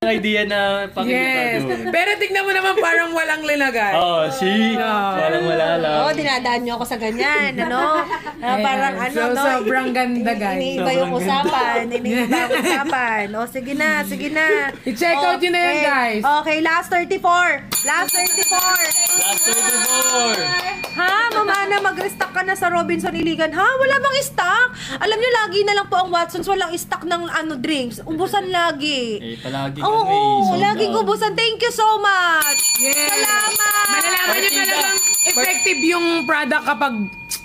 idea na Yes. Pero tignan mo naman parang walang linagay. Oh, see? Parang wala lang. Oo, dinadaan nyo ako sa ganyan, ano? Parang ano, So, no? sobrang ganda, guys. Iniiba yung usapan. Iniiba yung usapan. O, sige na, sige na. I-check out yun na yan, Okay. guys. Okay, last 34. Last 34. Last 34! Ha? Mamana, mag-restock ka na sa Robinson Iligan. Ha? Wala bang stock? Alam nyo, lagi na lang po ang Watsons. Walang stock ng drinks. Ubusan lagi. Eh, palagi Oo, kami. laging ubusan. Thank you so much. Yes. Salamat. Malalaman nyo Partida. talagang effective yung product kapag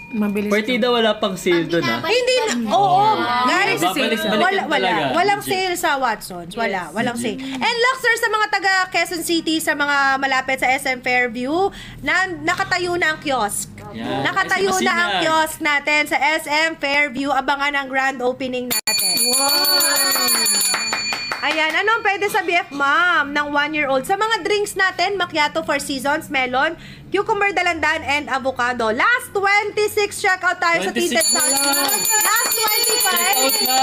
mabilis. Partida wala pang sale doon, ha? Hindi na. Oo. Guys, Babalik-balikan talaga. walang sale sa Watsons. Walang sale. And look, sir, sa mga taga Quezon City, sa mga malapit sa SM Fairview, nakatayo na ang kiosk. Yan. Nakatayo SM na ang Asinan. kiosk natin sa SM Fairview. Abangan ang grand opening natin. Ayan, anong pwede sa BF Ma'am ng 1-year-old? Sa mga drinks natin, macchiato 4 seasons, melon, cucumber dalandan, and avocado. Last 26 checkout tayo sa 26 Tinted na Sounds. lang. Last 25. Out na!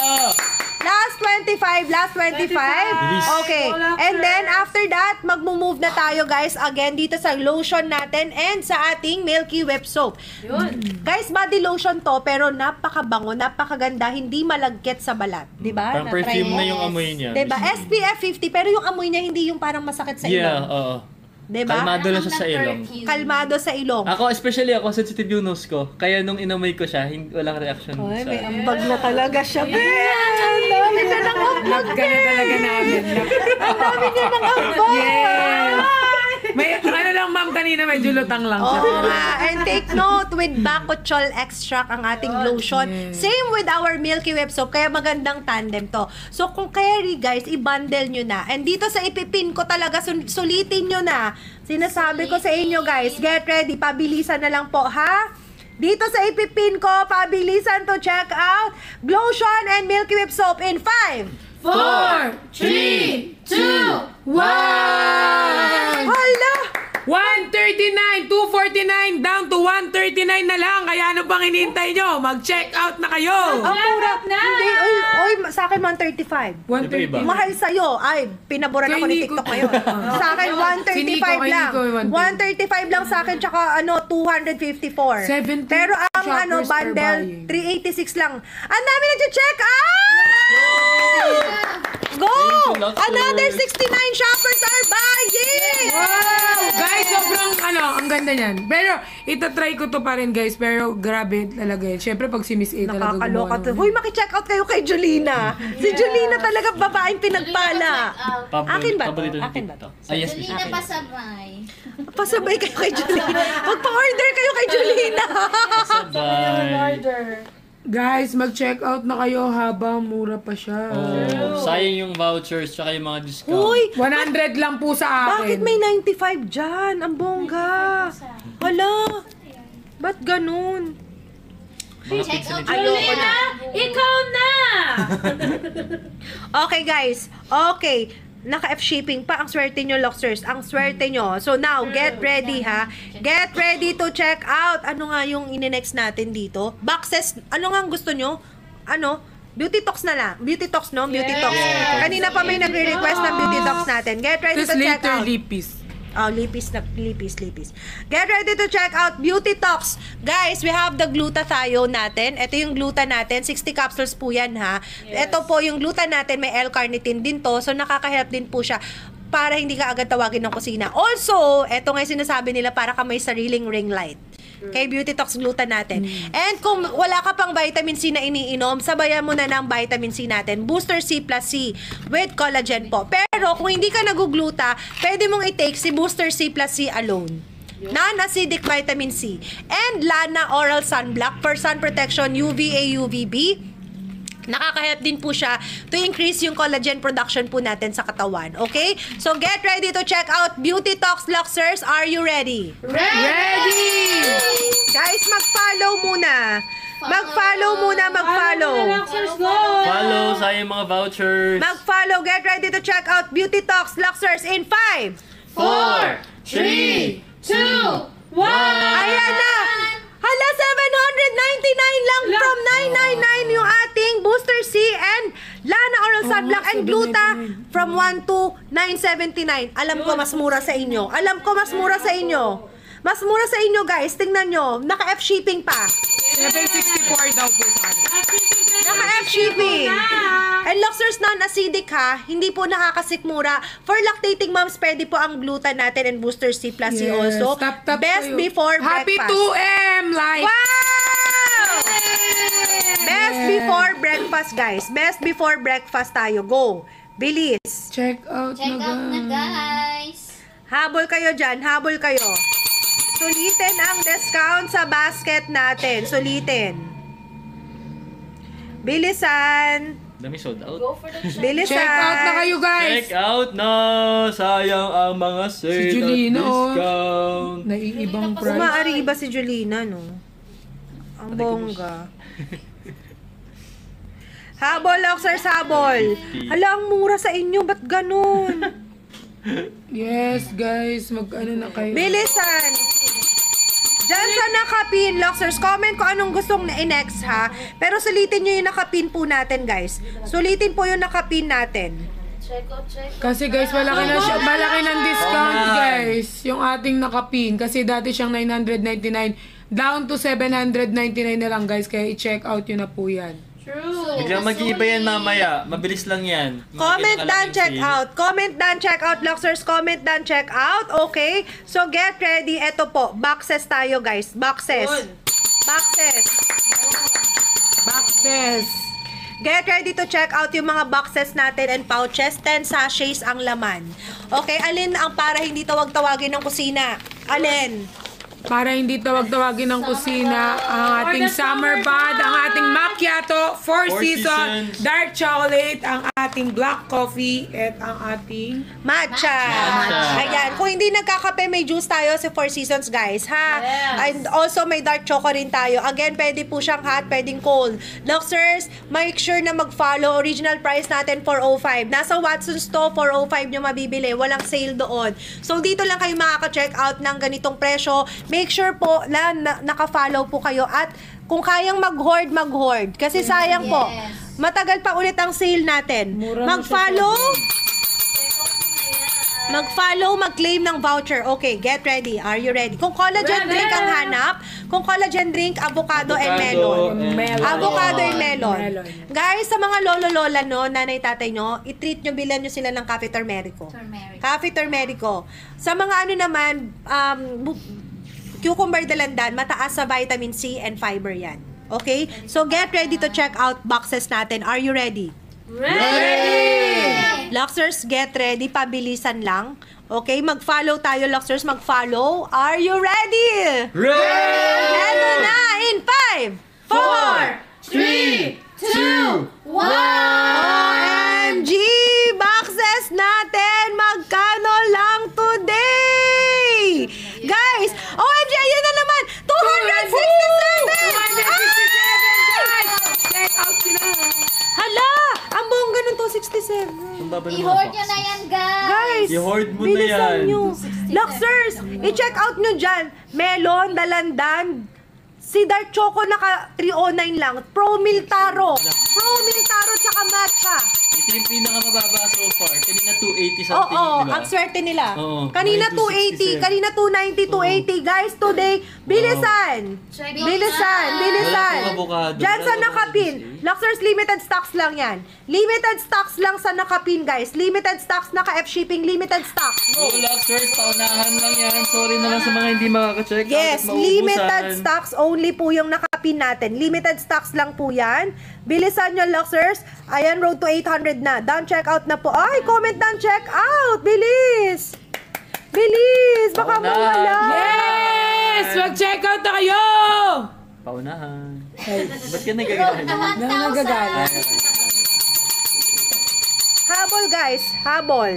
Last 25. Last 25. Bilis. Okay. And then, after that, magmo-move na tayo, guys, again, dito sa lotion natin and sa ating Milky Whip Soap. Guys, body lotion to, pero napakabango, napakaganda, hindi malagkit sa balat. Diba? Parang perfume na yung amoy niya. Diba? SPF 50, pero yung amoy niya hindi yung parang masakit sa Yeah, ilong. oo. Diba? Kalmado lang siya sa ilong. Kalmado sa ilong. Ako, especially ako, sensitive yung nose ko. Kaya nung inamoy ko siya, walang reaction Ay, sa... may ambag na talaga siya, Ben! Ang dami niya ng ambag, Love ka na talaga namin. Ang dami niya ng ambag! Yes. May ano lang, ma'am, kanina medyo lutang lang siya. Oo nga. And take note, with Bakuchol extract ang ating lotion. Same with our Milky Whip soap. Kaya magandang tandem to. So, kung carry, guys, i-bundle nyo na. And dito sa ipipin ko talaga, sulitin nyo na. Sinasabi ko sa inyo, guys, get ready. Pabilisan na lang po, ha? Dito sa ipipin ko, pabilisan to check out. Glotion and Milky Whip soap in 5, 4, 3, 2, 1! Hala! 139, 249, down to 139 na lang. Kaya ano pang hinihintay nyo? Mag-check out na kayo. Ang mura. Hindi, oy, sa akin 135. 130. Mahal sa'yo. Ay, pinaboran ako ni Kay Nico. TikTok ngayon. Sa akin, 135 lang. 135 lang sa akin, tsaka 254. 70 Pero ang shoppers are bundle, buying. 386 lang. Ang dami nag-check out! Go! Another 69 shoppers are buying! Wow! Guys, sobrang ang ganda niyan. Pero, itatry ko to pa rin, guys. Pero, grabe talaga yun. Siyempre, pag si Miss A talaga Nakakaloka to. gumawa. Huy, maki-check out kayo kay Julina. Si Julina talaga babaeng pinagpala. Akin ba? Paborito ng Akin ba? TikTok. Ah, yes, miss. Julina pasabay. Pasabay kayo kay Julina. Magpa-order kayo kay Julina. Sabay. Guys, mag-check out na kayo habang mura pa siya. Oh, sayang yung vouchers tsaka yung mga discount. Uy, 100 lang po sa akin. bakit may 95 dyan? Ang bongga. Hala. Ba't ganun? Mga pizza ni Ayoko na. Ikaw na! Okay, guys. Okay. Naka-F shipping pa. Ang swerte nyo, Loxers. Ang swerte nyo. So now, get ready, ha? Get ready to check out. Ano nga yung ine-next natin dito? Boxes. Ano nga ang gusto nyo? Ano? Beauty Talks na lang. Beauty Talks, no? Beauty Talks. Kanina pa may nagre-request ng Beauty Talks natin. Get ready Tapos to check later, out. lipis. Oh, lipis. Get ready to check out Beauty Talks. Guys, we have the glutathione natin. Ito yung gluta natin. 60 capsules po yan, ha. Ito po yung gluta natin. May L-carnitine din to. So, nakaka-help din po siya para hindi ka agad tawagin ng kusina. Also, ito nga yung sinasabi nila para ka may sariling ring light. Kay Beauty Talks gluta natin. And kung wala ka pang vitamin C na iniinom, sabayan mo na ng vitamin C natin. Booster C plus C with collagen po. Pero kung hindi ka nagugluta, pwede mong i-take si Booster C plus C alone. Non-acidic vitamin C. And Lana Oral Sunblock for sun protection UVA, UVB. Nakaka-help din po siya to increase yung collagen production po natin sa katawan. Okay? So, get ready to check out Beauty Talks Luxers. Are you ready? Ready! Guys, mag-follow muna. Mag-follow. Follow, sayang mga vouchers. Mag-follow. Get ready to check out Beauty Talks Luxers in 5, 4, 3, 2, 1. Ayan na! Hala, 799 lang from 999 yung ating Booster C and Lana Oral Natural Sunblock and Gluta from 1 to 979. Alam ko mas mura sa inyo. Alam ko mas mura sa inyo. Mas mura sa inyo, guys. Tingnan nyo. Naka-F shipping pa. 764 daw po sa akin. Naka-F shipping. And Luxers non-acidic ha. Hindi po nakakasikmura. For lactating moms, pwede po ang Gluta natin and Booster C plus C also. Tap Best kayo. before Happy breakfast. 2M! Like! Wow! Best before breakfast, guys. Best before breakfast tayo. Go. Bilis. Check out Check na out na, guys. guys. Habol kayo dyan. Habol kayo. Sulitin ang discount sa basket natin. Sulitin. Bilisan. Dami sold out. Go for the check. Bilisan. Check out na kayo guys! Check out na! Sayang ang mga sale Si Julina, at oh. discount. Naiibang price. Umaari iba si Julina, no? Ang bongga. Habol, Luxers, habol. Hala, ang mura sa inyo. Ba't ganun? Yes guys, mag-ano na kayo. Bilisan. Diyan sa nakapin, Luxers, comment kung anong gustong na-next ha. Pero sulitin nyo yung nakapin po natin, guys. Sulitin po yung nakapin natin. Check out, check out. Kasi guys, malaki na siya, malaki ng discount guys. Yung ating nakapin. Kasi dati siyang 999. Down to 799 na lang guys. Kaya i-check out yun na po yan. True. Biglang mag-iiba yan mamaya. Mabilis lang yan. Mga Comment ganun done, kalaking check sale. out. Comment done, check out, Luxers. Comment done, check out. Okay? So, get ready. Ito po. Boxes tayo, guys. Boxes. Boxes. Boxes. Get ready to check out yung mga boxes natin and pouches. 10 sachets ang laman. Okay? Alin ang para hindi tawag-tawagin ng kusina? Alin? Para hindi tawag-tawagin ng kusina ang ating summer bud, ang ating macchiato, Four Four Seasons, Seasons. dark chocolate, ang ating black coffee, at ang ating Matcha. Ayan. Kung hindi nagkakape, may juice tayo sa Four Seasons, guys. Ha? Yes. And also, may dark choco rin tayo. Again, pwede po siyang hot, pwedeng cold. Luxers, make sure na mag-follow. Original price natin, 405. Nasa Watson's to, 405 nyo mabibili. Walang sale doon. So, dito lang kayo makaka-check out ng ganitong presyo. Make sure po na naka-follow po kayo. At kung kayang mag-hoard, mag-hoard. Kasi sayang po. Yes. Matagal pa ulit ang sale natin. Mura na Mag-follow. Mag-follow, mag-claim ng voucher. Okay, get ready. Are you ready? Kung collagen drink ang hanap, kung collagen drink, avocado and melon. melon. Avocado and melon. Melon. Guys, sa mga lolo-lola, no, nanay-tatay nyo, i-treat nyo, bilan nyo sila ng Cafe Turmerico. Turmeric. Cafe Turmerico. Sa mga ano naman, cucumber dalandan, mataas sa vitamin C and fiber yan. Okay? So, get ready to check out boxes natin. Are you ready? Luxers, get ready. Pabilisan lang. Okay? Mag-follow tayo, Luxers. Mag-follow. Are you ready? Ready! Eto na! In 5, 4, 3, 2, OMG! Boxes natin! Magkano lang today? Guys! OMG! Ayun na naman! 267! 267 guys! Check out sila. Hala! Ang bongga ng 267. Ang baba ng mga I-hoard box. nyo na yan, guys. Guys! I-hoard mo na bilisan yan. nyo. Luxers! I-check out nyo dyan. Melon, dalandan. Si Dark Choco naka 309 lang. Pro Miltaro. Pro Miltaro tsaka matcha. Ito yung pinakamababa so far. Kanina 280 something, Oo, di ba? ang swerte nila. Oo, Kanina 280, 267. kanina 290, 280. Guys, today, bilisan. Check Bilisan, out. bilisan. Wala pong avocado. Diyan sa Wala pong nakapin. juice, Luxers, limited stocks lang yan. Limited stocks lang sa nakapin, guys. Limited stocks, naka-F shipping, limited stocks. Go, Luxers! Paunahan lang yan. Sorry na lang sa mga hindi makaka-check out Yes, at mauubusan. limited stocks only po yung nakapin natin. Limited stocks lang po yan. Bilisan nyo, Luxers. Ayan, road to 800 na. Done check out na po. Ay, comment done check out. Bilis. Bilis. Baka Paunahan. mawala. Yes! Mag-check out na kayo! Paunahan. Ba't ka nagagalit? Nagagalit. Habol, guys. Habol.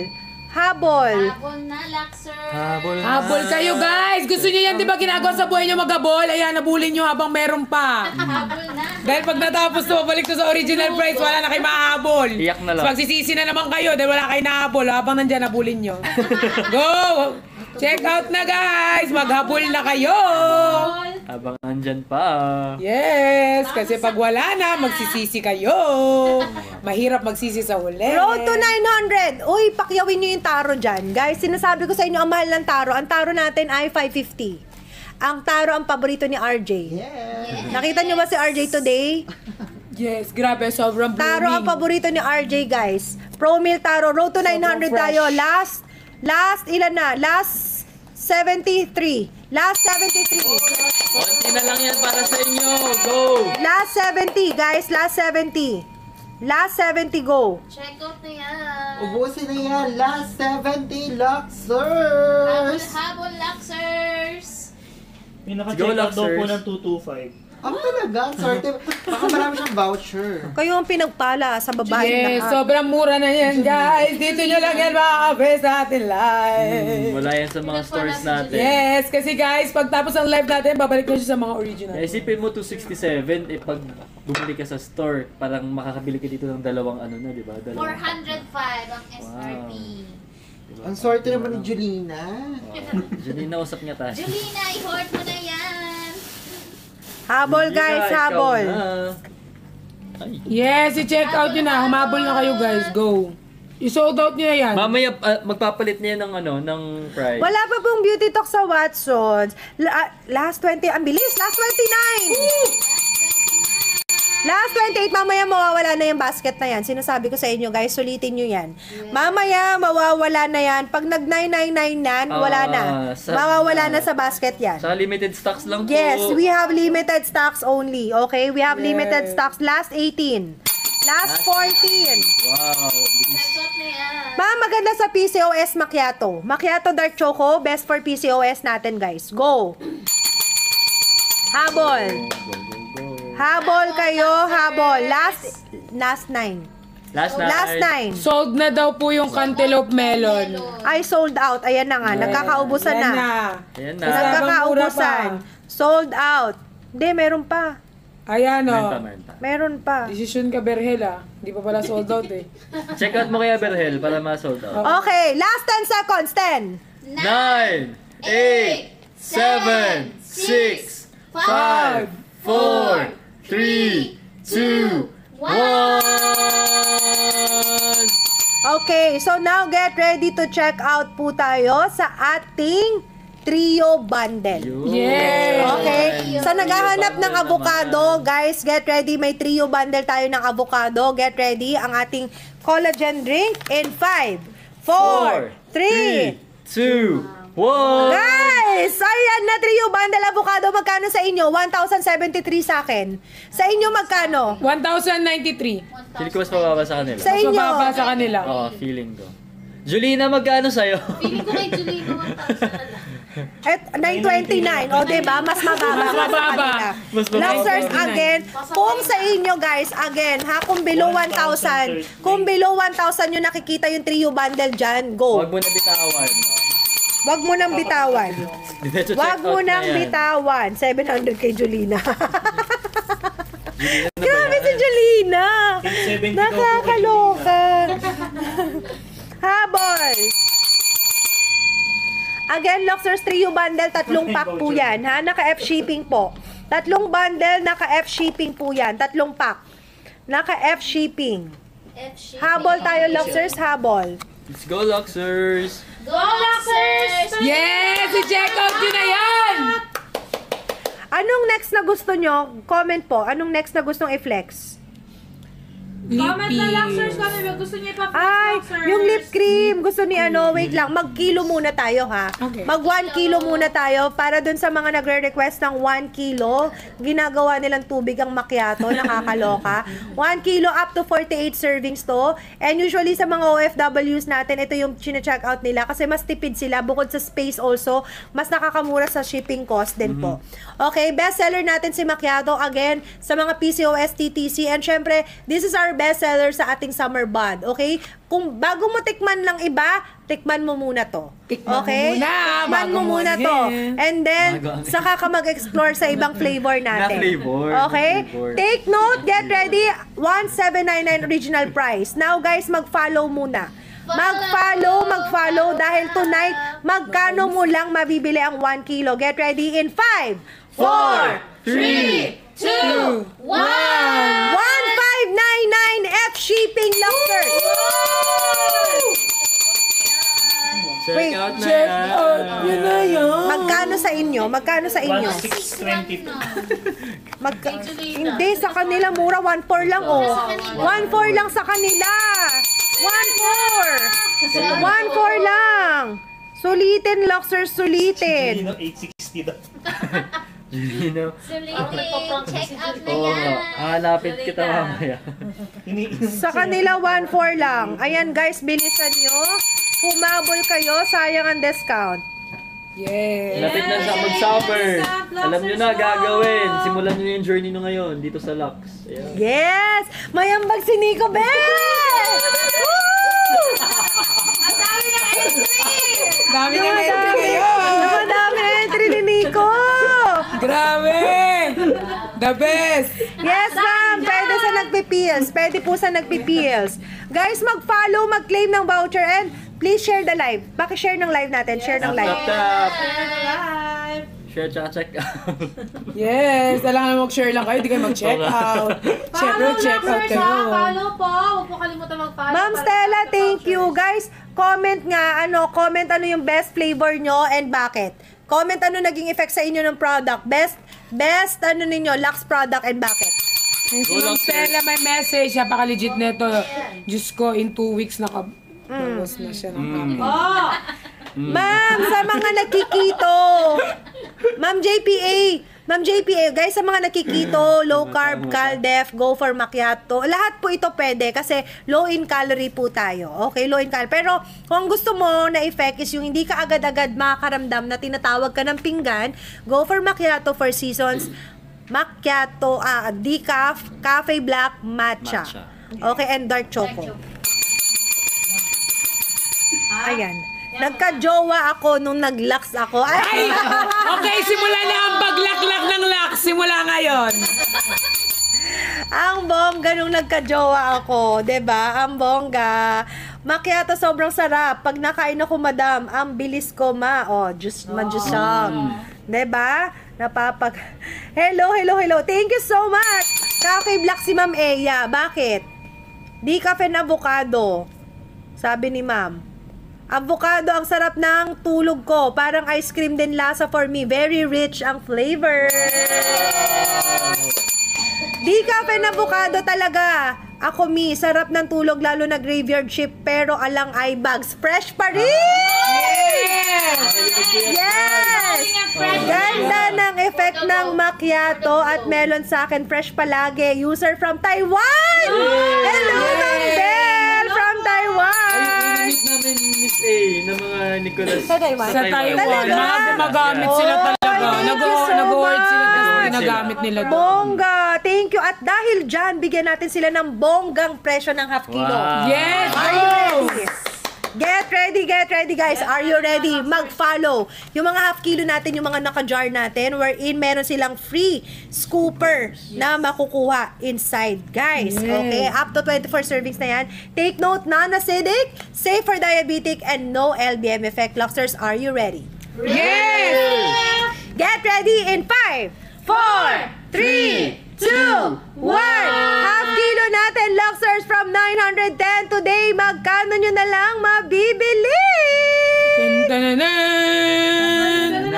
Habol. Habol na, Luxer. Habol na. Habol kayo guys! Gusto niyo yan, di ba ginagawa sa buhay niyo maghabol? Ayan, nabulin niyo habang meron pa. Habol na. Dahil pag natapos to, balik to sa original price, wala na kayo mahabol. Iyak na lang. So, magsisisi na naman kayo dahil wala kayo nahabol habang nandyan nabulin niyo. Go! Check out na guys! Maghabol na kayo! Habol. Habang andyan pa. Yes, kasi pag wala na, magsisisi kayo. Mahirap magsisi sa huli. Road to 900. Uy, pakyawin nyo yung taro dyan. Guys, sinasabi ko sa inyo, ang mahal ng taro. Ang taro natin ay 550. Ang taro ang paborito ni RJ. Nakita nyo ba si RJ today? Yes, grabe, sobrang blooming. Taro ang paborito ni RJ, guys. Pro meal taro. Road to 900 tayo. Last, ilan na? Last 73. Last 73. Konti na lang yan para sa inyo. Go! Last 70, guys. Last 70. Last 70, go. Check out na yan. Ubusin na yan. Last 70 Habol, Luxers. habol, Luxers. Go, Pinaka-check out daw po Luxers. ng 225. Ang talaga, ang swerte. Baka marami siyang voucher. Kayo ang pinagpala sa babae Yes, lahat. sobrang mura na yan, guys. Dito nyo lang yan makakape sa atin live. Wala yan sa mga stores natin. Yes, kasi guys, pagtapos ng live natin, babalik na siya sa mga original. Isipin mo 267, eh pag bumili ka sa store, parang makakabili ka dito ng dalawang ano na, di ba? Dalawang 405 ang SRP. Diba? Ang swerte naman ni Julina. Janine, nausap niya tayo. Julina, i-hoard mo na yan. Habol, guys, Ikaw habol. na. Ay. Yes, i-check out nyo na. Humabol na kayo, guys. Go. I-sold out nyo na yan. Mamaya, magpapalit niya ng ano, ng price. Wala pa pong beauty talk sa Watsons. Last 20, ang bilis. Last 29. Last 28, mamaya mawawala na yung basket na yan. Sinasabi ko sa inyo, guys, sulitin nyo yan. Mamaya mawawala na yan. Pag nag-999 yan, wala na. Mawawala na sa basket yan. Sa limited stocks lang po. Yes, we have limited stocks only. Okay? We have limited stocks. Last 18. Last 14. Wow. bilis. Check out na yan. Ma'am, maganda sa PCOS Macchiato. Macchiato Dark Choco, best for PCOS natin, guys. Go! Habol. Go, go, go. Habol kayo, habol. Last 9. Last night. Last 9. Sold na daw po yung cantaloupe melon. Ay, sold out. Ayan na nga. Nagkakaubusan Yan na. Ayan na. Kasi- Nagkakaubusan. Sold out. Hindi, meron pa. Ayan Menta, o. menta. Meron pa. Desisyon ka, Berhel ah. Hindi pa pala sold out eh. Check out mo kaya Berhel para ma-sold out. Okay, last 10 seconds. 10. 9, 8, 7, 6, 5, 4, 3, 2, 1. Okay, so now get ready to check out po tayo sa ating trio bundle. Yes! Okay? Sa naghahanap ng avocado, guys, get ready. May trio bundle tayo ng avocado. Get ready. Ang ating collagen drink in 5, 4, 3. 2, 1. Guys! Ayan na trio bundle avocado. Magkano sa inyo? 1,073 sa akin. Sa inyo magkano? 1,093. Feeling ko mas mababa sa kanila. Sa Mas inyo? mababa sa kanila. Oo, feeling ko. Julina, magkano sa'yo? Feeling ko kay Julina 1,000 na lang. At 929. O, diba? Mas mababa. Mas mababa. Mas mababa. Luxers, again, kung sa inyo, guys, again, ha, kung below 1,000, kung below 1,000 yung nakikita yung trio bundle dyan, go. Huwag mo na bitawan. Wag mo nang bitawan. Diretso check Wag mo out na nang yan. bitawan. 700 kay Julina. Julina na ba Grabe yan? si Julina. 70 daw po Nakakaloka. Habol. Again, Luxers Trio Bundle, 3 pack po yan, ha? Naka-F shipping po. 3 bundle, naka-F shipping po yan. 3 pack. Naka-F shipping. F-shipping. Habol tayo, Luxers, habol. Let's go, Luxers! Go, Luxers! Yes! I-check out nyo na yan! Anong next na gusto nyo? Comment po. Anong next na gustong i-flex? Comment na Luxers kami. Gusto niya ipa-flex Ay, Luxers. yung lip cream. Gusto ni ano, wait lang. Mag-kilo muna tayo, ha? Okay. Mag 1 kilo muna tayo para dun sa mga nagre-request ng 1 kilo. Ginagawa nilang tubig ang macchiato. Nakakaloka. 1 kilo up to 48 servings to. And usually sa mga OFWs natin, ito yung chine-check out nila kasi mas tipid sila. Bukod sa space also, mas nakakamura sa shipping cost din po. Okay, best seller natin si macchiato. Again, sa mga PCOS, TTC. And syempre, this is our best seller sa ating summer bud. Okay? Kung bago mo tikman lang iba, tikman mo muna to. Tikman mo Okay? muna, Tikman bago mo mo muna ano to. yan. And then, Bago ano. saka ka mag-explore sa ibang flavor natin. Na flavor, Okay? na flavor. Take note, get ready. 1,799 original price. Now guys, mag-follow muna. Mag-follow dahil tonight, magkano mo lang mabibili ang 1 kilo? Get ready in 5, 4, 3, 2, 1! 1599 F shipping Luxers. Check Wait, out na Check yan. out yun na yun. Magkano sa inyo? Magkano sa inyo? 622. Hindi, sa kanila mura. 1.4 lang, oh. 1.4 lang sa kanila. 1.4. 1.4 lang. Sulitin, Luxers, sulitin. 860 daw. Gino. Sulitin. Check out na Oo nga. yan. Hanapin kita mamaya. Sa kanila, 1.4 lang. Ayan, guys, bilisan nyo. Humabol kayo, sayang ang discount. Yes. Lapit na siya mag-summer. Alam nyo na gagawin. Simulan nyo yung journey nyo ngayon dito sa Lux. Ayan. Yes! Mayambag si Nico Bell! Woo! Dami ng entry ngayon. Napadami na entry ni Nico! Grabe. The best. Yes, ma'am! Pwede sa nagpipils. Pwede po sa nagpipils. Guys, mag-follow, mag-claim ng voucher, and please share the live. Paki-share ng live natin. Share ng live. Tap. Share tsaka check out. Yes. Kailangan mag-share lang kayo. Di kayo mag-check out. Siyempre, check out kayo. Follow po. Huwag po kalimutan mag-follow. Ma'am Stella, thank you. Guys, comment nga, comment ano yung best flavor nyo and bakit. Comment ano naging effect sa inyo ng product. Best ano ninyo, Lux product and bakit. Si Ma'am Stella may message. Napaka-legit nito. Diyos ko, in 2 weeks nakabawas na siya ng copy. Ma'am, sa mga nakikito. Ma'am JPA, guys, sa mga nakikito, low carb, Caldef, go for macchiato, lahat po ito pwede kasi low in calorie po tayo. Okay, low in calorie. Pero kung gusto mo na effect is yung hindi ka agad-agad makakaramdam na tinatawag ka ng pinggan, go for macchiato, Four Seasons, macchiato, decaf, cafe black, matcha. Okay, and dark choco. Ayan. Nagka-jowa ako nung nag-lux ako. Ay! Okay, simula na ang paglaklak ng Lux. Simula ngayon. Ang bongga nung nagka-jowa ako. 'Di ba? Ang bongga. Macchiato sobrang sarap. Pag nakain ako, madam, ang bilis ko, ma. Oh, just manjusang. 'Di ba? Hello. Thank you so much. Cafe Black si Ma'am Eya. Bakit? Di cafe na avocado. Sabi ni Ma'am. Avocado, ang sarap ng tulog ko. Parang ice cream din lasa for me. Very rich ang flavor. Di cafe na avocado talaga. Ako, sarap ng tulog lalo na graveyard shift. Pero alang eye bags, fresh pa rin! Yes! Ganda ng effect ng macchiato at melon sa akin. Fresh palagi. User from Taiwan! Hello, Ma'am Bell from Taiwan! Meet namin Miss A ng mga Nicolas Sa Taiwan? Sa Taiwan. Talaga? Magamit sila talaga. Thank you so Nag-award sila much. tapos ginagamit nila doon. Bongga! Thank you. At dahil dyan, bigyan natin sila ng bonggang presyo ng half kilo. Wow. Yes! Are you ready? Get ready guys. Are you ready? Mag-follow. Yung mga half kilo natin, yung mga naka-jar natin, wherein meron silang free scooper na makukuha inside, guys. Okay? Up to 24 servings na yan. Take note, non-acidic, safe for diabetic, and no LBM effect. Luxers, are you ready? Yes! Get ready in 5, 4, 3, 2, 1. Half kilo natin, Luxers, from 910 today. Magkano nyo na lang mabibili? Tan-tan-tan!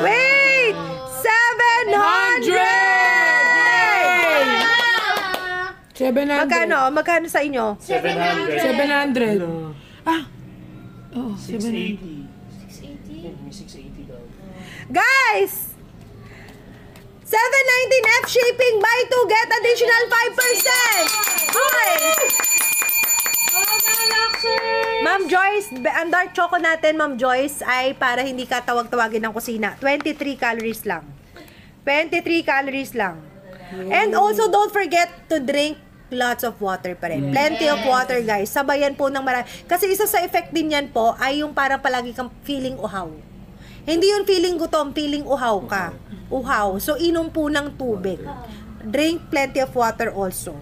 Wait! 700! 700. Magkano sa inyo? 700. Ah! Oo, 700. 680 daw. Guys! 719 F shipping, buy 2, get additional 5%! Hoy! Ma'am Joyce, ang dark choco natin, Ma'am Joyce, ay para hindi ka tawag-tawagin ng kusina. 23 calories lang. 23 calories lang. And also, don't forget to drink lots of water pa rin. Plenty of water, guys. Sabayan po ng marami. Kasi isa sa effect din yan po ay yung parang palagi kang feeling uhaw. Hindi yung feeling gutom, feeling uhaw ka. Uhaw. So, inom po ng tubig. Drink plenty of water also.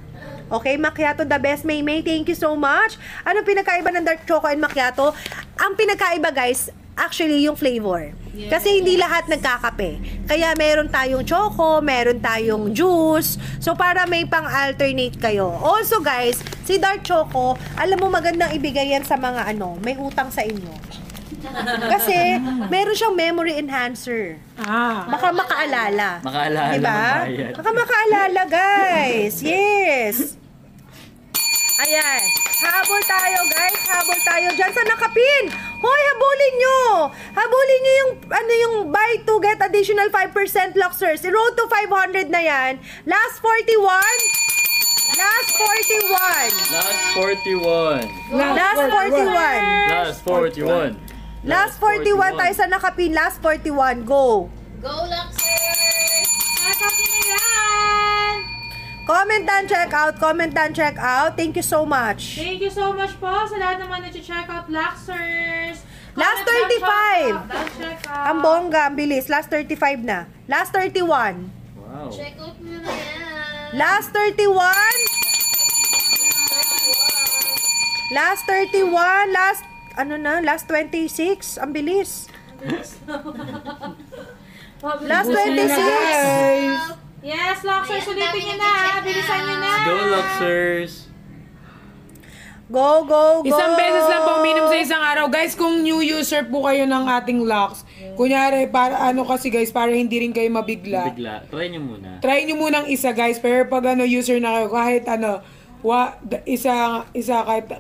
Okay, macchiato the best, May. Thank you so much. Anong pinagkaiba ng dark choco and macchiato? Ang pinagkaiba, guys, actually yung flavor. Kasi hindi lahat nagkakape. Kaya meron tayong choco, meron tayong juice. So, para may pang-alternate kayo. Also, guys, si dark choco, alam mo magandang ibigay yan sa mga may utang sa inyo. Kasi, meron siyang memory enhancer. Baka makaalala. Makaalala, diba? magbayad. Baka makaalala, guys. Yes. Ayan. Habol tayo, guys. Habol tayo dyan sa nakapin. Hoy, habulin nyo. Habulin nyo yung buy to get additional 5% Luxers. I-road to 500 na yan. Last 41. Last 41. Last 41. Last 41. Last 41. Last 41 tayo sa nakapin. Last 41. Go. Go, Luxers! Check-out nyo na yan! Comment and check out. Comment and check out. Thank you so much. Thank you so much po sa lahat naman na check out Luxers. Last Comment down, 35. Last check-out. Ang bongga, ang bilis. Last 35 na. Last 31. Wow. Check out nyo na yan. Last 31. Last 31. Last, last 26. Ang bilis. Last 26. Yes, Luxers, ulitin nyo na. Bilisan nyo na. Go, Luxers. Go, go, go. Isang beses lang po uminom sa isang araw. Guys, kung new user po kayo ng ating Lux, kunyari, para kasi guys, para hindi rin kayo mabigla. Bigla. Try nyo muna. Try nyo munang isa, guys. Pero pag user na kayo, kahit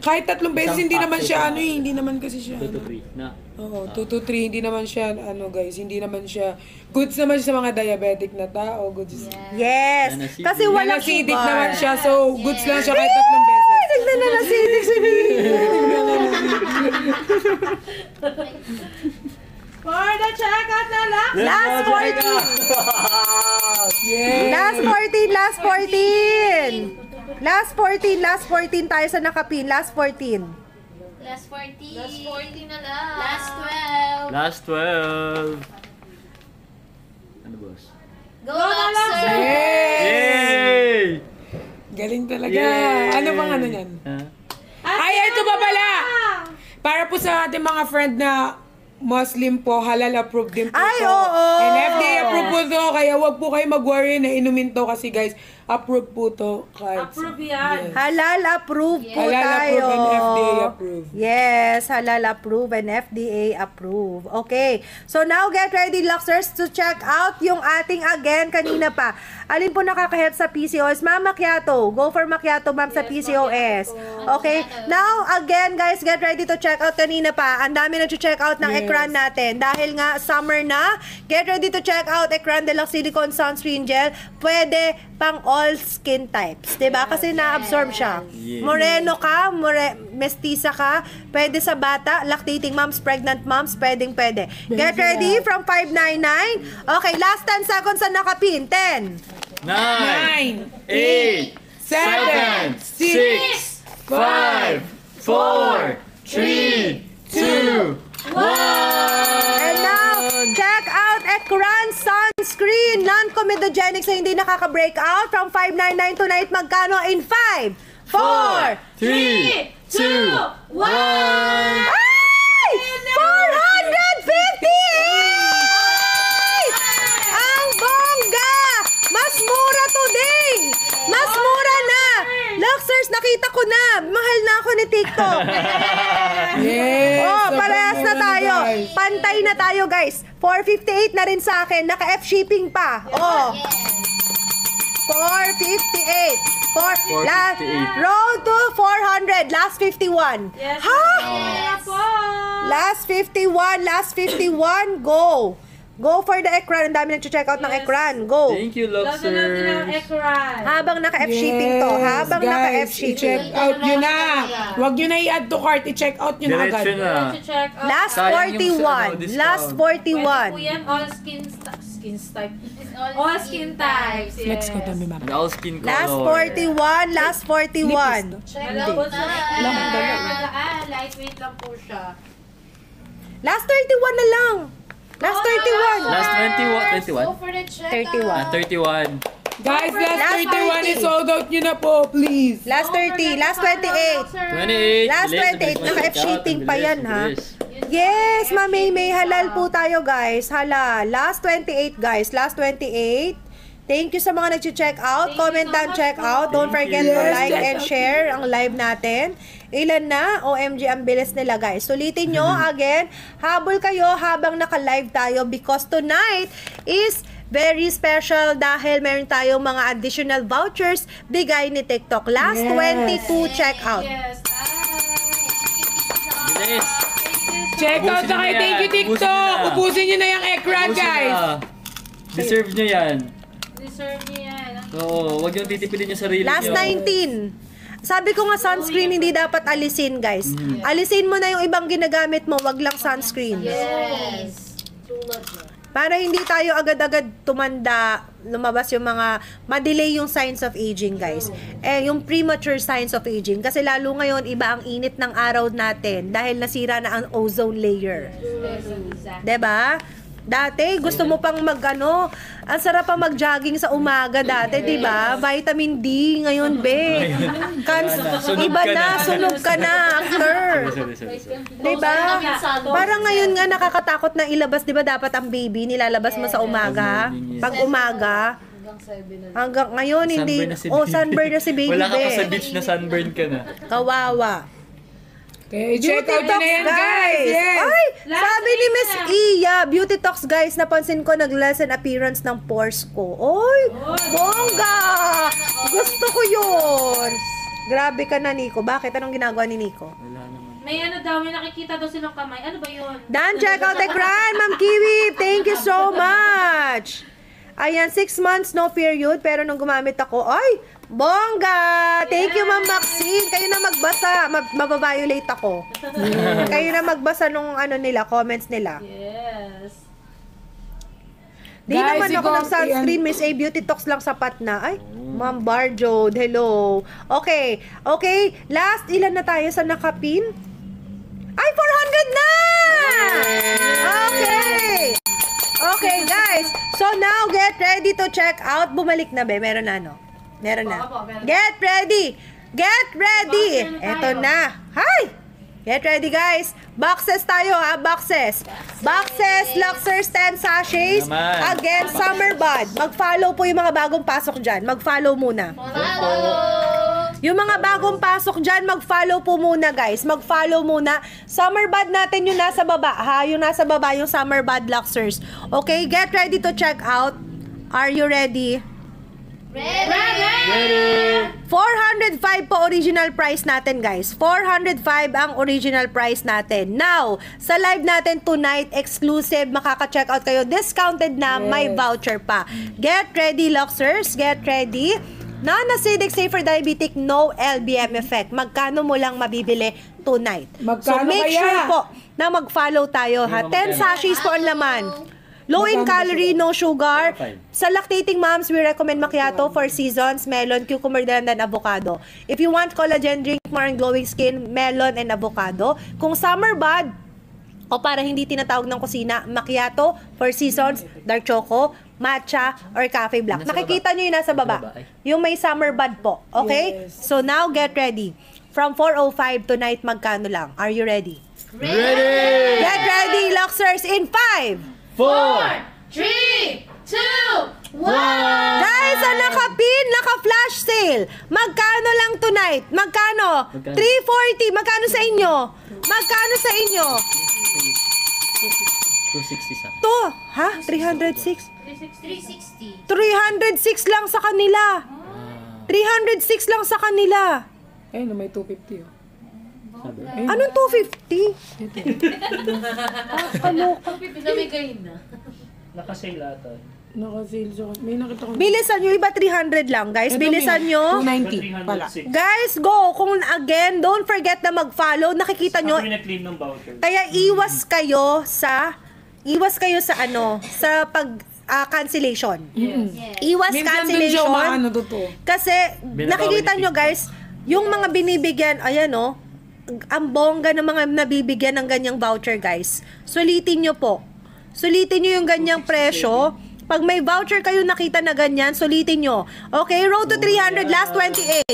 kahit 3 beses, Isang hindi naman pack, siya, isang- hindi naman kasi siya, 2 to 3 na. Oo, 2 to 3, hindi naman siya, guys, hindi naman siya, goods naman siya sa mga diabetic na tao, goods. Yes. Nanasidik. Kasi walang Nanasidik sugar. naman siya, so goods lang siya kahit 3 beses. Tignan na nasidik si For the check-out na Luxers. Last 14. Yes. Last 14. Last 14. Last 14. Last 14 tayo sa nakapin. Last 14. Last 40. Last 40 na lang. Last 12. Last 12. Ano, boss? Go, Go na, Luxers! Yay! Galing talaga. Yay! Ano bang yan? Ha? Ay, ito pa pala! Para po sa ating mga friend na Muslim po, halal approved din po Ay, to. oo! And FDA approved po to, kaya wag po kayo mag-worry na inumin to kasi guys, approved po to. Approve yan. Halal approved po Halal tayo. approved and FDA approved. Yes, halal approved and FDA approved. Okay. So now get ready, Luxers, to check out yung ating again kanina pa. Alin po nakaka-help sa PCOS? Ma'am, macchiato. Go for macchiato, ma'am, sa PCOS. Okay. Now, again, guys, get ready to check out kanina pa. Ang dami nag-check out ng ekran natin. Dahil nga, summer na, get ready to check out Ekran Deluxe Silicone Sunscreen Gel. Pwede pang all skin types. Diba? Kasi na-absorb siya. Yes. Moreno ka, mestiza ka, pwede sa bata, lactating moms, pregnant moms, pwede. Get ready from 599. Okay, last 10 seconds sa nakapin. 10. 9, 8, 7, 6, 5, 4, 3, 2, 1. And now, check out Ekran Sunscreen. Non-comedogenic, so hindi nakaka-breakout. From 599 tonight, magkano in 5, 4, 3, 2, 1. ay! 450! Ang bongga! Mas mura today! Mas mura na! Luxers, nakita ko na! Mahal na ako ni TikTok! Yes! Oh, sobrang parehas na mura tayo. guys. Pantay na tayo, guys. 458 na rin sa akin. Naka-F shipping pa. Oh. 458. 458. Road to 400. Last 51. Yes. Ha? Yes. Po. Last 51. Last 51. Go. Go for the Ekran. Ang dami nag-check out ng Yes. Ekran. Go. Thank you, Love na natin ang Luxers. Ekran. Habang naka-F shipping to. Habang naka-F i-check shipping. out nyo na. Huwag nyo na i-add to cart. I-check out nyo na agad. Diretso na. Check out. Last Sayang yung sa, 41. discount. Last Pwede po 41. yan, all skin type. All skin types. Yes. Flex ko dami, ma'am. And all skin color. Last 41. Last 41. Malambot na. Lightweight lang po siya. Last 31 na lang. Last 31. Last 21. Go for the check 31. 31. Guys, last Last 31 is 30. sold out nyo na po, please. Last 30, last 28. 28. Last Bilis, 28, bilis, naka-F bilis. shipping pa Bilis, yan, ha? bilis. Yes, May halal po tayo, guys. Halal. Last 28, guys. Last 28. Thank you sa mga nag-check out. Comment down, check out. Don't forget to Yes, like check and out. share ang live natin. Ilan na? OMG, ang bilis nila, guys. Sulitin nyo, again, habol kayo habang naka-live tayo because tonight is very special dahil meron tayong mga additional vouchers bigay ni TikTok. Last Yes. 22 check out. Yes. Bilis. Check out Ubusin na nyo kay yan. Thank you, Ubusin TikTok. nyo na. Ubusin nyo na yung ekran, Ubusin guys. na. Deserve nyo yan. Deserve niya yan. Oo, wag yung titipidin yung sarili Last nyo. 19. Sabi ko nga sunscreen hindi dapat alisin, guys. Alisin mo na yung ibang ginagamit mo, wag lang sunscreen. Yes. Tulad na. Para hindi tayo agad-agad tumanda, lumabas yung mga madelay yung signs of aging, guys. Yung premature signs of aging kasi lalo ngayon iba ang init ng araw natin dahil nasira na ang ozone layer. 'Di ba? Dati, gusto mo pang ang sarap pa mag-jogging sa umaga dati, di ba? Vitamin D, ngayon, be. Sunog Iba ka na, na. sunog ka na, after. Sorry. Di ba? Parang ngayon nga nakakatakot na ilabas, di ba dapat ang baby nilalabas mo sa umaga? Pag umaga. Hanggang ngayon, hindi. Sunburn na si Oh, baby. sunburn na si baby, Wala ka pa sa be. beach na sunburn ka na. Kawawa. Okay, check out nyo na yan, guys. Yes. Ay, sabi ni Miss Iya, Beauty Talks, guys, napansin ko nag-lessen appearance ng pores ko. Oy, bongga! Gusto ko yun. Grabe ka na, Nico. Bakit? Anong ginagawa ni Nico? Wala naman. May ano daw, may nakikita daw silang kamay. Ano ba yun? Dan, check out ekran, Ma'am Kiwi. Thank you so much. Ayan, 6 months, no period. Pero nung gumamit ako, ay, bongga! Thank you, Ma'am Maxine. Kayo na magbasa. Mababiolate ako. Kayo na magbasa nung comments nila. Yes. Di Guys, naman ako ikaw, ng sunscreen, Miss A. Beauty Talks lang sapat na. Ay, Ma'am Barjo, hello. Okay, last, ilan na tayo sa nakapin? Ay, 400 na! Okay, guys. So now, get ready to check out. Bumalik na, be. Meron na, no? Meron na. Get ready! Get ready! Eto na. Hi! Get ready, guys. Boxes tayo, ha? Boxes. Boxes, Luxers 10 sachets. Naman. Again, Summer Bud. Mag-follow po yung mga bagong pasok dyan. Mag-follow muna. Yung mga bagong pasok dyan, mag-follow po muna, guys. Mag-follow muna. Summer Bud natin yung nasa baba, ha? Yung nasa baba, yung Summer Bud Luxers. Okay, get ready to check out. Are you ready? Ready! 405 po original price natin, guys. 405 ang original price natin. Now, sa live natin tonight, exclusive, makaka-check out kayo. Discounted na, may voucher pa. Get ready, Luxers. Get ready. Non-acidic, safe for diabetic, no LBM effect. Magkano mo lang mabibili tonight? So, Magkano make kaya? sure po na mag-follow tayo, ha? 10 sachets po ang laman. Low in calorie, no sugar. Sa lactating moms, we recommend macchiato, 4 seasons, melon, cucumber, dalandan, avocado. If you want collagen drink, more and glowing skin, melon and avocado. Kung summer bud, o para hindi tinatawag ng kusina, macchiato, 4 seasons, dark choco, matcha, or cafe black. Nasa Nakikita nyo yung nasa baba. Yung may summer bud po. Okay? Yes. So now, get ready. From 4:05 tonight, magkano lang? Are you ready? Ready! Get ready, Luxers, in 5, 4, 3, 2, 1! Guys, ang nakapin, naka-flash sale. Magkano lang tonight? Magkano? Magkano? 340. Magkano sa inyo? Magkano sa inyo? 260 sa. To, ha? 306? 360. 306 lang sa kanila. 306 lang sa kanila. Ayun, may 250 oh. Sabi. Anong 250? Pinamigay na. Nakasale ata. Naka-sale siya. May nakita ko. Bilisan nyo, iba 300 lang, guys. Ito, Bilisan may nyo. 290 pala. 306. Guys, go. Kung again, don't forget na mag-follow. Nakikita nyo, Ako yung na-claim ng voucher. kaya iwas kayo sa pag cancellation. Yes. Iwas Minsan dun siya cancellation. umaano totoo. Kasi nakikita ni nyo, TikTok. guys, yung mga binibigyan, ayan oh, ang bongga ng mga nabibigyan ng ganyang voucher, guys. Sulitin nyo po. Sulitin nyo yung ganyang presyo Pag may voucher kayo nakita na ganyan, sulitin nyo. Okay, road to 300, last 28.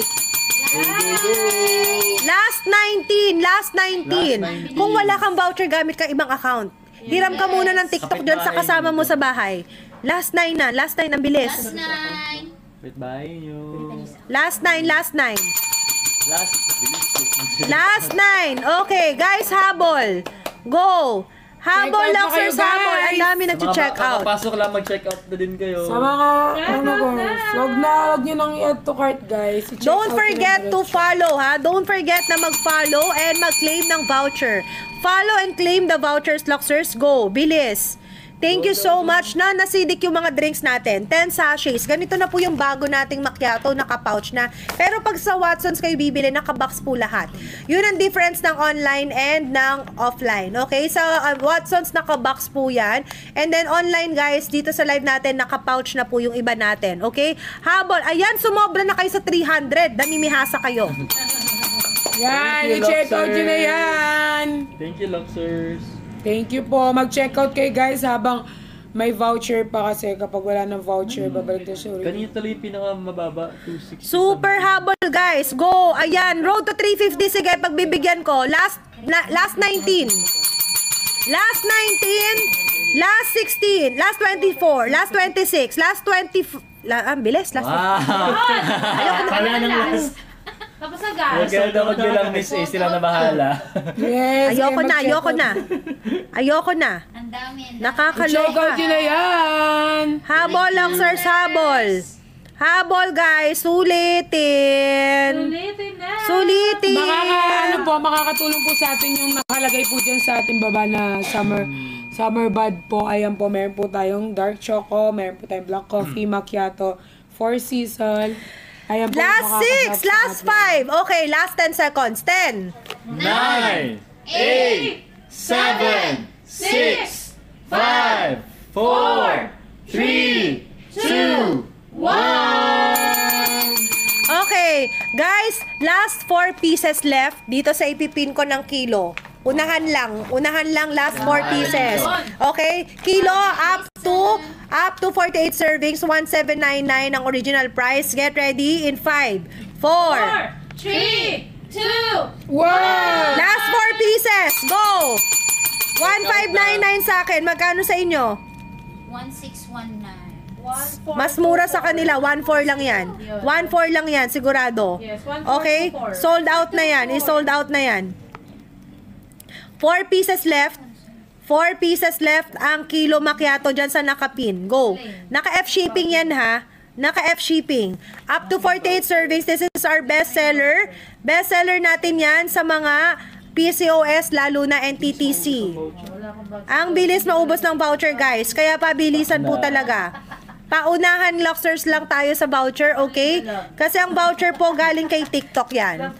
Last 19, last 19. Kung wala kang voucher, gamit ka ibang account. Hiram ka muna ng TikTok dyan sa kasama mo sa bahay. Last 9 na, last 9 ang bilis. Last 9. Wait, bye nyo. Last 9, last 9. Last. Last 9. Okay, guys, habol. Go. Habol Check out lang, na kayo, sir, habol. Ang guys. dami nag-check out. Papasok lang, mag-check out na din kayo. Sa mga, guys, wag nyo nang i-add to cart, guys. I-check Don't out forget nyo to na follow, ha? Don't forget na mag-follow and mag-claim ng voucher. Follow and claim the vouchers, Luxers. Go. Bilis. Thank you so much na nasidik yung mga drinks natin. 10 sachets. Ganito na po yung bago nating macchiato, naka-pouch na. Pero pag sa Watsons kayo bibili, naka-box po lahat. Yun ang difference ng online and ng offline. Okay? Sa Watsons, naka-box po yan. And then online, guys, dito sa live natin, naka-pouch na po yung iba natin. Okay? Habol. Ayan, sumobra na kayo sa 300. Namimihasa kayo. Yan, Thank you, i-check out nyo na Luxers. yan. Thank you, Luxers. Thank you po. Mag-check out kayo, guys, habang may voucher pa kasi kapag wala ng voucher, babalik na siya ulit. Kanina tuloy yung pinakamababa, 260. Super habol, guys. Go. Ayan, road to 350. Sige, pagbibigyan ko. Last 19. Last 19. Last 16. Last 24. Last 26. Last 20. Ang bilis. Last Wow! Kala ng last. Tapos agad. Huwag kayo na magbilang, Miss A. Sila na bahala. Yes, Ayoko kaya na, mag-check ayoko out. na. Ayoko na. Ang dami. I-check out Nakakaloka. nyo na yan. Habol, Luxers, habol. Habol, guys. Sulitin. Ulitin na. Sulitin. Makakatulong po sa atin yung nakalagay po dyan sa ating baba na summer bud po. Ayan po, meron po tayong dark choco, meron po tayong black coffee, macchiato, 4 season. Ayan po, Last 6, last 5. Okay, last 10 seconds. 10. 9, 8, 7, 6, 5, 4, 3, 2, 1. Okay, guys, last 4 pieces left dito sa ipipin ko ng kilo. Unahan lang last 4 pieces. Okay? Kilo up to 48 servings, 1799 ang original price. Get ready in 5, 4. 3, 2, Wow! Last 4 pieces. Go. 1599 sa akin. Magkano sa inyo? 1619. Mas mura sa kanila, 1.4 lang yan. 1.4 lang yan, sigurado. Yes, 1.4 Okay? to 4. Sold out na yan. I-sold out na yan. 4 pieces left. 4 pieces left ang kilo macchiato dyan sa nakapin. Go. Naka-F shipping yan, ha? Naka-F shipping. Up to 48 servings. This is our best seller. Best seller natin yan sa mga PCOS, lalo na NTTC. Ang bilis maubos ng voucher, guys. Kaya pabilisan po talaga. Paunahan, Luxers lang tayo sa voucher, okay? Kasi ang voucher po galing kay TikTok yan.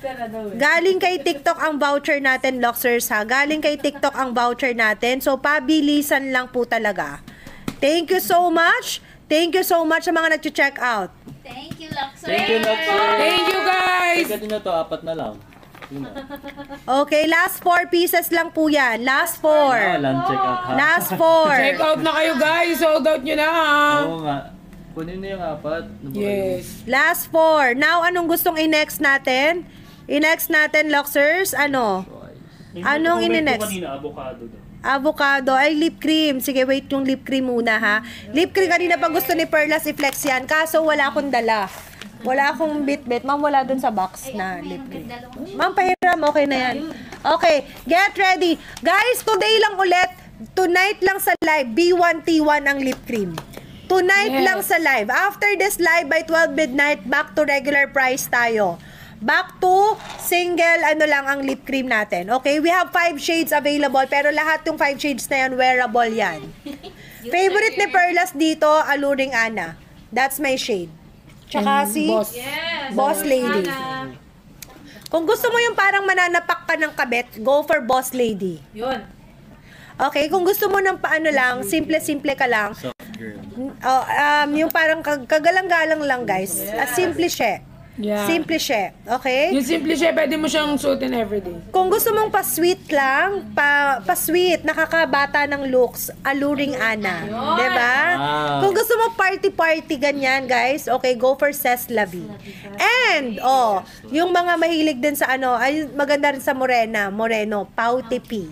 Galing kay TikTok ang voucher natin, Luxers, ha? Galing kay TikTok ang voucher natin. So, pabilisan lang po talaga. Thank you so much. Thank you so much sa mga nag-check out. Thank you, Luxor. Thank you, Luxers. Thank you, guys! Ikaw din na to, 4 na lang. Okay, last 4 pieces lang po yan. Last 4. Land check out ha. Last Check 4. out na kayo, guys! Sold out nyo na, ha? Oo nga. Kunin na yung 4. Yes. Last 4. Now, anong gustong i-next natin? I-next natin, Luxers? Ano? Anong ini-next? ini-next? Kanina, avocado daw. Avocado. Ay, lip cream. Sige, wait yung lip cream muna, ha? Lip cream, kanina pa gusto ni Perlas i-flex yan. Kaso, wala akong dala. Wala akong bit-bit. Ma'am, wala dun sa box na lip cream. Ma'am, pahiram. Okay na yan. Okay, get ready. Guys, today lang ulit. Tonight lang sa live. B1T1 ang lip cream. Tonight Yes. lang sa live. After this live by 12 midnight, back to regular price tayo. Back to single, ano lang ang lip cream natin. Okay, we have 5 shades available, pero lahat yung 5 shades na yan, wearable yan. Favorite ni Perlas dito, Alluring Ana. That's my shade. Tsaka si Boss. Boss Lady. Kung gusto mo yung parang mananapak ka ng kabet, go for Boss Lady. Yun. Okay, kung gusto mo ng paano lang, simple-simple ka lang, Soft girl. yung parang kagalang-galang lang, guys. Simple siya. Yeah. Simple siya. Okay? Yung simple siya, pwede mo siyang suotin everyday. Kung gusto mong pa-sweet lang, pa-sweet, nakakabata ng looks, alluring Ana. Diba? Wow. Kung gusto mo party-party ganyan, guys, okay, go for Cés La Vie. And, yung mga mahilig din sa ay maganda rin sa Moreno, Pauti P.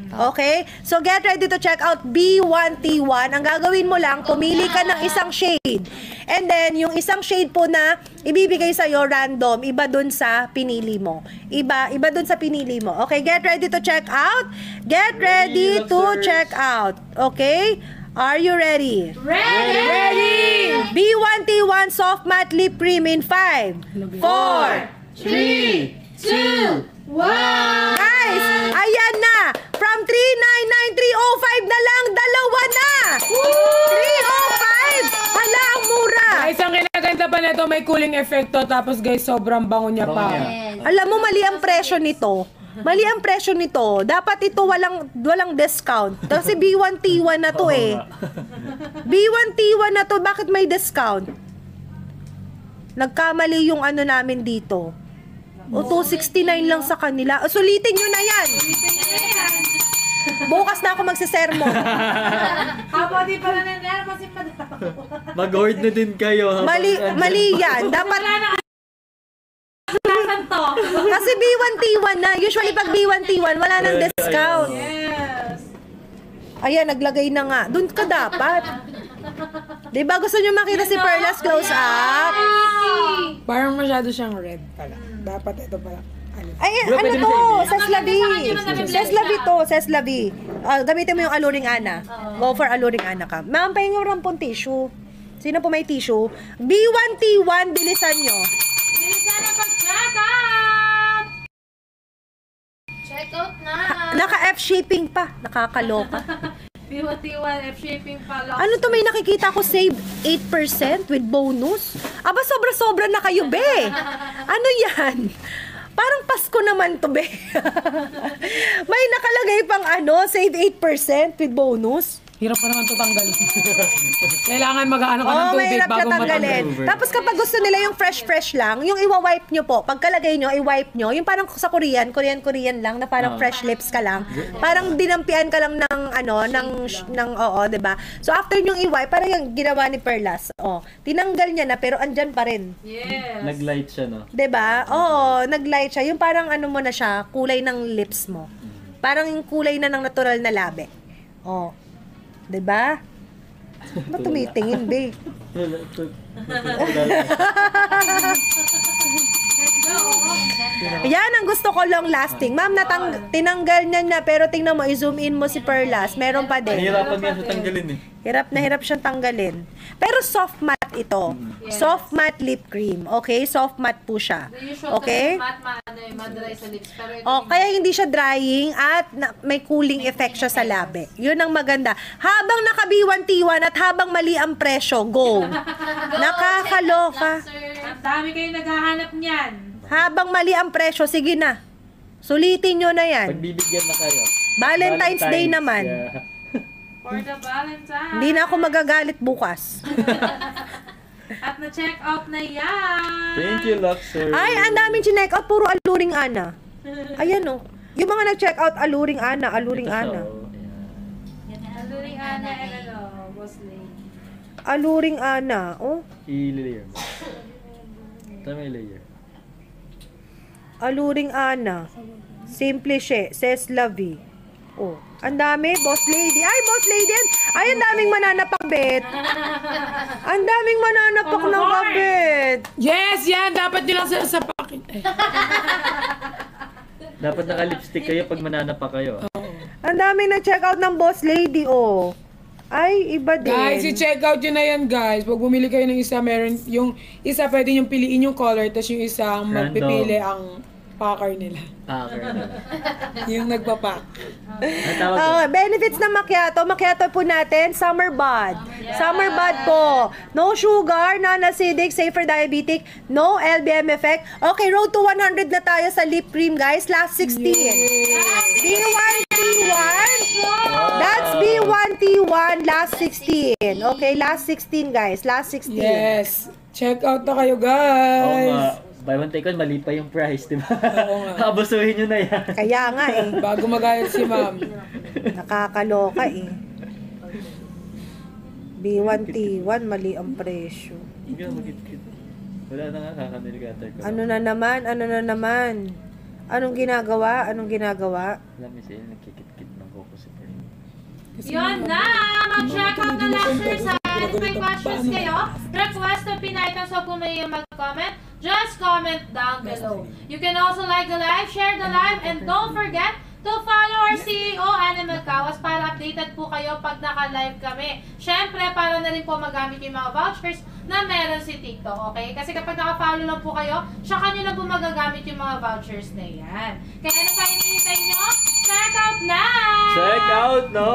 Okay? So, get ready to check out B1T1. Ang gagawin mo lang, pumili ka ng isang shade. And then, yung isang shade po na ibibigay sa'yo, random, iba dun sa pinili mo. Iba dun sa pinili mo. Okay? Get ready to check out. Get ready to check out. Okay? Are you ready? Ready! B1T1 Soft Matte Lip Cream in 5, 4, 3, 2, Guys, ayan na. From 399,305 na lang, dalawa na. 305. Hala, ang mura. Guys, ang kinaganda pa nito, may cooling effect to. Tapos guys, sobrang bango niya pa. Alam mo, mali ang presyo nito. Mali ang presyo nito. Dapat ito walang discount. Kasi B1T1 na to eh. B1T1 na to, bakit may discount? Nagkamali yung namin dito. O 269 lang sa kanila. Sulitin nyo na yan. Bukas na ako magsisermon. Habang di pa na kasi mag-hoard na din kayo. Mali yan. Dapat to. kasi B1T1 na. Usually pag B1T1, wala nang discount. Yes. Ayan, naglagay na nga. Doon ka dapat. Diba gusto nyo makita si Perlas close up? Parang masyado siyang red pala. Dapat ito pala. Ay, ano to? Cés La Vie. Cés La Vie to. Cés La Vie. Gamitin mo yung alluring Ana. Go for alluring Ana ka. Ma'am, pahingin mo rin pong tissue. Sino po may tissue? B1T1, bilisan nyo. Bilisan ang pag-check out! Check out na. Naka-F-shaping pa. Nakakaloka. B1T1 F-shaping pa lang. Ano to, may nakikita ko save 8% with bonus? Aba, sobra-sobra na kayo, be. Ano yan? Parang Pasko naman to, be. May nakalagay pang save 8% with bonus. Hirap pa naman ito tanggalin. Kailangan mag-ano ka ng tubig mahirap bago siya tanggalin. matanggal. Tapos kapag gusto nila yung fresh lang, yung iwa-wipe nyo po, pagkalagay nyo, i-wipe nyo, yung parang sa Korean lang, na parang fresh lips ka lang. Parang dinampian ka lang ng, diba? So after nyong i-wipe, parang yung ginawa ni Perlas. Tinanggal niya na, pero andyan pa rin. Yes. Nag-light siya, no? Diba? Oo, nag-light siya. Yung parang mo na siya, kulay ng lips mo. Parang yung kulay na ng natural na labi. Diba? Ba't tumitingin, be? Yan ang gusto ko long lasting. Ma'am, tinanggal niya na, pero tingnan mo, i-zoom in mo si Perlas. Meron pa din. Nahirapan nga siya tanggalin eh. Hirap na hirap siyang tanggalin. Pero soft matte ito. Soft matte lip cream. Okay? Soft matte po siya. Okay? Madry sa lips. Pero ito Kaya hindi siya drying at may cooling effect siya sa labi. Yun ang maganda. Habang naka B1T1 at habang mali ang presyo, go. Nakakaloka. ang dami kayo naghahanap niyan. Habang mali ang presyo, sige na. Sulitin nyo na yan. Pagbibigyan na kayo. Valentine's Day naman. Yeah. For the Valentine. Hindi na ako magagalit bukas. At na-check out na yan. Thank you, Luxor. Ay, ang daming chinek out. Puro alluring Ana. Ayan o. Yung mga nag-check out, alluring Ana, alluring Ana. Alluring Ana and Boss Lane. Alluring Ana. Oh, I-layer mo. Tama yung layer. alluring Ana. Simple siya. Cés La Vie. Oh, ang dami. Boss Lady. Ay, Boss Lady. Ay, ang daming mananapak, bet. Ang daming mananapak ng kabet. Yes, yan. Dapat nyo lang sasapakin. Dapat naka-lipstick kayo pag mananapa kayo. Ang daming na-check out ng Boss Lady, oh. Ay, iba din. Guys, i-check out yun na yan, guys. Pag bumili kayo ng isa, meron yung isa pwede yung piliin yung color, tapos yung isa ang magpipili ang packer nila. Packer na. Yung nagpapack. Ang tawag doon? Benefits ng macchiato. Macchiato po natin, summer bud. Summer bud po. No sugar, non-acidic, safe for diabetic, no LBM effect. Okay, road to 100 na tayo sa lip cream, guys. Last 16. B1T1. That's B1T1. B1T1, last 16. Okay, last 16 guys. Last 16. Yes. Check out na kayo, Oo nga. guys. Buy one take one, mali pa yung price, di ba? Oo nga. Abusuhin nyo na yan. Kaya nga eh. Bago magayad si ma'am. Nakakaloka eh. B1T1, mali ang presyo. Hindi ka magkit-kit. Wala na nga, kakaniligator ko. Ano na naman? Ano na naman? Anong ginagawa? Anong ginagawa? Alam niyo siya, nagkikit-kit ng Coco Super. Yun na! Mag-check out na Luxers ha! If may questions kayo, request to pin items o kung may mag-comment, just comment down below. You can also like the live, share the live, and don't forget to follow our CEO, Animal Kawas, para updated po kayo pag naka-live kami. Syempre, para na rin po magamit yung mga vouchers na meron si TikTok, okay? Kasi kapag naka-follow lang po kayo, siya kanyo lang po magagamit yung mga vouchers na yan. Kaya ano pa hinihintay nyo? Check out na! Check out no!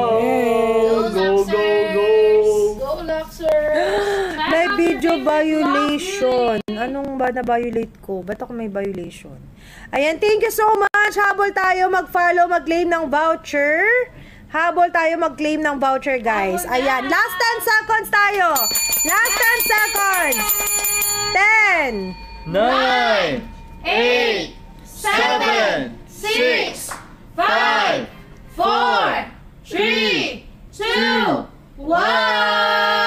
Go, go, go! Go, Luxers! Check May out video your favorite violation. Anong ba na-violate ko? Ba't ako may violation? Ayan, thank you so much. Habol tayo mag-follow, mag-claim ng voucher. Habol tayo mag-claim ng voucher, guys. Ayan, last 10 seconds tayo. Last 10 seconds. 10. 9, 8, 7, 6, 5, 4, 3, 2, 1!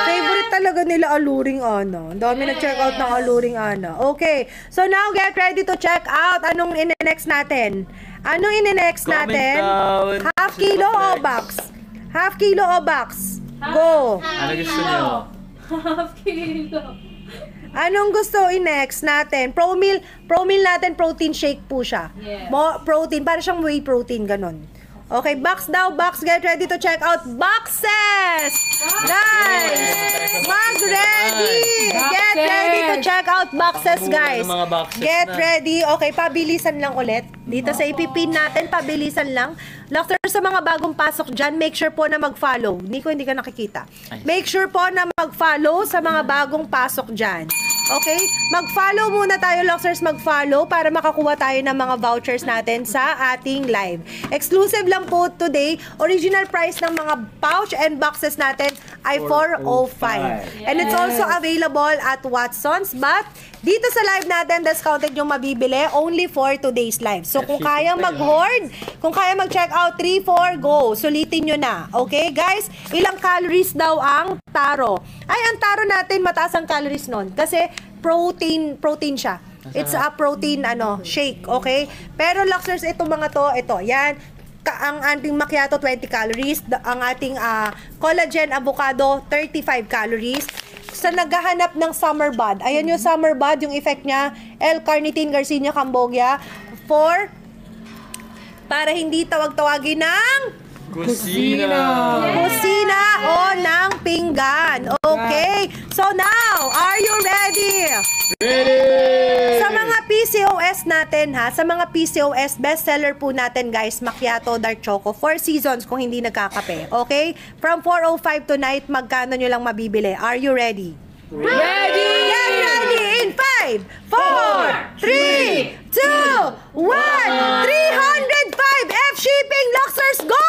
Favorite talaga nila Aluring Ana. Ang dami nag-check out ng Aluring Ana. Okay. So now, get ready to check out. Anong ine-next natin? Anong ine-next natin? down. Half kilo o box? Half kilo o box? Go! Ano gusto nyo? Half kilo. Anong gusto i-next natin? Pro meal natin, protein shake po siya. Yes. Protein, para siyang whey protein, ganun. Okay, box daw, box. Get ready to check out boxes! Guys! Mag-ready! Get ready to check out boxes, guys. Mga boxes Get na. ready. Okay, pabilisan lang ulit. Dito sa ipipin natin, pabilisan lang. Lockers, sa mga bagong pasok dyan, make sure po na mag-follow. Nico, hindi ka nakikita. Make sure po na mag-follow sa mga bagong pasok dyan. Okay? Mag-follow muna tayo, Lockers, mag-follow para makakuha tayo ng mga vouchers natin sa ating live. Exclusive lang po today. Original price ng mga pouch and boxes natin ay 405. And it's also available at Watson's, but dito sa live natin, discounted yung mabibili only for today's live. So kung kaya mag-hoard, kung kaya mag-check out 3, 4, go. Sulitin nyo na. Okay, guys? Ilang calories daw ang taro? Ay, ang taro natin, mataas ang calories nun. Kasi protein siya. It's a protein shake, okay? Pero Luxers, ito mga to, ito, yan. Ang ating macchiato 20 calories, ang ating collagen avocado 35 calories. Sa naghahanap ng summer bud, ayan yung summer bud, yung effect niya, L-carnitine Garcinia Cambogia para hindi tawag-tawagin ng Kusina! kusina o ng pinggan. Okay? So now, are you ready? Ready! Sa mga PCOS natin ha, sa mga PCOS, bestseller po natin guys, Macchiato Dark Choco, 4 seasons kung hindi nagkakape. Okay? From 4:05 tonight, magkano nyo lang mabibili? Are you ready? Ready! Get ready in 5, 4, 3, 2, 1, 305 F shipping, Luxers, go!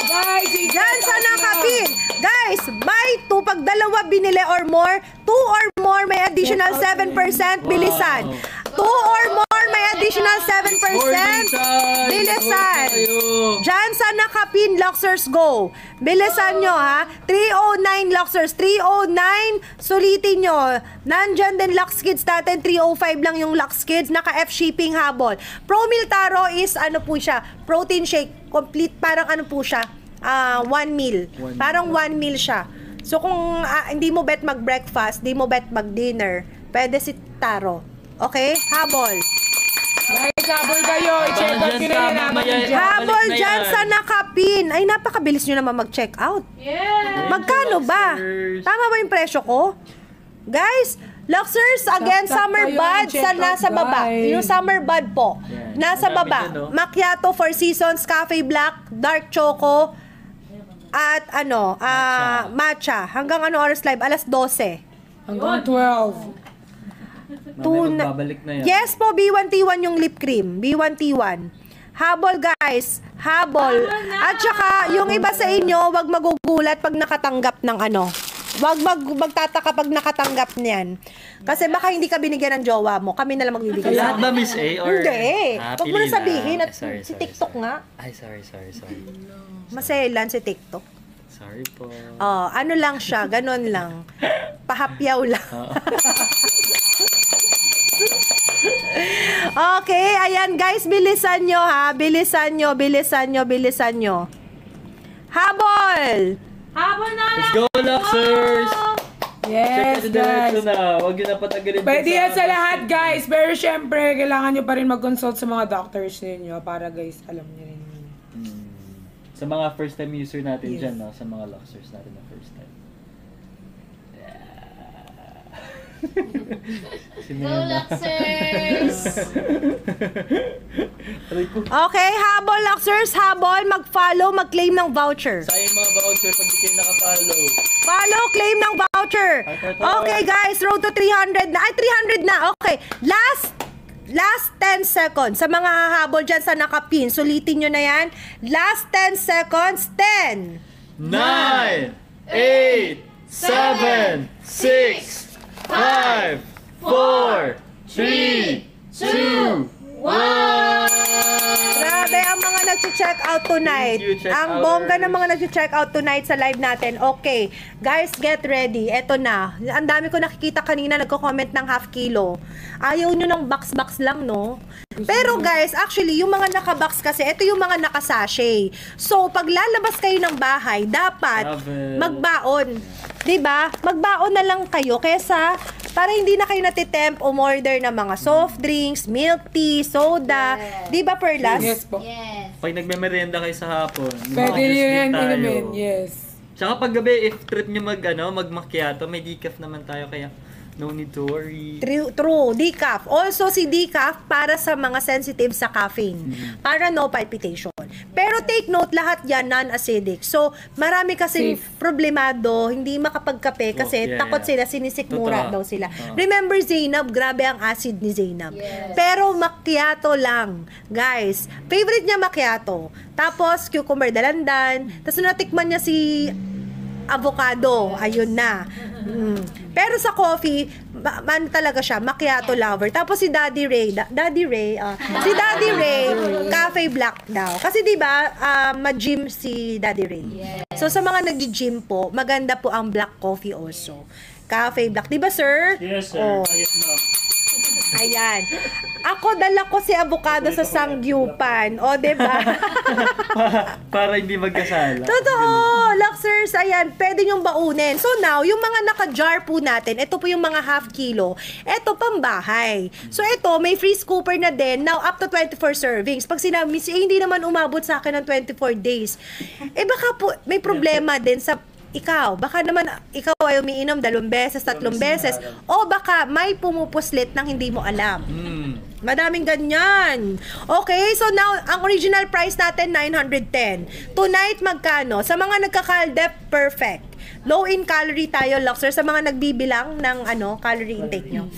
Guys, Diyan sa nakapin. Guys, buy 2 pag dalawa binili or more, 2 or more may additional 7% bilisan. 2 or more may additional 7% bilisan. Diyan sa nakapin, Luxers, go. Bilisan nyo ha. 309 Luxers, 309. Sulitin nyo. Nandyan din Lux Kids natin, 305 lang yung Lux Kids. Naka-F shipping habol. Pro Meal Taro is ano po siya, protein shake. Complete, parang ano po siya, 1 meal. Parang 1 meal siya. So kung hindi mo bet mag-breakfast, hindi mo bet mag-dinner, pwede si Taro. Okay? Habol. guys, habol kayo. I-check out nyo na yan. Habol dyan sa nakapin. Ay, napakabilis nyo naman mag-check out. Yeah! Magkano ba? Tama ba yung presyo ko? Guys, Luxers, again, Tap-tap summer kayo, bud check sa out, nasa baba. guys. Yung summer bud po. Yan. Nasa Ang dami baba. dyan, no? Macchiato 4 seasons, cafe black, dark choco, at matcha. Hanggang ano oras live? Alas 12. Hanggang 12. Mamaya magbabalik na yan. Yes po, B1T1 yung lip cream. B1T1. Habol guys. Habol. At saka, yung iba sa inyo, wag magugulat pag nakatanggap ng ano. Wag magtataka pag nakatanggap niyan. Kasi baka hindi ka binigyan ng jowa mo. Kami na lang magbibigay. Lahat ba Miss A? Or... Hindi. Wag mo na pili sabihin. At Sorry, si sorry, TikTok sorry. nga. Ay, sorry. Maselan si TikTok. Sorry po. Oh, ano lang siya, ganun lang. Pahapyaw lang. Okay, ayan guys, bilisan nyo ha. Bilisan nyo. Habol! Habol na Let's go, Luxers! Yes, Check diretso guys. na. Huwag yun na patagalin. Pwede yan sa lahat, guys. Pero syempre, kailangan nyo pa rin mag-consult sa mga doctors ninyo para, guys, alam nyo rin. Sa mga first time user natin dyan, no? Sa mga Luxers natin na first time. Go, Luxers! Okay, habol, Luxers, habol. Mag-follow, mag-claim ng voucher. Sayang mga voucher pag di kayo nakapollow. Follow, claim ng voucher. Okay, guys, road to 300 na. Ay, 300 na. Okay, last 10 seconds. Sa mga hahabol dyan sa nakapin, sulitin nyo na yan. Last 10 seconds. 10. 9, 8, 7, 6, 5, 4, 3, 2, 1. Grabe ang mga nag-check out tonight. Thank you, check Ang bongga ng mga nag-check out tonight sa live natin. Okay, guys, get ready. Eto na. Ang dami ko nakikita kanina nagko-comment ng half kilo. Ayaw nyo ng box-box lang, no? Pero guys, actually, yung mga naka-box kasi, ito yung mga naka-sachet. So, pag lalabas kayo ng bahay, dapat Travel. magbaon. 'Di ba? Magbaon na lang kayo kesa para hindi na kayo natitempt umorder ng mga soft drinks, milk tea, soda. 'Di ba, Perlas? Yes po. Yes. Pag nagme-merienda kayo sa hapon, Pwede mag-juice nyo yan din tayo. inumin. Yes. Tsaka pag gabi, if trip nyo mag-macchiato, may decaf naman tayo, kaya no need to worry. True, decaf. Also si decaf para sa mga sensitive sa caffeine. Para no palpitation. Pero take note, lahat yan non-acidic. So, marami kasi problemado, hindi makapagkape kasi Oh, yeah, takot yeah. sila, sinisikmura Totoo. daw sila. Remember Zainab, grabe ang acid ni Zainab. Yes. Pero macchiato lang. Guys, favorite niya macchiato. Tapos, cucumber dalandan. Tapos, natikman niya si avocado. Ayun na. Pero sa coffee, ano talaga siya, macchiato lover. Tapos si Daddy Ray, si Daddy Ray, cafe black daw. Kasi 'di ba, ma-gym si Daddy Ray. So sa mga nag-gym po, maganda po ang black coffee also. Cafe black, 'di ba, sir? Yes, sir. Oh. Yes, ma'am. Ayan. Ako, dala ko si avocado sa Sangyupan. O, diba? Para hindi magkasala. Totoo! Luxers, ayan, pwede nyong baunin. So now, yung mga naka-jar po natin, ito po yung mga half kilo. Ito, pambahay. So ito, may free scooper na din. Now, up to 24 servings. Pag sinabi, hindi naman umabot sa akin ng 24 days. Baka po, may problema din sa ikaw, baka naman ikaw ay umiinom 2 beses, 3 beses, o baka may pumupuslit nang hindi mo alam. Madaming ganyan. Okay, so now, ang original price natin, 910. Tonight, magkano? Sa mga nagka-caldep, perfect. Low in calorie tayo, Luxer, sa mga nagbibilang ng calorie intake nyo.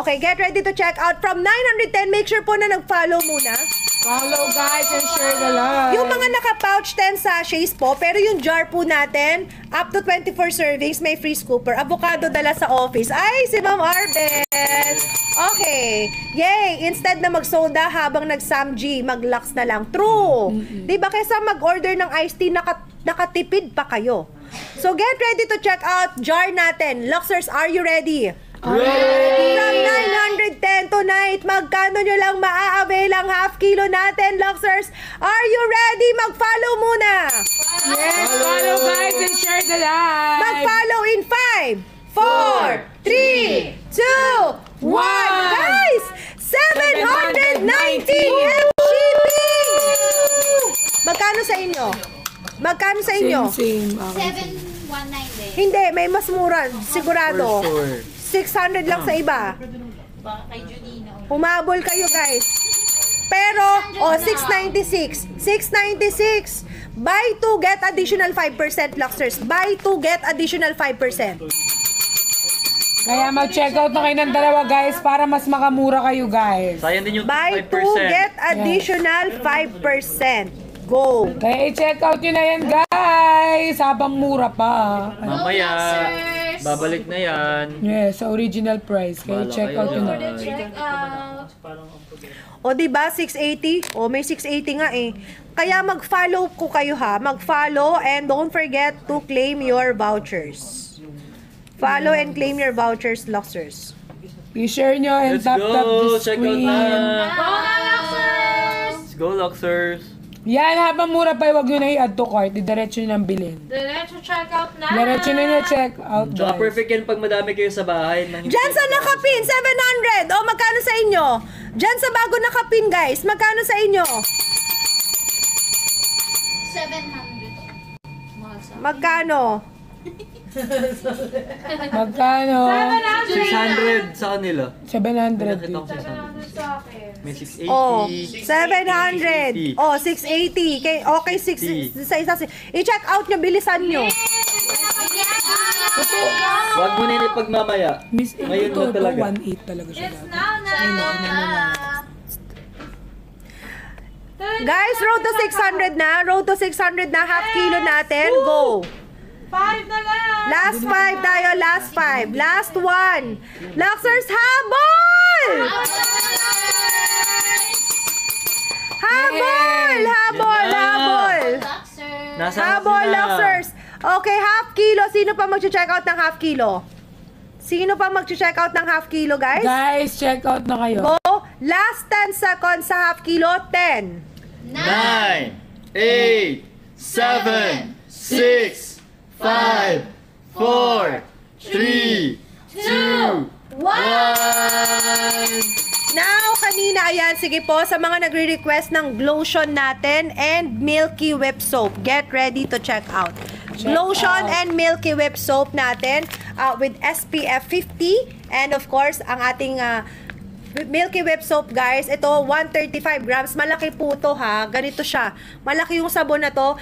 Okay, get ready to check out. From 910, make sure po na nag-follow muna. Follow, guys, and share the live. Yung mga naka-pouch 10 sachets po, pero yung jar po natin, up to 24 servings, may free scooper. Avocado dala sa office. Ay, si Ma'am Arbet! Okay. Yay! Instead na mag-soda habang nag-samji, mag-lux na lang. True! Diba kaysa mag-order ng iced tea, nakatipid pa kayo. So, get ready to check out jar natin. Luxers, are you ready? Ready! From 910 tonight, magkano nyo lang maa-avail ang half kilo natin, Luxers? Are you ready? Mag-follow muna! Yes, follow, guys, and share the live. Mag-follow in 5, 4, 3, 2, 1. Guys, 790 shipping! Magkano sa inyo? Magkano sa inyo? Same. 719 din. Hindi, may mas mura. Sigurado. For sure. 600 lang sa iba. Baka kay Junina. Humabol kayo, guys. Pero, 696. 696. Buy 2, get additional 5%, Luxers. Buy 2, get additional 5%. Kaya mag-check out na kayo ng dalawa, guys, para mas makamura kayo, guys. Sayang din yung Buy 5%. 2, get additional 5%. Go! Kaya i-check out nyo na yan, guys! Habang mura pa. Mamaya, Luxers! babalik na yan. Yes, sa original price. Kaya Bahala i-check kayo out nyo na. dyan. Check out. O, diba? 680? O, may 680 nga eh. Kaya mag-follow ko kayo ha. Mag-follow and don't forget to claim your vouchers. Follow and claim your vouchers, Luxers. I-share nyo and Let's tap tap go! the Check out screen. na! Go na, Luxers! Let's go, Luxers! Yan, habang mura pa, huwag nyo na i-add to cart. Diretso nyo nang bilhin. Diretso check out na. Diretso nyo na check out, Tsaka guys. perfect yan pag madami kayo sa bahay. Diyan sa nakapin, 700! O, magkano sa inyo? Diyan sa bago nakapin, guys. Magkano sa inyo? 700. Mahal sa Magkano? Magkano? 600 sa kanila. 700. Nakita ko dito. 600. Sa akin. May 680. Oh, 700. Oh, 680. Okay, 6 sa isa. I-check out nyo, bilisan nyo. Huwag mo na yun ipagmamaya. Miss, Ngayon ito, na talaga. 1.8 talaga siya. It's dati. now na. Guys, road to 600 na. Road to 600 na. Half kilo natin. Go. 5 na lang. Last 5 tayo. Last 5. Last 1. Luxers, habol! Habol! Habol! Habol! Luxers. Nasa Habol, Luxers. Okay, half kilo. Sino pa mag-check out ng half kilo? Sino pa mag-check out ng half kilo, guys? Guys, check out na kayo. Go. Last 10 seconds sa half kilo. 10. 9, 8, 7, 6, 5, 4, 3, 2, 1. Now, kanina, ayan, sige po, sa mga nagre-request ng Glotion natin and Milky Whip Soap, get ready to check out. Glotion and Milky Whip Soap natin with SPF 50 and of course, ang ating Milky Whip Soap, guys, ito 135 grams. Malaki po to ha. Ganito siya. Malaki yung sabon na to.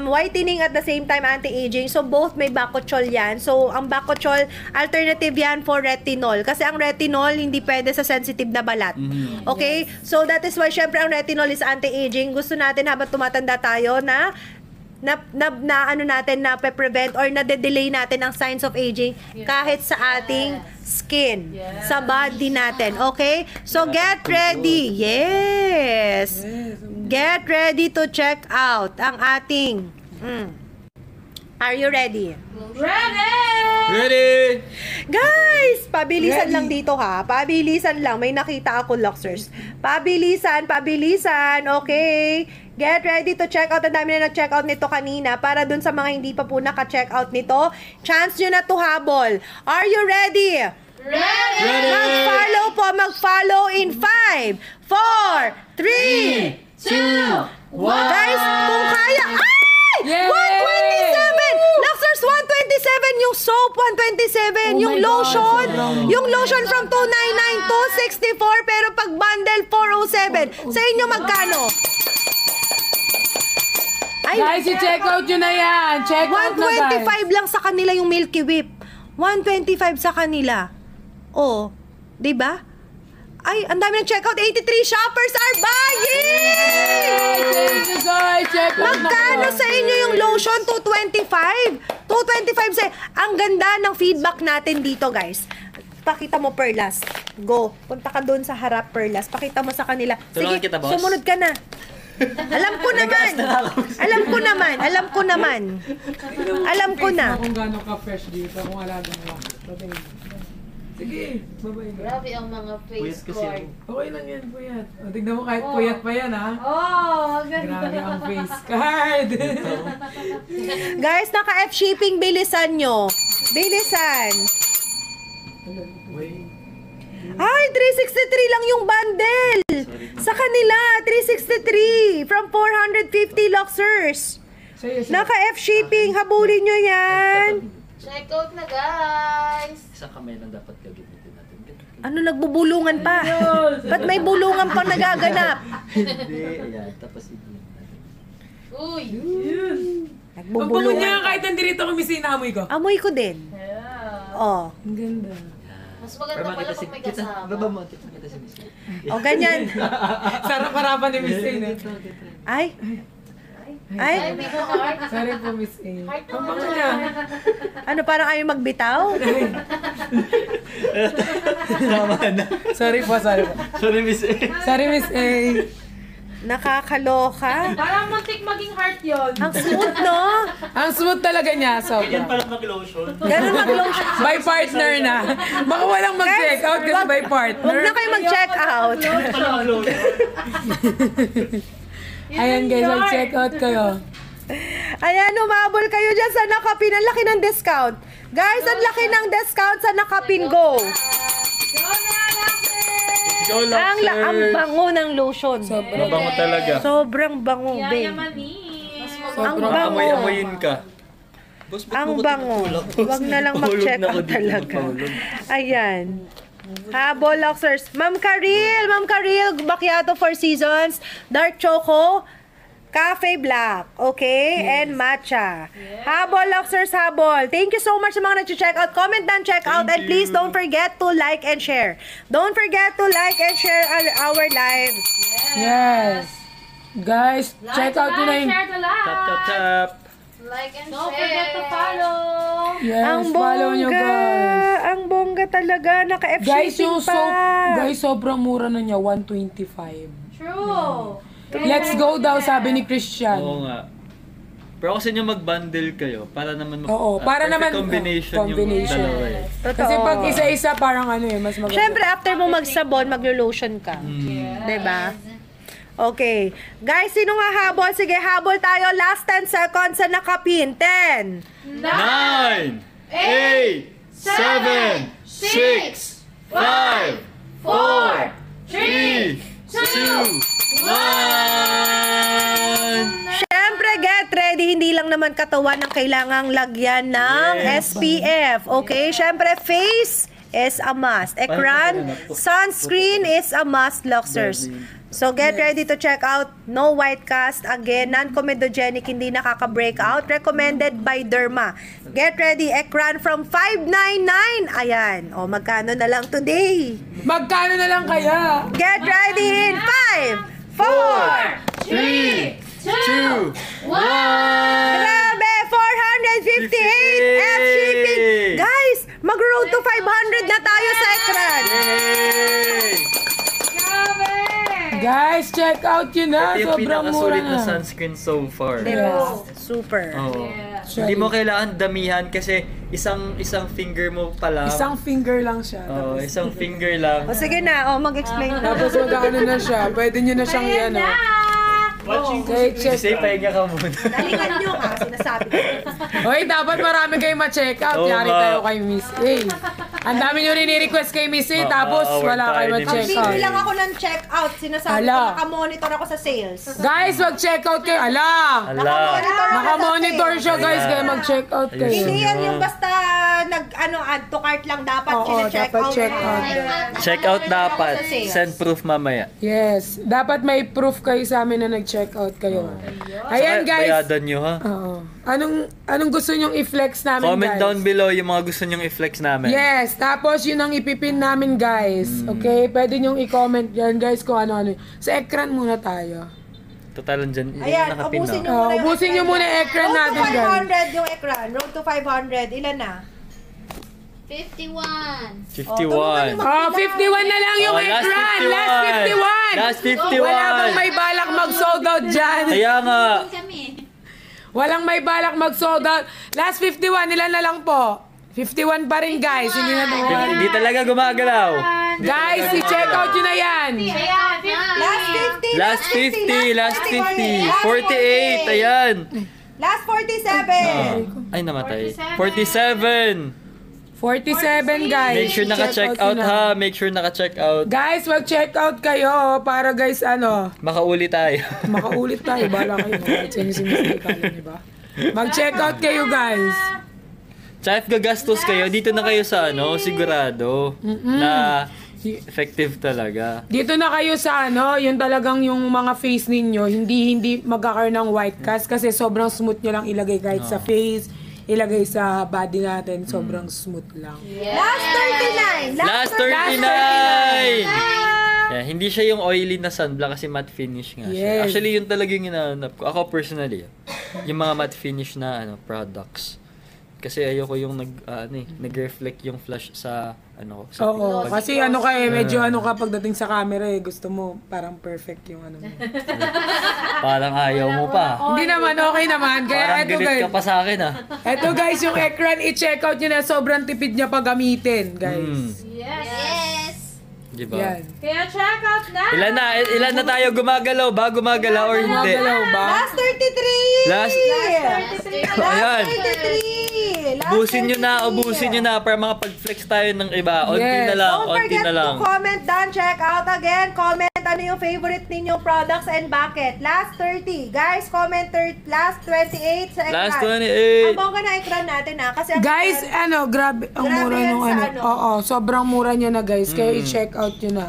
Whitening at the same time anti-aging. So both may Bakuchiol yan. So ang Bakuchiol, alternative yan for retinol. Kasi ang retinol hindi pwede sa sensitive na balat. Okay? So that is why syempre ang retinol is anti-aging. Gusto natin habang tumatanda tayo na ano natin na prevent or na delay natin ang signs of aging kahit sa ating skin, sa body natin. Okay? So get ready. Yes. Get ready to check out ang ating Are you ready? Ready! Ready? Guys, pabilisan lang dito ha. Pabilisan lang. May nakita ako, Luxers. Pabilisan, pabilisan. Okay. Get ready to check out. Ang dami na nag-check out nito kanina. Para dun sa mga hindi pa po naka-check out nito, chance nyo na to habol. Are you ready? Ready! Mag-follow po. Mag-follow in 5, 4, 3, 2, 1. Guys, kung kaya... Ay! Yay! 127! Luxers, 127 yung soap, 127 yung my God, lotion. sobrang- Yung lotion from 299 to 64, pero pag bundle 407. Sa inyo magkano? Ay, Guys, i-check out nyo na yan. Check out na, guys. 125 lang sa kanila yung Milky Whip. 125 sa kanila. Oh, 'di ba? Ay, ang dami ng checkout. 83 shoppers are buying! Thank you, guys. Check out na Magkano kayo. sa inyo yung lotion? 225. 225 sa... Ang ganda ng feedback natin dito, guys. Pakita mo, Perlas. Go. Punta ka doon sa harap, Perlas. Pakita mo sa kanila. Tulungan kita, boss. Sumunod ka na. Alam ko naman. Alam ko naman. Alam ko naman. Alam ko na. Kung gano'n ka-fresh dito, kung alagang lang. Sige, bye-bye. Grabe ang mga face Puyat kasi cord. Okay lang yan, puyat. O, tignan mo kahit puyat pa yan, ha? Oh, ganda. Grabe ang face card. Guys, naka-F shipping. Bilisan nyo. Bilisan. Ay, 363 lang yung bundle. Sa kanila, 363 from 450 Luxers. Sa'yo, Naka-F shipping. Habulin nyo yan. Check out na, guys. Isang kamay lang dapat gagamitin natin. Ano, nagbubulungan pa? Ba't may bulungan pang nagaganap? Hindi, ayan. Tapos i-blend natin. Uy. Pagbangon niya Nagbubulungan. kahit nandito kami sinaamoy ko. Amoy ko din. Oh. Ang ganda. Mas maganda pala pag may kasama. Baba mo, kita si Miss. O, ganyan. Sarap harapan ni Miss Tain. Ay. Ay, May heart. Sorry po, Miss A. Heart Ang naman. bango niya. ano parang ayaw magbitaw? Tama na. Sorry po. Sorry, Miss A. Sorry, Miss A. Nakakaloka. Parang muntik maging heart yun. Ang smooth, no? Ang smooth talaga niya, Yan sobra. pala mag-lotion. Ganun mag-lotion. By partner na. Baka walang mag-check out kasi by partner. Huwag na kayo mag-check out. Yan pala mag-lotion. Ayan guys, mag-check out kayo. Ayan, umabol kayo dyan sa Nakapin. Ang laki ng discount. Guys, ang laki ng discount sa Nakapin Go. Go, Ang bango ng lotion. Ang bango talaga. Sobrang bango, babe. Yayamanin. Ang bango. Amoy-amoyin ka. Ang bango. Huwag na lang mag-check out talaga. Ayan. Habol Luxers. Ma'am Karil, Macchiato 4 Seasons, Dark Choco, Cafe Black, okay? And Matcha. Habol Luxers, Habol. Thank you so much sa mga nag-check out. Comment down, check out, and please don't forget to like and share. Don't forget to like and share our live. Yes. Guys, check out nyo na yun. Share the live. Tap, tap, tap. Like and Don't share. forget to follow. Yes, Ang follow nyo bongga. guys. Ang bongga talaga. Naka-F Guys, shipping yung pa. sobrang mura na niya, 125. True. Let's go daw, sabi ni Christian. Oo nga. Pero kasi nyo mag-bundle kayo para naman Oo, para perfect naman combination, combination. yung dalawa eh. Totoo. Kasi pag isa-isa parang ano eh, mas maganda. Siyempre, after mo magsabon, maglo-lotion ka. Diba? Okay. Guys, sino nga habol? Sige, habol tayo. Last 10 seconds sa Nakapin. 10. 9, 8, 7, 6, 5, 4, 3, 2, 1. Siyempre, get ready. Hindi lang naman katawan ang kailangang lagyan ng SPF. Okay? Siyempre, face is a must. Ekran, sunscreen is a must, Luxers. So, get ready to check out. No white cast. Again, non-comedogenic, hindi nakaka-breakout. Recommended by Derma. Get ready. Ekran from $599. Ayan. O, magkano na lang today? Magkano na lang kaya? Get ready in 5, 4, 3, 2, 1. Grabe! 458 F shipping! Guys, mag-road to 500 na tayo sa ekran! Guys, check out yun na. Ito yung Sobrang mura pinakasulit na na. sunscreen so far. Diba? Super. Oo. Hindi mo kailangan damihan kasi isang finger mo pa lang. Isang finger lang siya. Oo, isang finger lang. O sige na, mag-explain na. Tapos mag-ano na siya. Pwede nyo na siyang i-ano. Okay, check. Kasi pahinga ka muna. Dalingan nyo nga, sinasabi ko. Hoy, dapat marami kayo ma-check out. Oo Yari nga. tayo kay Miss A. Ang dami nyo rin i-request kay Miss A, tapos wala kayo ma-check out. Magbibili lang ako ng check-out. Sinasabi ko, Ala. nakamonitor ako sa sales. Guys, mag-check out kayo. Ala! Ala. Naka-monitor siya, guys. Ayan. Kaya mag-check out kayo. Hindi yan yung basta add to cart lang. Dapat Oo, check dapat out. check out. Check out dapat. Sa sales. Send proof mamaya. Yes. Dapat may proof kayo sa amin na nag-check out kayo. Ayan, Saka guys. bayadan nyo ha. Oo. Anong gusto nyong i-flex namin, Comment guys? down below yung mga gusto nyong i-flex namin. Yes, tapos yun ang ipipin namin, guys. Okay? Pwede nyong i-comment yan, guys, kung ano-ano. Sa ekran muna tayo. Total dyan. Ayan, nakapin ubusin na. nyo muna yung Ubusin nyo muna yung ekran Road natin, to guys. 500 yung ekran. Road to 500. Ilan na? 51. 51. Oh, 51 na lang yung Oh, last ekran! 51. Last 51! Last 51. Wala bang may balak mag-sold out dyan? Kaya nga. Kami. Walang may balak mag-sold out. Last 51, ilan na lang po? 51 pa rin, guys. Hindi na Hindi talaga gumagalaw. Guys, i-check out yun na yan. Kaya, Last 50. Last 50. Last 50. 48. Ayan. Last 47. Ay, namatay. 47. 47, guys. Make sure naka-check out yun na. ha. Make sure naka-check out. Guys, mag-check out kayo para guys, Makauli tayo. makaulit tayo. Bala kayo. Kahit sa inyo sinisay ka lang, diba? Mag-check out kayo, guys. Tsaka if gagastos kayo, dito na kayo sa sigurado na effective talaga. Dito na kayo sa yung talagang yung mga face ninyo, hindi magkakaroon ng white cast kasi sobrang smooth nyo lang ilagay kahit sa face, ilagay sa body natin, sobrang smooth lang. Last 39. Last 39! Yeah, hindi siya yung oily na sunblock kasi matte finish nga siya. Yes. Actually, yun talaga yung hinahanap ko. Ako personally, yung mga matte finish na products. Kasi ayoko yung nag-reflect yung flash sa sa Oo, kasi medyo pagdating sa camera gusto mo parang perfect yung mo. Parang ayaw mo pa. Hindi naman, okay naman. Kaya Parang eto galit guys. ka pa sa akin Eto guys, yung Ekran, i-check out nyo na. Sobrang tipid niya pag gamitin, guys. Yes. Diba? Yan. Kaya check out na. Ilan na tayo gumagalaw ba? Gumagalaw or hindi? Gumagalaw ba? Last 33! Last. Ayan. 33! Ubusin nyo na para makapag-flex tayo ng iba. Onti Yes. na lang, Don't onti forget na lang. to comment down, check out again. Comment ano yung favorite ninyong products and bakit. Last 30. Guys, comment last 28 sa ekran. Last 28. Ang bongga na ekran natin kasi ang Guys, grabe ang Grabe mura yan nung sa Oo, sobrang mura niya na guys. Kaya i-check out nyo na.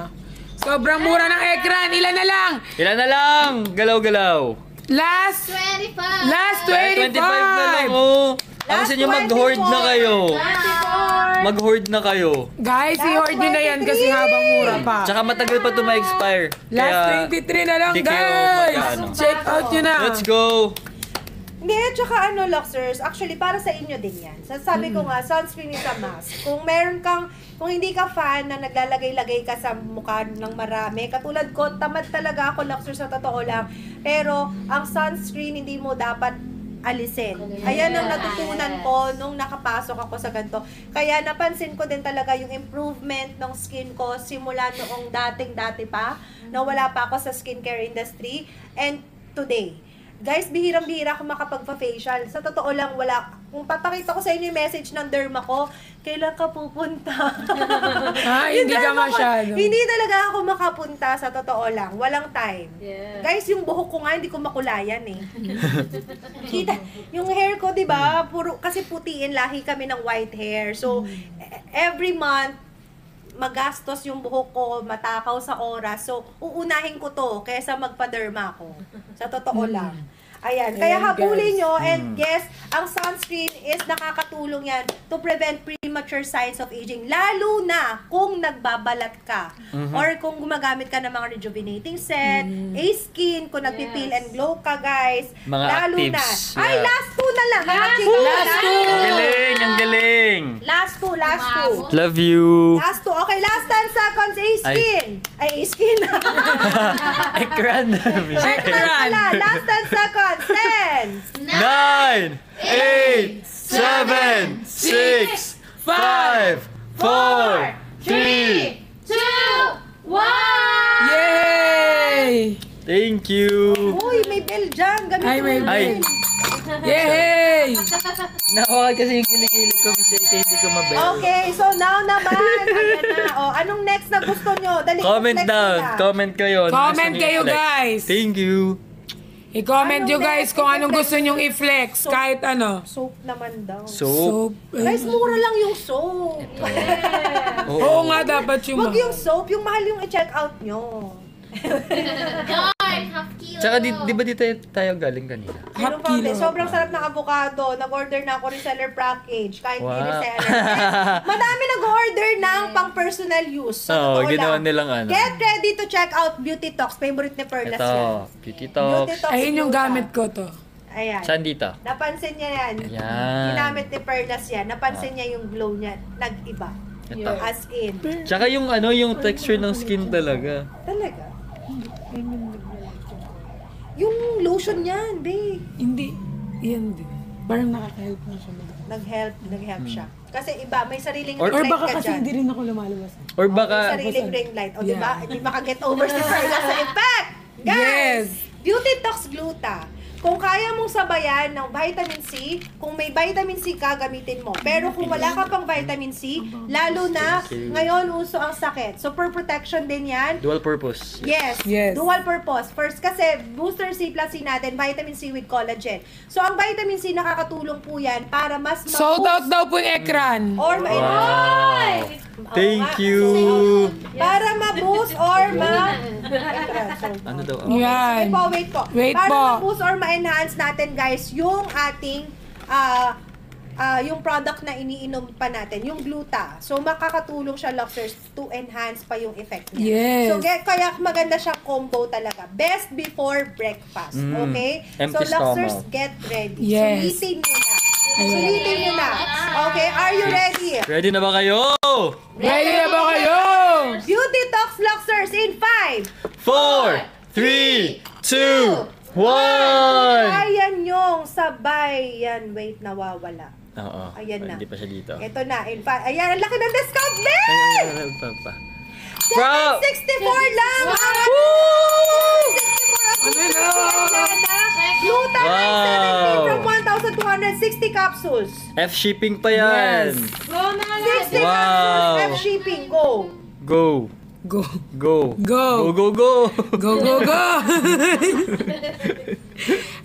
Sobrang mura ng Ekran. Ilan na lang? Ilan na lang? Galaw-galaw. Last 25. 25. 25 na lang, Ako sa inyo, mag-hoard na kayo. Mag-hoard na kayo. Guys, i-hoard nyo na yan kasi habang mura pa. Tsaka matagal pa ito ma-expire. Last 23 na lang, di kayo guys. mag-ano. Check out nyo na. Let's go! Hindi, tsaka Luxers, actually, para sa inyo din yan. Sabi ko nga, sunscreen is a must. Kung hindi ka fan na naglalagay-lagay ka sa mukha ng marami, katulad ko, tamad talaga ako, Luxers, sa totoo lang. Pero, ang sunscreen, hindi mo dapat alisin. Ayan ang natutunan ko nung nakapasok ako sa ganito. Kaya napansin ko din talaga yung improvement ng skin ko simula noong dati pa, na wala pa ako sa skincare industry, and today. Guys, bihirang-bihira ako makapagpa-facial. Sa totoo lang, wala. Kung papakita ko sa inyo yung message ng derma ko, kailan ka pupunta? Hindi ka derma ko, masyado. Hindi talaga ako makapunta, sa totoo lang. Walang time. Yeah. Guys, yung buhok ko nga, hindi ko makulayan eh. Kita, yung hair ko, di ba, puro, kasi putiin, lahi kami ng white hair. So, every month, magastos yung buhok ko, matakaw sa oras. So, uunahin ko to kaysa magpa-derma ko. Sa totoo lang. Ayan. Kaya habulin nyo, and yes, ang sunscreen is nakakatulong yan to prevent premature signs of aging. Lalo na kung nagbabalat ka. Or kung gumagamit ka ng mga rejuvenating set, A-Skin, kung nagpipil and glow ka, guys. Mga lalo actives. na. Ay, Yeah. last two na lang. Last two. Ang galing, ang galing. Last two. Love you. Last two. Okay, last 10 seconds, A-Skin. Ay, A-Skin. Ekran. Ekran. Last 10 seconds. 10. 9, 8, 7, 6, 5, 4, 3. 2, 1. Yay! Thank you. Uy, may bell dyan. Gamitin Ay, may mo Ay. yun. Yay! Nakuha kasi yung kilikili ko kasi hindi ko mabel. Okay, so now naman. Ayan na. Anong next na gusto nyo? Dali, Comment flex down. nila. Comment kayo. Ano Comment gusto niyo kayo, i-flex? guys. Thank you. I-comment nyo guys kung anong i-flex gusto nyong i-flex. Kahit ano. Soap naman daw. So, Guys, mura lang yung soap. Oo nga, dapat yung Wag yung soap, yung mahal yung i-check out nyo. Half kilo. tsaka di ba di tayo galing kanina? Yung fountain, sobrang sarap ng avocado. Nag-order na ako reseller package. Kahit hindi Wow. reseller. Madami nag-order ng pang personal use. Sa Oo, totoo ginawa lang. nilang ano. Get ready to check out Beauty Talks. Favorite ni Perlas yan. Ito, Beauty Beauty Talks. Talks. Ayun yung Gluta. gamit ko to. Ayan. Saan dito? Napansin niya yan. Ayan. Ginamit ni Perlas yan. Napansin niya yung glow niya. Nag-iba. Ito. As in. Tsaka yung yung texture ng skin talaga. Talaga. Yung lotion niyan, babe. Hindi. Yan din. Parang nakaka-help na siya. Nag-help siya. Kasi iba, may sariling Or Or ring light baka ka kasi dyan. hindi rin ako lumalabas. Or baka, May sariling ring light. O, Yeah. diba? Hindi makaget over si Perla sa effect. Guys! Yes. Beauty Talks Gluta. Kung kaya mong sabayan ng vitamin C, kung may vitamin C ka, gamitin mo. Pero kung wala ka pang vitamin C, lalo na ngayon uso ang sakit. Super protection din yan. dual purpose. Yes, Yes. dual purpose. First, kasi booster C plus C natin, vitamin C with collagen. So, ang vitamin C nakakatulong po yan para mas Sold out daw po yung Ekran. or Thank you. Para ma-boost or Ano daw? Yan. Wait po. Wait Para po. ma-boost or ma-enhance natin, guys, yung ating yung product na iniinom pa natin, yung gluta. So, makakatulong siya, Luxers, to enhance pa yung effect niya. Yes. So, kaya maganda siya combo talaga. Best before breakfast. Okay? Empty So, Luxers, stomach. get ready. Yes. Sulitin nyo na. Sulitin nyo na. Okay? Are you ready? Ready na ba kayo? Ready na ba kayo? Beauty Talks Luxers in 5, 4, 3, 2, 1! Ayan yung sabay. Yan, wait, nawawala. Oo. Ayan na. Hindi pa siya dito. Ito na, in fact, ayan, ang laki ng discount, babe! 764 lang! Gluta Wow! 70 from 1,260 capsules. F shipping pa yan. Yes. Go na nga 60 Wow. capsules, F shipping, go! Go. Go. Go. Go. Go, go, go. Go, go, go!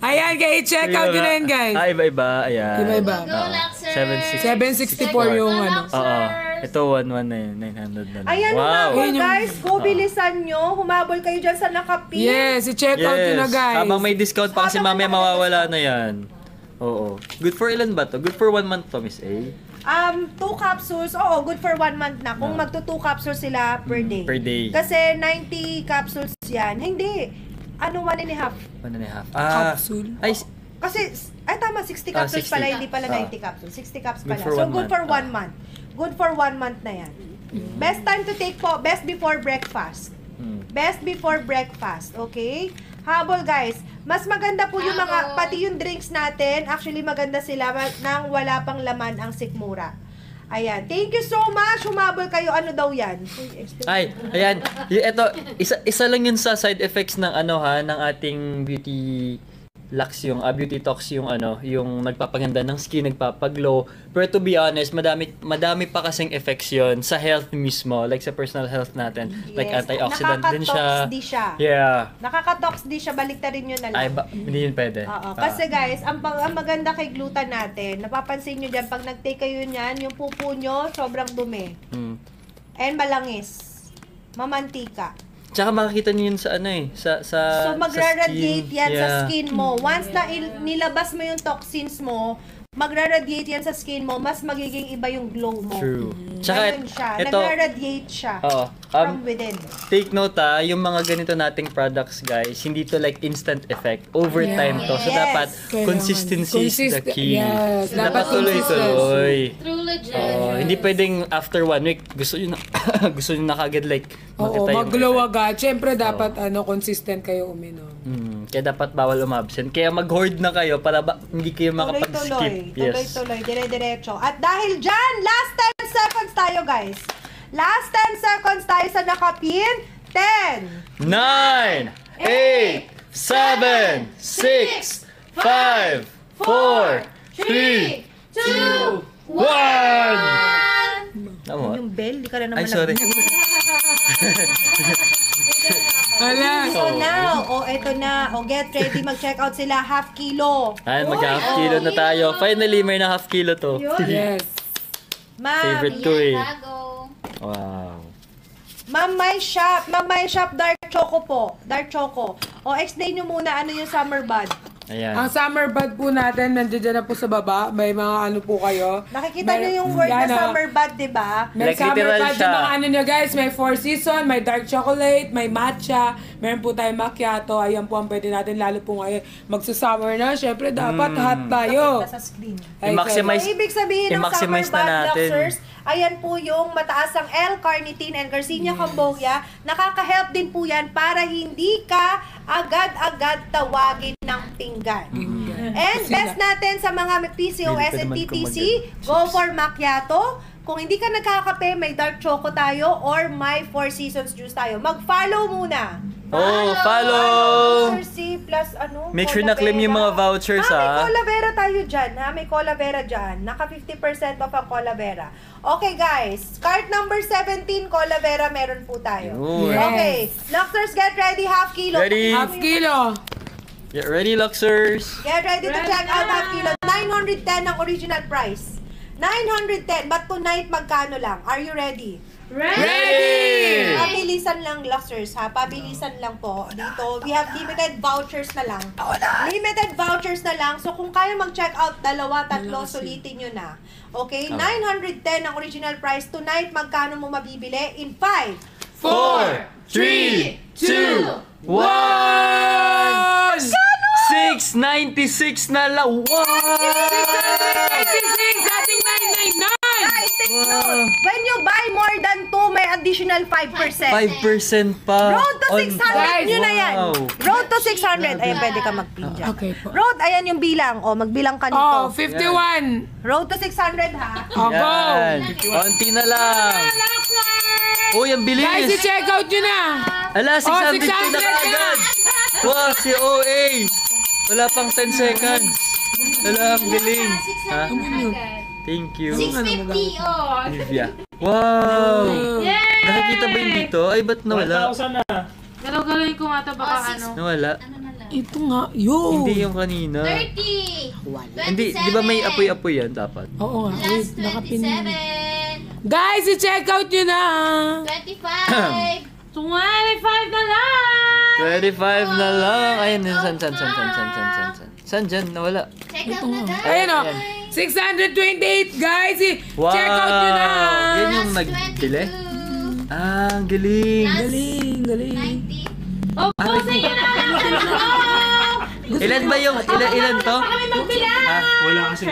Ayan, kaya i-check out yun na yun, guys. Iba-iba. Ayan. Iba-iba. Go, Luxers. 764 yung ano. Oo. Ito, 1,1 na yun. 900 na lang. Ayan, Wow. humabol Ayun yung- guys, go bilisan nyo, humabol kayo dyan sa nakapin. Yes, i-check out yun na, guys. Habang may discount pa kasi mamaya mawawala na yan. Oo. Good for ilan ba to? Good for 1 month to, Miss A? 2 capsules, oo, good for 1 month na. Kung magto 2 capsules sila per day. Per day. Kasi 90 capsules yan. Hindi. 1.5. 1.5. Capsule. Ay, Kasi, tama, 60 capsules 60. pala, hindi pala Ah. 90 capsules. 60 caps Good pala. for So, 1 good month. for 1 month. Good for 1 month na yan. Best time to take po, best before breakfast. Best before breakfast, okay? Habol guys, mas maganda po yung mga, pati yung drinks natin, actually maganda sila nang wala pang laman ang sikmura. Ayan, thank you so much, humabol kayo, ano daw yan? Ay, ayan. Ito, isa lang yun sa side effects ng ng ating beauty Lux yung beauty talks yung yung nagpapaganda ng skin, nagpapaglow. Pero to be honest, madami pa kasing effects yun sa health mismo, like sa personal health natin. Like Yes. antioxidant din siya. Nakaka-tox di siya. Yeah. Nakaka-tox di siya, baliktarin nyo na lang. Ay, hindi yun pwede. Oo, kasi guys, ang maganda kay glutan natin, napapansin nyo dyan, pag nag-take kayo niyan, yung pupo nyo, sobrang dumi. And malangis. Mamantika. Tsaka makikita niyo yun sa So, magra-radiate yan sa Yeah. skin mo. Once na nilabas mo yung toxins mo, magra-radiate yan sa skin mo, mas magiging iba yung glow mo. True. Tsaka Ayun siya. ito, Nagra-radiate siya Oo. from within. Take note yung mga ganito nating products guys, hindi to like instant effect. Over time to. So Yes. dapat Kailangan. consistency is the key. Yes, dapat tuloy-tuloy. True legit. Hindi pwedeng after 1 week, gusto nyo na, gusto nyo na kagad like Oo, makita yung mag-glow effect. agad. Siyempre, dapat consistent kayo uminom. Kaya dapat bawal umabsent. Kaya mag-hoard na kayo para hindi kayo makapag-skip. Tuloy-tuloy, dire-diretso. At dahil dyan, last 10 seconds tayo, guys. Last 10 seconds tayo sa nakapin. 10, 9, 8, 7, 6, 5, 4, 3, 2, 1! Tama? Yung bell, di ka na naman Ay, sorry. Hala. So now, eto na. Get ready, mag-check out sila. Half kilo. Ayan, mag-half kilo na tayo. Finally, may na half kilo to. Yes. Ma'am, Favorite ko eh. Tago. Wow. Ma'am, my shop, dark choco po. Dark choco. Explain nyo muna ano yung summer bud. Ayan. Ang summer bud po natin, nandiyan na po sa baba. May mga po kayo. Nakikita nyo May- yung word na Yan, summer bud, di ba? May Like summer literal bud siya. yung mga nyo guys. May 4 season, may dark chocolate, may matcha, meron po tayong macchiato. Ayan po ang pwede natin, lalo po ngayon. Magsusummer na, syempre dapat hot tayo. Sa screen. Ay, I-maximize- So, ibig sabihin ng summer i-maximize na bud, natin. Luxers, ayan po yung mataas ang L-carnitine and Garcinia cambogia. Nakaka-help din po yan para hindi ka agad-agad tawagin ng pinggan. And best natin sa mga PCOS and Pwede naman TTC, go for macchiato. Kung hindi ka nagkakape, may dark choco tayo or may 4 seasons juice tayo. Mag-follow muna. Follow! Sir C plus Make sure na claim yung mga vouchers, May ha? Cola Vera tayo dyan, ha? May Cola Vera dyan. Naka 50% off ang Cola Vera. Okay, guys. Card number 17, Cola Vera, meron po tayo. Yun. Okay. Luxers, get ready, half kilo. Ready? Half kilo. Get ready, Luxers! Get ready to check out half kilo. 910 ang original price. 910. But tonight, magkano lang? Are you ready? Ready! Pabilisan lang, Luxers, ha? Pabilisan lang po. Dito, we have limited vouchers na lang. Limited vouchers na lang. So, kung kaya mag-check out, 2, 3, sulitin nyo na. Okay? 910 ang original price. Tonight, magkano mo mabibili? In 5, 4, 3, 2, 1! 696 na lang! Wow! 96, dating 999! Guys, take note. When you buy more than 2, may additional 5%. 5% pa. Road to 600 Guys, nyo na yan. wow. Road to 600. Ayan, pwede ka mag-pin dyan. Okay po. Road, ayan yung bilang. O, magbilang ka Oh, nito. 51. Road to 600, ha? Oh, go! Yan. Konti na lang. Uy, ang bilis. Guys, i-check out nyo na! Ala, 650 na 600 kaagad. Wow, si OA. Wala pang 10 seconds. Wala, ang galing. Ha? Thank you. 650, oh. Olivia. Wow. Yay! Nakikita ba yun dito? Ay, ba't nawala? 1,000 na. Galaw-galawin ko nga ito, baka ano. Nawala. Ito nga, yun. Hindi yung kanina. 30. Hindi, di ba may apoy-apoy yan dapat? Oo nga, wait, Last nakapin. 27. Guys, i-check out nyo na! 25. 25 na lang! 25 na lang. Ayun, san. San dyan? Nawala. Check out na guys. Ayan o, 628 guys! Wow. Check out nyo na! Yan yung nagbili? Ah, ang galing. Galing, galing. 90. Ubusin nyo na lang! Ilan ba yung, ilan to? Kami magbilang! Ha? Wala kasi.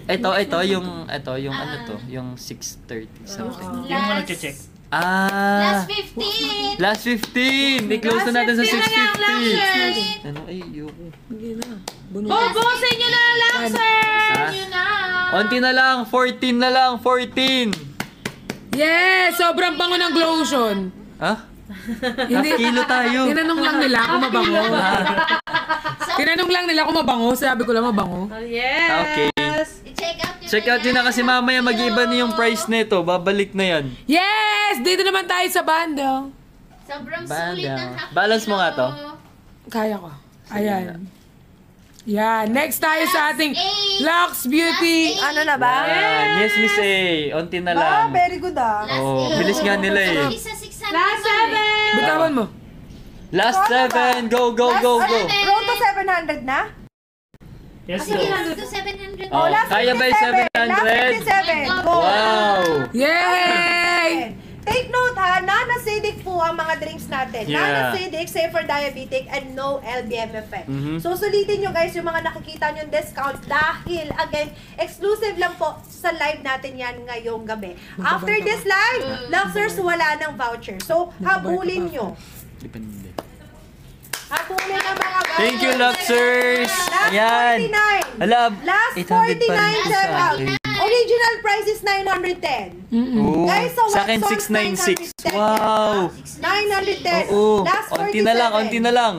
Ito, yung ano to, yung 6:30 something. Yung mga nag-check. Ah, Last 15. last 15! I-close na natin sa 6:50. Luxers! Ano, ay, yoko. Hindi na. Bunod. Ubusin nyo na lang, Luxers! Ha? Yun na! Onti na lang, 14 na lang, 14! Yes! Sobrang bango ng lotion. Ha? Hindi. Half kilo tayo. Tinanong lang nila kung mabango. Tinanong lang nila kung mabango. Sabi ko lang mabango. Oh, yes! Okay. I-check out nyo Check na out yan. yun na kasi mamaya mag-iba na yung price nito. Babalik na yan. Yes! Dito naman tayo sa bundle. Sobrang Banda. sulit ng half Balance mo kilo. nga to. Kaya ko. Ayan. Yan. Next tayo sa ating Last Lux Beauty. eight. Ano na ba? Yan. Yes, Miss A. Onti na Ah, lang. very good, ah. Last Oh, eight. bilis nga nila eh. Isa 600. Last 7! Bitawan mo. Last 7. Go, go, go, go. Road to 700 na? Yes, Sige, go. last to 700. Oh, last kaya ba yung 57? Last 700? 57. Go. Wow. Yay! Take note, ha, non-acidic po ang mga drinks natin. Yeah. Non-acidic, safe for diabetic, and no LBM effect. Mhm. So, sulitin nyo guys yung mga nakikita nyo discount dahil, again, exclusive lang po sa live natin yan ngayong gabi. After this live, Luxers, wala ng voucher. So, habulin nyo. Depende. Habulin ang mga voucher. Thank you, Luxers. Last Ayan. 49. Hala, Last 800 pa rin 49 po check sa out. akin. Original price is 910. Oo. Guys, so Sa akin, what songs 696. 910? Wow. 910. Oo. Last 47. Onti na lang, onti na lang.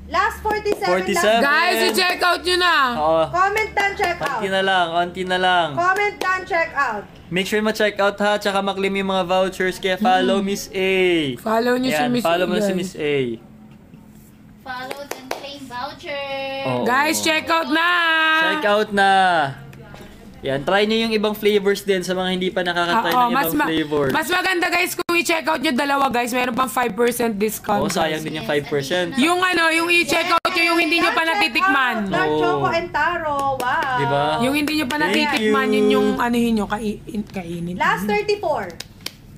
Last 47. 47. Guys, i-check out nyo na. Oo. Comment done, check out. Onti na lang, onti na lang. Comment done, check out. Make sure ma-check out ha, tsaka maklim yung mga vouchers. Kaya follow Miss A. Follow nyo si Yan, Miss follow mo na si Guys. Miss A. Follow and claim voucher. Oo. Guys, check out na! Check out na. Yan, try nyo yung ibang flavors din sa mga hindi pa nakakatry Oo, ng ibang flavor. mas maganda guys kung i-check out nyo dalawa guys, meron pang 5% discount. Oo, sayang din yung 5%. Yung ano, yung i-check out nyo yung hindi nyo pa natitikman. Dark Oo. Choco and Taro. Wow. Diba? Yung hindi nyo pa Thank natitikman, you. yun yung anuhin nyo, kainin. Last 34.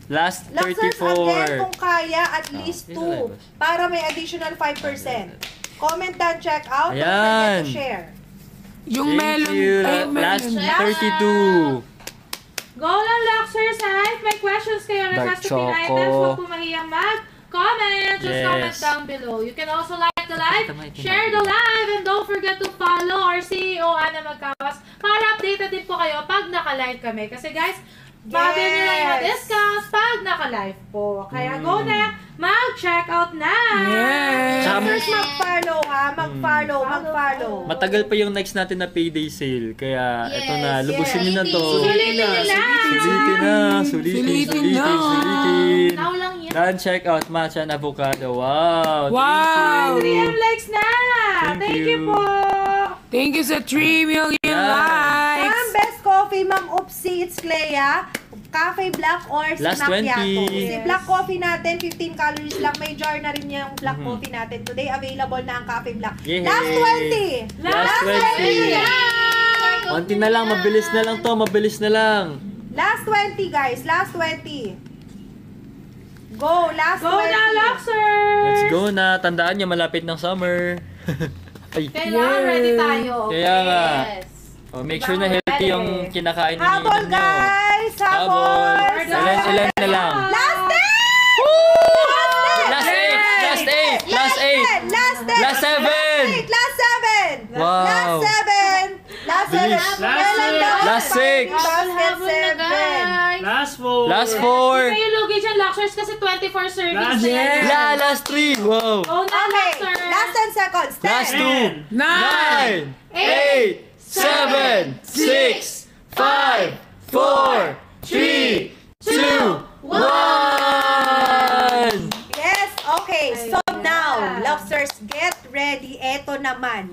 Last Luxers, again, 34. kung kaya, at least Ito 2. na, boss. Para may additional 5%. Comment done, check out. Don't Ayan. forget to share. Yung Thank melon, you. ay, Last melon. 32. Go lang, Luxers, ha? If may questions kayo na Dark sa Stupid Choco. Items, huwag po mahiyang mag-comment. Just Yes. comment down below. You can also like the live, Ito, ito. share the live, and don't forget to follow our CEO, Ana Magkawas, para updated din po kayo pag naka-live kami. Kasi guys, bagal nyo lang yung mga Yes. discounts pag naka-live po. Kaya go na, mag-check out na! Yes! Tsaka- Luxers, mag-follow ha. Mag-follow, mag-follow. Matagal pa yung next natin na payday sale. Kaya Yes, ito na, lubusin nyo na to. Sulitin nyo na! Sulitin na. Sulitin, Sulitin sulitin, na. sulitin. Now lang yan. Dan, check out matcha and avocado. Wow. Wow! 3M likes na! Thank Thank you you. po! Thank you sa 3 million Yan. Ma'am, likes! best coffee, Ma'am Oopsie, it's Clea. Cafe Black or si Last Macchiato. 20. Si Black Coffee natin, 15 calories lang. May jar na rin yung Black Coffee natin. Today, available na ang Cafe Black. Yay! Last 20! Last 20! Konti na lang, mabilis na lang to, mabilis na lang. Last 20, guys. Last 20. Go, last Go 20. na, Luxers! Let's go na. Tandaan niyo, malapit ng summer. Ay. Kailangan ready tayo. Kaya nga. Yes. Oh, make sure na healthy yung kinakain ninyo. Habol, guys! Habol! Ilan na lang. Last 10! Last 8! Last 8! Last 8! Last 10! Last 7! Last 7! Wow. Last 7! Last 7! Bilis. Last 6! Basket Habol na, 7! guys. Last 4. Last Hindi 4! kayo lugi dyan, Luxers, kasi 24 servings Last na yan. Last 3! Wow! Go na, Okay, Luxers! last 10 seconds. 10, Last 2! 9! 9! 8! 7! 6! 5! 4! 3! 2! 1! Yes, okay. So now, Luxers, get ready. Eto naman.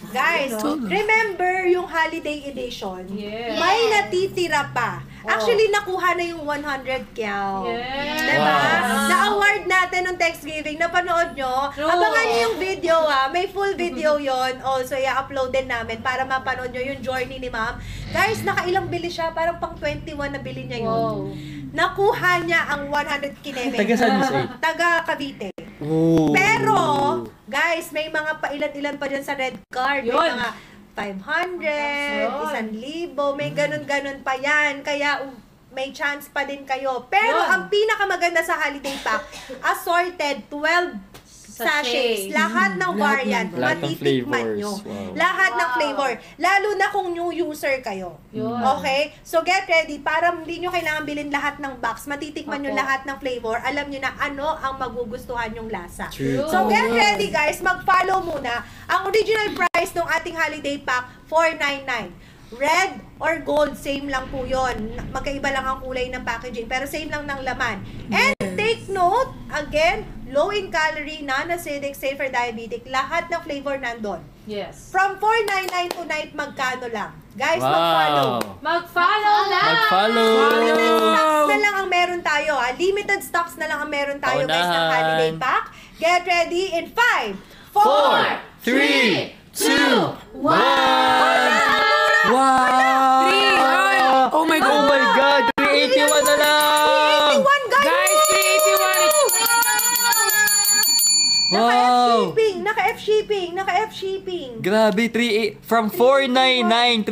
Guys, remember yung holiday edition? Yes. May natitira pa. Actually, nakuha na yung 100 cal. Yes. Diba? Wow. Na-award natin ng Thanksgiving. Napanood nyo? True. Abangan nyo yung video May full video yon. Also, i-upload din namin para mapanood nyo yung journey ni ma'am. Guys, nakailang bili siya. Parang pang 21 na bili niya yun. Wow. Nakuha niya ang 100 kineme. Taga saan Miss A? Taga Cavite. Ooh. Pero, guys, may mga pailan-ilan pa dyan sa red card. May Yun. mga 500, 1,000, may ganun-ganun pa yan. Kaya, may chance pa din kayo. Pero, Yun. ang pinakamaganda sa holiday pack, assorted 12 sachets. Lahat ng variant, Lahat ng matitikman flavors. nyo. Wow. Lahat ng flavor. Lalo na kung new user kayo. Yun. Okay? So, get ready. Para hindi nyo kailangan bilhin lahat ng box. Matitikman nyo Opo. lahat ng flavor. Alam nyo na ano ang magugustuhan yung lasa. True. So, get ready guys. Mag-follow muna. Ang original price ng ating holiday pack, $499. Red or gold, same lang po yun. Magkaiba lang ang kulay ng packaging, pero same lang ng laman. And take note, again, low in calorie, non-acidic, safe for diabetic, lahat ng flavor nandun. Yes. From $499 tonight, magkano lang? Guys, Wow. mag-follow. Mag-follow na! Mag-follow! Limited stocks na lang ang meron tayo. Limited stocks na lang ang meron tayo guys ng Paunahan. holiday pack. Get ready in 5, 4, 3, 2, 1! Wow! Oh my God! Oh my God! 381 na lang! 81 guys! Guys, 381! Wow! Naka-F shipping! Naka-F shipping! Grabe, from 499,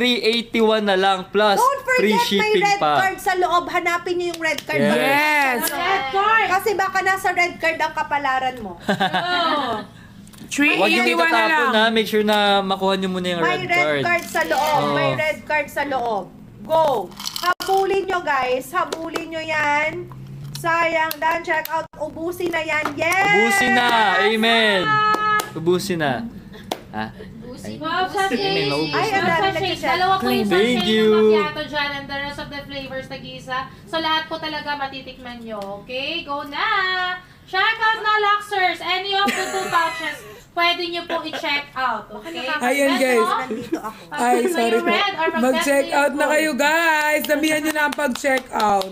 381 na lang plus Don't free forget may shipping red pa. card sa loob. Hanapin niyo yung red card. Yes! Red card! Kasi baka nasa red card ang kapalaran mo. Oh. Huwag yung 381 na itatapon lang. na, make sure na makuha niyo muna yung May red red card. card sa loob. Oh. May red card sa loob. Go! Habulin nyo guys. Habulin nyo yan. Sayang. Done check out. Ubusin na yan. Yes! Ubusin na! Amen! Ubusin na. Ha? Wow, sachets! Amen, Ay, ang dami Sachets. nag-check. Dalawa po yung Thank sachet you. ng macchiato dyan and the rest of the flavors nag-iisa. So, lahat po talaga matitikman nyo. Okay? Go na! Check out na, Luxers! Any of the 2 pouches, pwede nyo po i-check out. Okay? Ayan, Best guys. mo? Nandito ako. Ay, Pag sorry yung po. red or Mag-check mag-best out na yung kayo, gold. guys. Damihan nyo na ang pag-check out.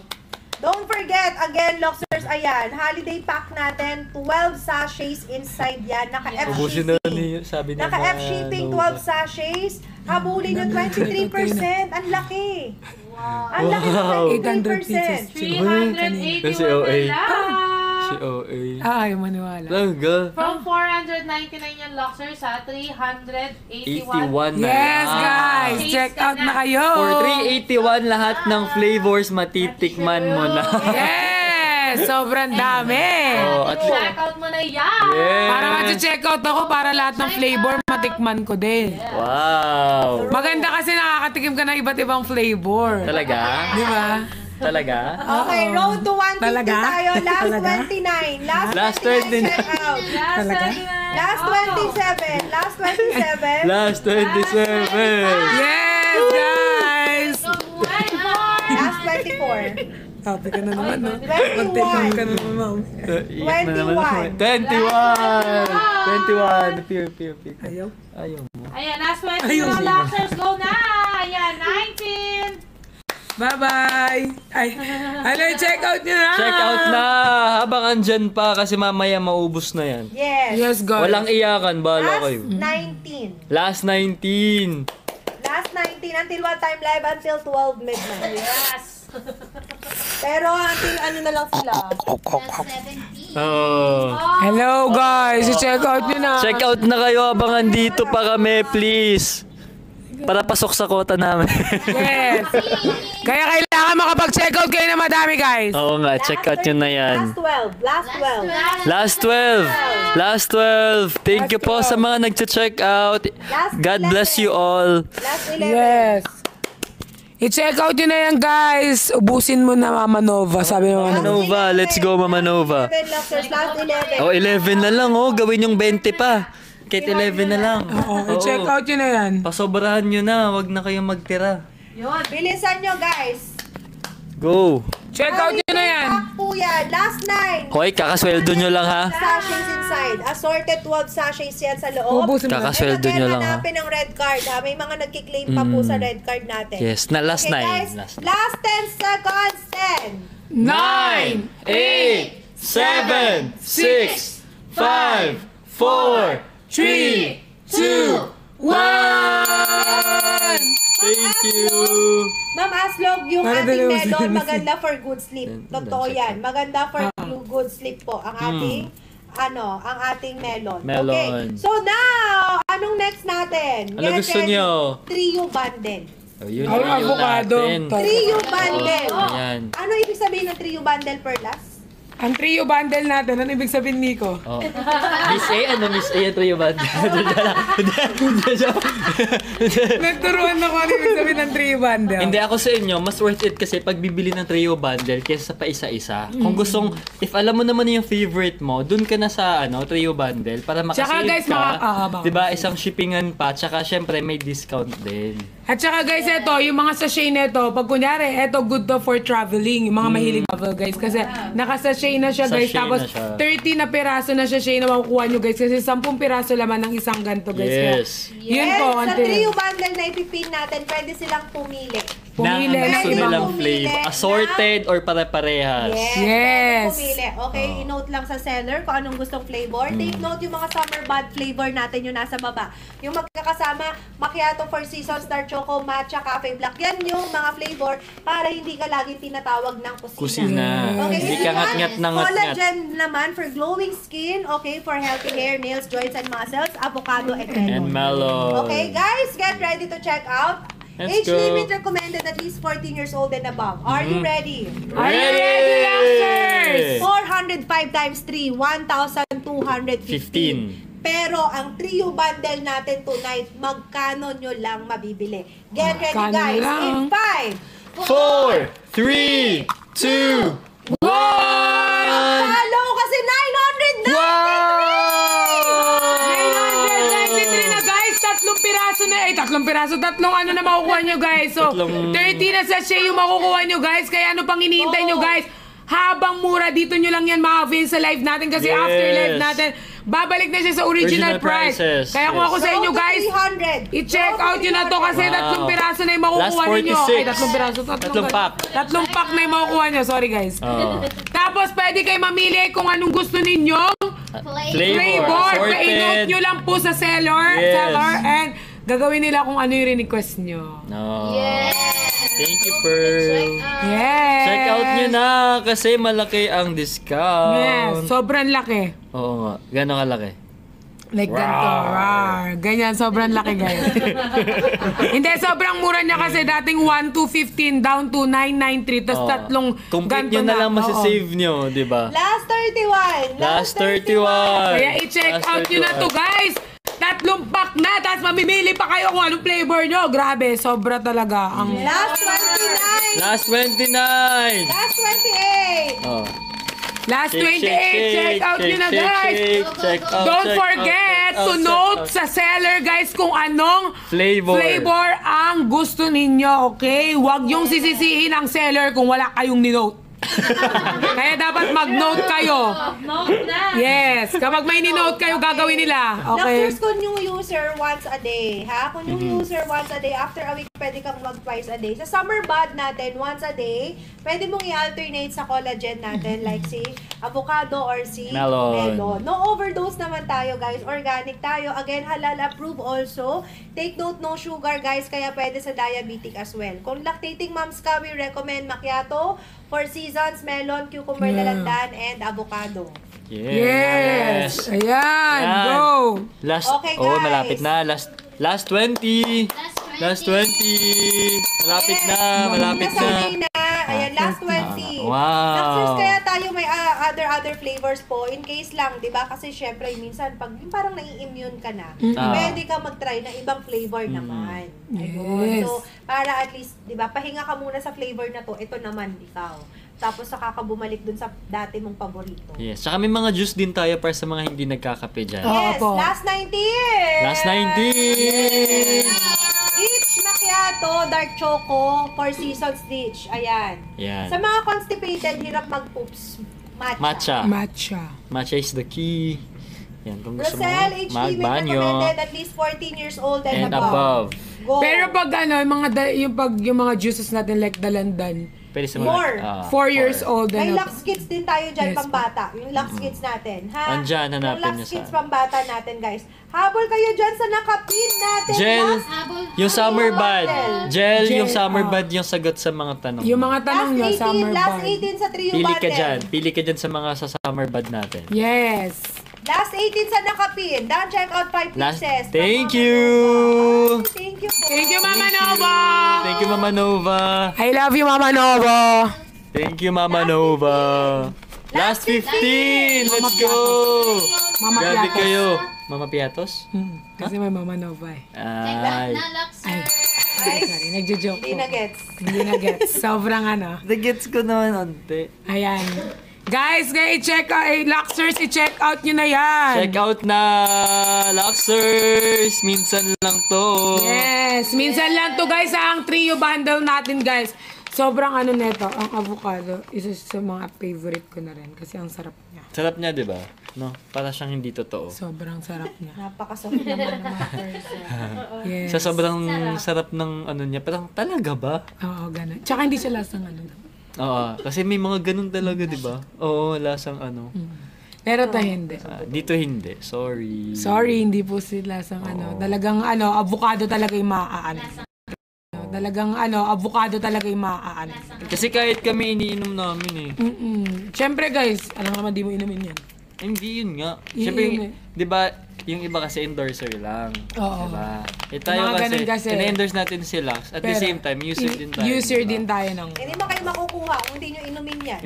Don't forget, again, Luxers, ayan, holiday pack natin, 12 sachets inside yan. Naka-F Ubusin na shipping. ni, sabi niya. Naka-F shipping, 12 sachets. Habulin nyo 23%. Ang laki. Ang laki Wow. ng 800 pieces. 23%. 381 Kasi OA. na lang. Si OA. Ay, maniwala. Talaga. From 499 yung Luxers sa 381. 81 na Yes, lang. guys. Check out na kayo. For 381, lahat ng flavors matitikman mo na. Yes! Sobrang dami. Oh, at Check out mo na yan! yes. Para mag-check out ako para lahat ng flavor matikman ko din. Wow. Maganda kasi nakakatikim ka ng iba't ibang flavor. Talaga? Di ba? Talaga? Okay, road to 150 Talaga? tayo. Last Talaga? 29. Last Last 29 29. check out. Talaga? Last 27. Last 27. Last 27. Yes, guys! Last 24. Sabi ka na naman, no? 21. Mag-take ka na naman, ma'am. Iyak na naman. 21. 21. Pew. Ayaw. Ayaw mo. Ayan, last 20 Ayun. mga Luxers. Go na! Ayan, 19! Bye-bye! Ay, ano, check out nyo na! Check out na! Habang andyan pa kasi mamaya maubos na yan. Yes. Yes, guys. Walang iyakan, bala Last kayo. 19. Last 19. Last 19 until what time live? Until 12 midnight. Yes. Pero until ano na lang sila. Last 17. Oh. Hello, guys! Check out nyo na! Check out na kayo habang andito pa kami, please. Para pasok sa kota namin. Yes! Kaya kailangan makapag-check out kayo na madami, guys! Oo nga, check out nyo na yan. Last 12. Last 12. Last 12. Thank you po sa mga nag-check out. God bless you all. Last 11. Yes! I-check out nyo na yan, guys! Ubusin mo na, Mama Nova. Sabi mo Mama Nova, let's go Mama Nova. 11 Luxers, last 11. Oh, 11 na lang oh. Gawin yung 20 pa. Kahit 11 na lang. Oo, i-check out nyo na yan. Pasobrahan nyo na. Wag na kayong magtira. Bilisan nyo, guys. Go. Check out nyo na yan! Pack po yan. Last 9. Hoy, kakasweldo nyo lang ha. Sachets inside. Assorted 12 sachets yan sa loob. Ubusin mo na. Kakasweldo nyo lang ha. hanapin ang red card ha. May mga nagkiklaim pa po sa red card natin. Yes, na last Okay, 9. guys. Last 10 seconds. 10. 9! 8, 7, 6, 5, 4, 3, 2, 1! Thank you! Ma'am Aslog, yung Para ating dalawa melon sila. maganda for good sleep. Totoo yan. Maganda for good sleep po ang ating ang ating melon. Melon. Okay. So now, anong next natin? Ano gusto nyo? Trio bundle. Oh, yun Ay, yung avocado. natin. Trio bundle. Ayan. Ano ibig sabihin ng trio bundle, Perlas? Ang trio bundle natin, ano ibig sabihin, Nico? Oh. Miss A, ano Miss A, ito yung band. Nagturuan ako ano ibig sabihin ng trio bundle. Hindi, ako sa inyo, mas worth it kasi pag bibili ng trio bundle kaysa sa pa isa-isa. Kung gustong, if alam mo naman yung favorite mo, dun ka na sa trio bundle para Tsaka, makasave guys, ka. baka- Diba, isang shippingan pa, tsaka syempre may discount din. At saka guys, ito, yung mga sachet nito, pag kunyari, ito good to for traveling, yung mga mahilig travel guys. Kasi naka-sachet na siya guys, Sachet tapos na siya. 30 na piraso na sachet na makukuha nyo guys. Kasi 10 piraso laman ng isang ganto guys. Yes. Kaya, yun po, Sa until trio bundle na ipipin natin, pwede silang pumili. pumili na ng gusto Pwede ibang... nilang pumili flavor. ng- Assorted or pare-parehas. Yes. Pwede pumili. Okay, i-note lang sa seller kung anong gustong flavor. Take note yung mga summer bud flavor natin yung nasa baba. Yung magkakasama, macchiato, Four Seasons, dark choco, matcha, cafe black. Yan yung mga flavor para hindi ka laging tinatawag ng kusina. Kusina. Okay, Hindi if ka you want, ngat-ngat na ngat-ngat. collagen naman for glowing skin, okay, for healthy hair, nails, joints, and muscles, avocado, and And melon. melon. Okay, guys, get ready to check out. Let's Age go. limit recommended at least 14 years old and above. Are you ready? Are you ready, Laxers? 405 times 3, 1,215. 15. Pero ang trio bundle natin tonight, magkano nyo lang mabibili? Get ready Magkano guys. lang? In 5. 4, 3, 2, 1! Follow kasi 900 na! Wow! 993 na guys, tatlong piraso tatlong ano na makukuha nyo guys. So, Tatlong- 30 na sachet yung makukuha nyo guys. Kaya ano pang hinihintay nyo guys? Habang mura, dito nyo lang yan ma-avail sa live natin. Kasi Yes. after live natin, babalik na siya sa original Original price. prices. Kaya kung Yes. ako sa inyo guys, 300. i-check out nyo na to kasi Wow. tatlong piraso na yung makukuha Last ninyo. 46. Ay, tatlong piraso. Tatlong pack. Tatlong pack na yung makukuha nyo. Sorry guys. Oh. Tapos pwede kayo mamili kung anong gusto ninyo. Flavor. Assorted. Pa-note nyo lang po sa seller. Yes. And gagawin nila kung ano yung request nyo. No. Yes. Thank you, Pearl. Yes. Check out nyo na kasi malaki ang discount. Yes. Sobrang laki. Oo nga. Gano'ng kalaki? Like ganito. Rar. Ganyan. Sobrang laki guys. Hindi. Sobrang mura niya kasi dating 1,215 down to 993. Tapos Oo. tatlong Complete ganito nyo na lang Oo. masisave nyo, di ba? Last 31. Last 31. Kaya i-check Last out nyo na to 31. guys. Tatlong pack na. Tapos mamimili pa kayo kung anong flavor nyo. Grabe. Sobra talaga. Ang Last 29. Last 29. Last 28. Oh. last 28. Check out nyo na guys. Check out, Don't check forget out, to check note out. sa seller guys kung anong Flavor. ang gusto ninyo, okay? Huwag yung sisisihin ang seller kung wala kayong ninote. Kaya dapat mag-note kayo. Note na. Yes, kapag may ni-note kayo, gagawin nila. Okay. Luxers kung new user once a day, ha? Kung new user once a day, after a week, pwede kang mag twice a day. Sa summer bud natin, once a day, pwede mong i-alternate sa collagen natin, like si avocado or si Melon. No overdose naman tayo, guys. Organic tayo. Again, halal approved also. Take note, no sugar, guys, kaya pwede sa diabetic as well. Kung lactating moms ka, we recommend macchiato, Four Seasons, melon, cucumber na landan, and avocado. Yes! Ayan, Yan. go! Last, Okay, guys. malapit na. Last 20. Last 20. Malapit na, malapit na. Nasabi na. Ayan, last 20. Wow. Luxers, kaya tayo may other flavors po. In case lang, di ba? Kasi syempre, minsan, pag yung parang nai-immune ka na, pwede ka mag-try ng ibang flavor naman. Ayun. Yes. So, para at least, di ba, pahinga ka muna sa flavor na to. Ito naman, ikaw. Tapos, saka ka bumalik dun sa dati mong paborito. Yes, saka may mga juice din tayo para sa mga hindi nagkakape dyan. Yes, Opo. last 19! Last 19! Rich Macchiato, Dark Choco, Four Seasons Rich. Ayan. Yan. Sa mga constipated, hirap mag-poops, matcha. Matcha. Matcha is the key. Yan, kung gusto mo Rosel, HB, may magbanyo recommended at least 14 years old and, and above. Go. Pero pag ano, yung mga juices natin like dalandan, Pwede sa More. 4 years old May and Lux Kids din tayo dyan, Yes, pambata. Yung Lux Kids natin, ha? Andyan, hanapin Yung Lux niyo Kids sa- pambata natin, guys. Habol kayo dyan sa nakapin natin. Gel, Last, yung summer bud. Gel, yung Gel, summer ah. bud yung sagot sa mga tanong. yung mga tanong last nyo, 18, summer last bud. 18 sa trio Pili ka bundle. dyan. Pili ka dyan sa mga sa summer bud natin. Yes. Last 18 sa nakapin. Down check out 5 Last, pieces. thank you! Ay, thank you po. Thank you, Mama Nova! Thank you, Mama Nova. I love you, Mama Nova! Thank you, Mama Nova. Last 15! Let's go! Mama Grabe Piatos. kayo. Mama Piatos? Kasi may Mama Nova eh. Ay. Ay, Ay, sorry, nagjo-joke hindi po. na gets. Hindi na gets. Sobrang ano. Nagets ko naman, ante. Ayan. Guys, i-check out, Luxers, i-check out nyo na yan. Check out na, Luxers! Minsan lang to. Yes, minsan lang to guys, ang trio bundle natin guys. Sobrang ano neto, ang avocado, isa sa mga favorite ko na rin kasi ang sarap niya. Sarap niya, di ba? No? Para siyang hindi totoo. Sobrang sarap niya. Napakasakit naman ng mga person. Yes. Sa sobrang sarap ng ano niya, parang talaga ba? Oo, ganun. Tsaka hindi siya lasang ano. Oo, kasi may mga ganun talaga, di ba? Oo, lasang ano. Pero to hindi. Dito hindi, sorry. Sorry, hindi po sila lasang ano. Talagang ano, avocado talaga yung maaano. Talagang ano, avocado talaga yung maaano. Kasi kahit kami iniinom namin eh. Siyempre guys, alam naman di mo inumin yan. Hindi yun nga. Yun Siyempre, yun eh. di ba, yung iba kasi endorser lang. Oo. Diba? Eh tayo Mga ganun kasi, kasi. ina-endorse natin si Lux. At the Pero, same time, user din tayo. User diba? din tayo ng... Hindi mo kayo makukuha kung hindi nyo inumin yan.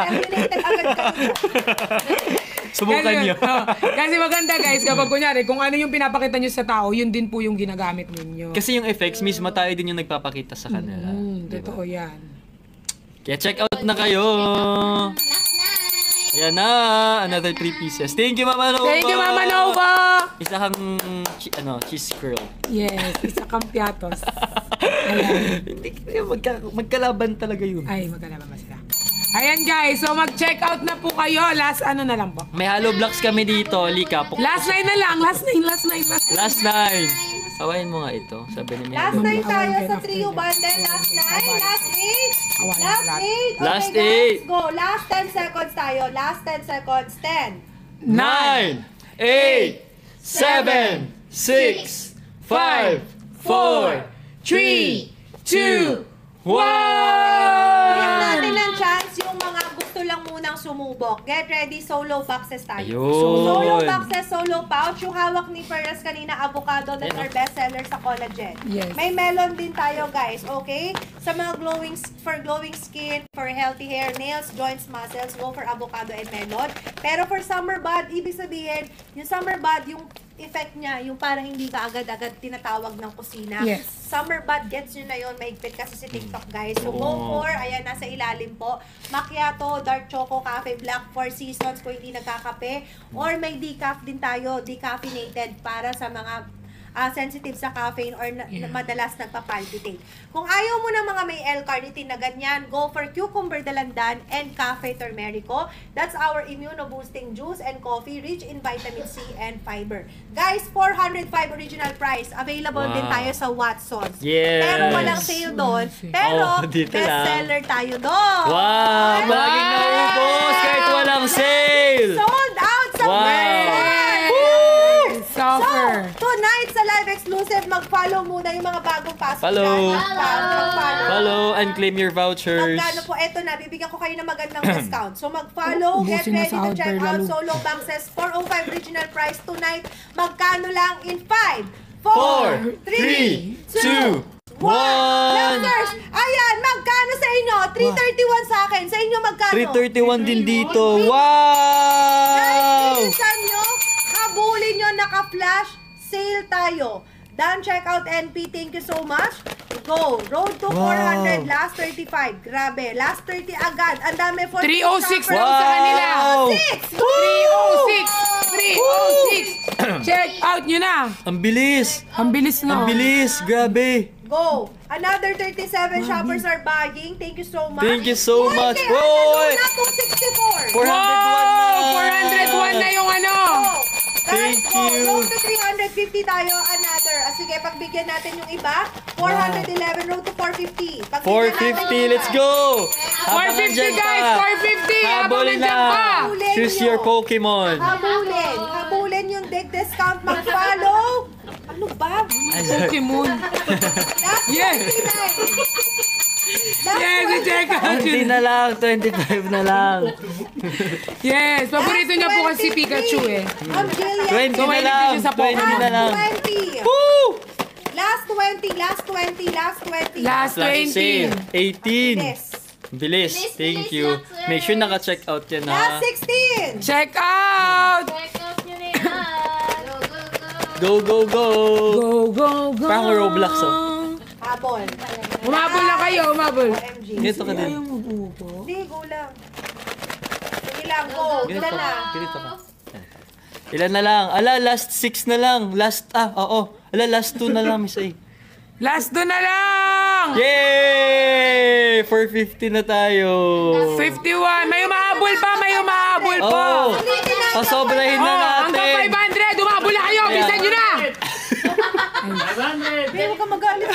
Terminated agad kayo. Subukan nyo. Kasi maganda guys, kapag kunyari, kung ano yung pinapakita nyo sa tao, yun din po yung ginagamit ninyo. Kasi yung effects, mismo tayo din yung nagpapakita sa kanila. Diba? Totoo yan. Kaya check out na kayo! Ayan na! Another 3 pieces. Thank you, Mama Nova! Thank you, Mama Nova! Isa kang cheese curl. Yes, isa kang piatos. Ayan. Hindi, magkalaban talaga yun. Ay, magkalaban ba sila? Ayan guys, so mag-check out na po kayo. Last ano na lang po. May hollow blocks kami dito. Lika, Last 9 na lang. Last 9. Last 9. Sawayin mo nga ito. Sabi ni Last Mary. 9 tayo sa trio bundle. Last 9, last 8. Last 8. Last Okay, eight. guys, go. Last 10 seconds tayo. Last 10 seconds. 10. 9, 8, 7, 6, 5, 4, 3, 2, 1! Bigyan natin ng chance yung mga gusto lang munang sumubok. Get ready, solo boxes tayo. Ayun. Solo boxes, solo pouch. Yung hawak ni Perez kanina, avocado, that's our best seller sa collagen. Yes. May melon din tayo, guys, okay? Sa mga for glowing skin, for healthy hair, nails, joints, muscles, go for avocado and melon. Pero for summer bud, ibig sabihin, yung summer bud, yung effect niya, yung parang hindi ka agad-agad tinatawag ng kusina. Yes. Summer bud, gets nyo na yun. Mahigpit kasi si TikTok, guys. So, go for, ayan, nasa ilalim po. Macchiato, dark choco, cafe black, Four Seasons kung hindi nagkakape. Or may decaf din tayo, decaffeinated para sa mga sensitive sa caffeine or madalas nagpa-palpitate. Kung ayaw mo ng mga may L-carnitine na ganyan, go for cucumber dalandan and cafe turmerico. That's our immuno-boosting juice and coffee rich in vitamin C and fiber. Guys, 405 original price. Available din tayo sa Watsons. Yes. Pero walang sale doon. Pero dito lang. bestseller tayo doon. Wow! Laging naubos kahit walang sale! Sold out sa Suffer. So, tonight sa live exclusive, mag-follow muna yung mga bagong pasok. Follow. Mag-follow. Follow and claim your vouchers. Magkano po, eto na, bibigyan ko kayo ng magandang discount. So mag-follow, get Ubusin na ready sa to check outdoor out lalo. solo boxes, 405 original price tonight. Magkano lang in 5, 4, 3, 2, 1. Lancers, ayan, magkano sa inyo? 331 sa akin. Sa inyo magkano? 331 din dito. Guys, Wow! bilisan nyo, habulin nyo, naka-flash, sale tayo. Done, check out NP, thank you so much. Go, road to 400, last 35. Grabe, last 30 agad. Ang dami, 306 shoppers. lang sa kanila. 6! 306! Check out nyo na. Ang bilis! Ang bilis Ang no. bilis! Grabe! Go! Another 37 shoppers are buying. Thank you so much. Thank you so much. Okay, Boy! na itong 64. 401 na! 401 na yung ano. Go! Thank you. Road to 350 tayo. Another. Sige, pagbigyan natin yung iba. 411, road to 450. Pagbigyan natin 450, yung let's iba. go! 450 guys, 450. Habang Habulin nandiyan pa. na! Choose your Pokemon. Habulin. Habulin yung big discount. Mag-follow. Ano ba? Pokemon. Last Yes. 29. Last Yes, 29. check out Konti yun. na lang, 25 na lang. Yes, paborito niya po kasi Pikachu eh. Ang Jillian. 20 So, na mahilig lang, din siya sa 20 na Pokemon. lang. 20. Woo! Last 20, last 20, last 20. Last Last 20. sale, 18. Yes. Bilis, thank you. Make sure naka-check out yan Last ha. 16. Check out. Check out nyo na yan. Go, go, go! Go, go, go. Parang Roblox, oh. Habol. Umabol na kayo, umabol. OMG. Ganito ka din. Hindi, go lang. Sige lang, go. Ganito Ilan na? ka. Ganito ka. Ilan na lang? Ala, last 6 na lang. Oo. Ala, last 2 na lang, Miss A. Last doon na lang. Yay! 450 na tayo. 51. May umahabol pa, may umahabol pa. Oh, pasobrahin na Hanggang natin. 500. Umabol na kayo. Bisan nyo na. 500! Hindi, huwag ka magalit.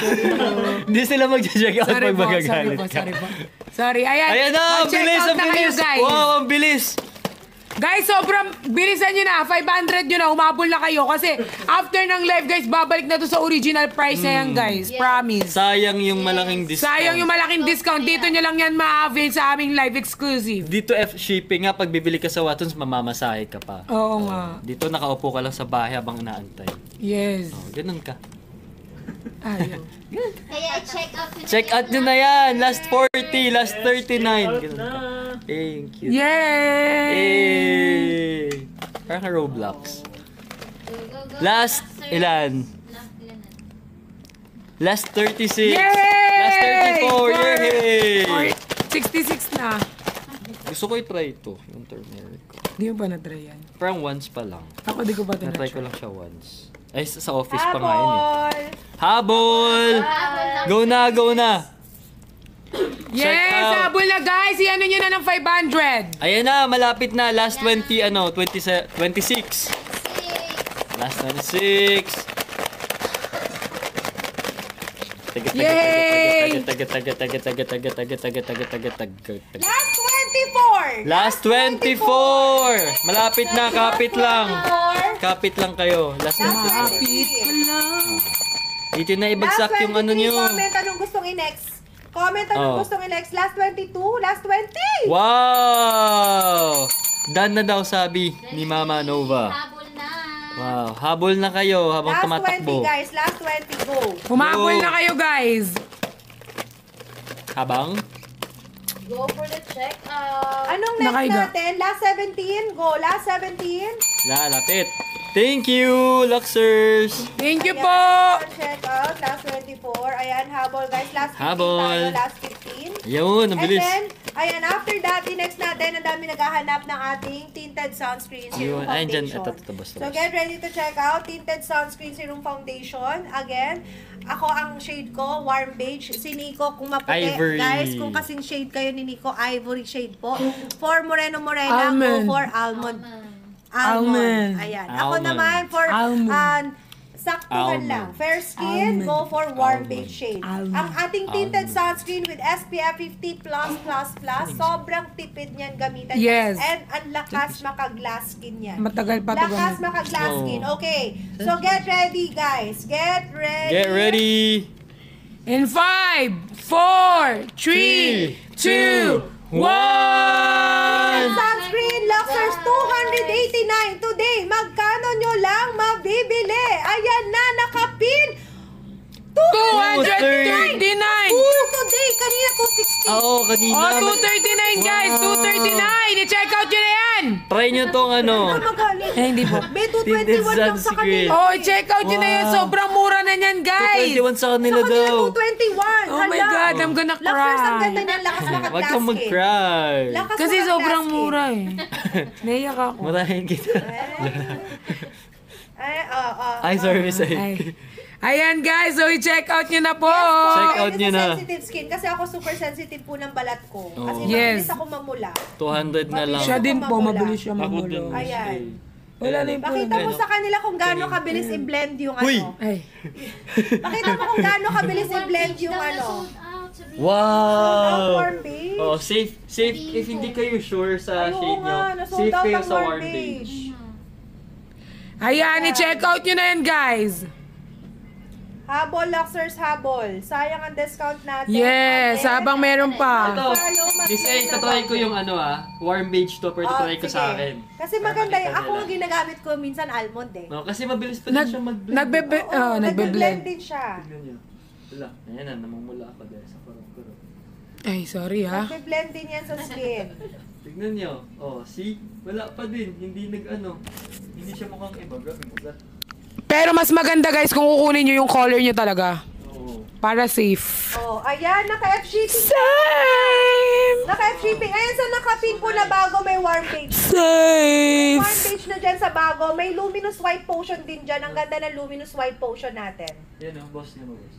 Hindi sila mag-check out Sorry pag po, sorry magagalit po, ka. sorry po. Sorry, ayan. Ayan na, ang Mag-check bilis, out ang na kayo, bilis. guys. Wow, ang bilis. Guys, sobrang bilisan nyo na. 500 nyo na. Umabol na kayo. Kasi after ng live, guys, babalik na to sa original price na yan, guys. Promise. Sayang yung malaking discount. Sayang yung malaking discount. Dito nyo lang yan ma-avail sa aming live exclusive. Dito shipping nga, pag bibili ka sa Watsons, mamamasahe ka pa. Oo nga. Dito nakaupo ka lang sa bahay habang inaantay. Yes. Oh, ganun ka. Ayaw. Kaya check out nyo na Check out nyo na yan. Last 40, last 39. Ganun ka. Thank you. Yay! Hey! Parang Roblox. Last, ilan? Last 36. Yay! Last 34. Yay! 66 na. Gusto ko i-try ito, yung turmeric ko. Hindi mo pa na-try yan. Parang once pa lang. Ako di ko pa Na-try tinatry. ko lang siya once. Ay, sa office pa nga yun eh. Habol. Habol! Go na, go na! Check Yes! out. Habol na guys! Iyan nyo na ng 500. Ayan na, malapit na. Last 26. Last 26. Yay! Last 24. Last 24! Malapit na, kapit lang. Kapit lang kayo. Last 24. Kapit pa lang. Dito na ibagsak yung ano nyo. Comment anong gustong i-next. Comment anong Oh. gustong i-next. Last 22. Last 20. Wow! Done na daw sabi ni Mama Nova. Habol na. Wow, habol na kayo habang Last 20 tumatakbo. guys. Last 20. Go. Humabol Go. na kayo guys. Habang? Go for the check out. Anong next Nakaiga. natin? Last 17. Go. Last 17. Lalapit. Thank you, Luxers! Thank you Ayan, po. check out. Last 24. Ayan, habol guys. Last 15 Habol. tayo. Last 15. Yun, ang And bilis. then, Ayan, after that, next natin, ang dami naghahanap ng ating tinted sunscreen serum Yun, ayun dyan, foundation. ito, basta. So, get ready to check out tinted sunscreen serum foundation. Again, ako ang shade ko, warm beige. Si Nico, kung maputi. Ivory. Guys, kung kasing shade kayo ni Nico, ivory shade po. For moreno-morena, go Almond. for almond. Almond. Ayan. Ako Almond. naman, for saktuhan Almond. lang. Fair skin, Almond. go for warm beige shade. Almond. Ang ating tinted sunscreen with SPF 50+++, sobrang tipid niyan gamitan. Yes. And ang lakas maka-glass skin yan. Matagal pa to Lakas gamit. maka-glass Oh. skin. Okay. So get ready, guys. Get ready. Get ready! In 5, 4, 3, 2, 1! Sunscreen Luxers 289 today. Magkano nyo lang mabibili? Ayan na, nakapin. 239! Today, kanina 260. Oo, kanina. Oh, 239 guys! 239! I-check out nyo na yan! Try nyo tong ano. Magaling. Eh, hindi po. May 221 lang sa Sunscreen. kanila. Oh, i-check out nyo na yan! Wow. Sobrang mura na yan, guys! 21 sa kanila Sa kanila daw. 221. Oh my Hala. God, I'm gonna Luxers, ang ganda cry! niyan. Lakas Wag maka-glass kang skin. mag-cry. Lakas Kasi maka-glass sobrang skin. mura eh. Naiyak ako. Marahin kita. Ay, Ay, sorry, sorry. Ay. Ayan guys, so i-check out nyo na po! Check out And nyo it's a na. sensitive skin kasi ako super sensitive po ng balat ko. Kasi Yes. mabilis ako mamula. 200 na lang. Siya din po, Mamula. mabilis siya Ako din. mamulo. Ayan. Wala na yung Pakita mo sa kanila kung gaano kabilis i-blend yung Huy! ano. Ay. Pakita mo kung gaano kabilis i-blend yung ano. Wow! Warm beige. Oh, safe if hindi kayo sure sa Ay, oo shade nyo. nga, nasold Safe out kayo ang sa warm warm beige. beige. Ayan, i-check out nyo na yan guys! Habol, Luxers, habol. Sayang ang discount natin. Yes, Again, habang meron pa. Ito, Follow, Miss A, mag-click na tatry ko button. yung ano warm beige to, pero Oh, tatry ko sige. sa akin. Kasi maganda yung Para ako makita ang ginagamit ko minsan almond eh. No, kasi mabilis pa din Nag, siya mag-blend. nagbe-blend. Oo, Oh, nagbe-blend. din siya. Tignan nyo. Wala, ayan na, namumula ako dahil sa kurong-kurong. Ay, sorry ha. Nagbe-blend din yan sa skin. Tignan nyo. Oh, see? Wala pa din. Hindi hindi siya mukhang iba. Grabe mo ba? Pero mas maganda guys kung kukunin nyo yung color nyo talaga. Oo. Para safe. Oh, ayan, naka-FGP. Same! Naka-FGP. Ayan sa nakapin po na bago may warm beige. Safe! Warm beige na dyan sa bago. May luminous white potion din dyan. Ang ganda ng luminous white potion natin. Yan oh, boss niya mo, boss.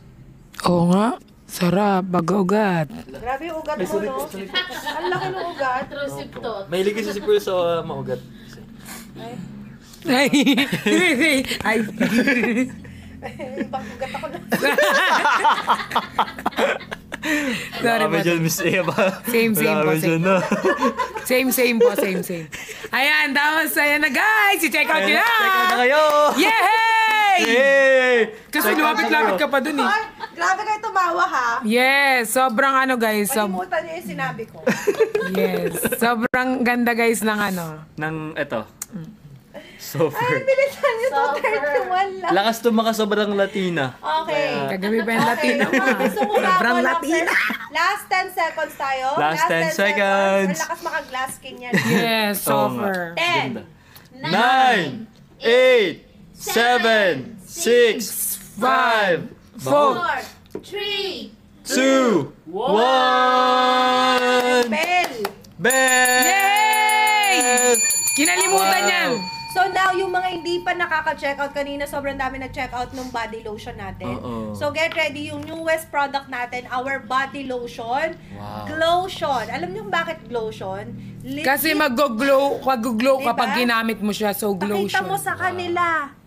Oo nga. Sarap. Bagogat. Grabe yung ugat mo, no? Ang laki ng ugat. Trosiptot. Mahilig kasi si Puro sa maugat. Ay. Ay. Ibang ugat ako na. Sorry Marami po. dyan, Miss A ba? Same po. Marami dyan Same. na. Same po. Same. Ayan. Tapos, ayan na guys. I-check out nyo na. Check out na kayo! Yay! Hey! Kasi Check out lumapit-lapit kayo. ka pa dun eh. Ay, grabe kayo tumawa, ha? Yes. Sobrang ano guys. Malimutan niyo yung sinabi ko. Yes. Sobrang ganda guys ng ano. Nang, eto. Ay, Sober. bilisan niyo to. 31 lang. Lakas tumakas sobrang Latina. Okay. Kagabi pa yung Latino mo. Gusto ko nga Sobrang po, Latina. Last 10 seconds tayo. Last 10 seconds. Ang lakas maka-glass skin yan. Yes. Oo Sober. 10, 9, 8, 7, 6, 5, 4. 3, 2, 1. bell. Bell! Yay! Kinalimutan yan. So now, yung mga hindi pa nakaka-check out kanina, sobrang dami nag-check out ng body lotion natin. Oo. So get ready, yung newest product natin, our body lotion, Wow. Glowtion. Alam niyo kung bakit Glowtion? Kasi mag-glow Diba? kapag ginamit mo siya. So, glow Pakita siya. mo sa kanila.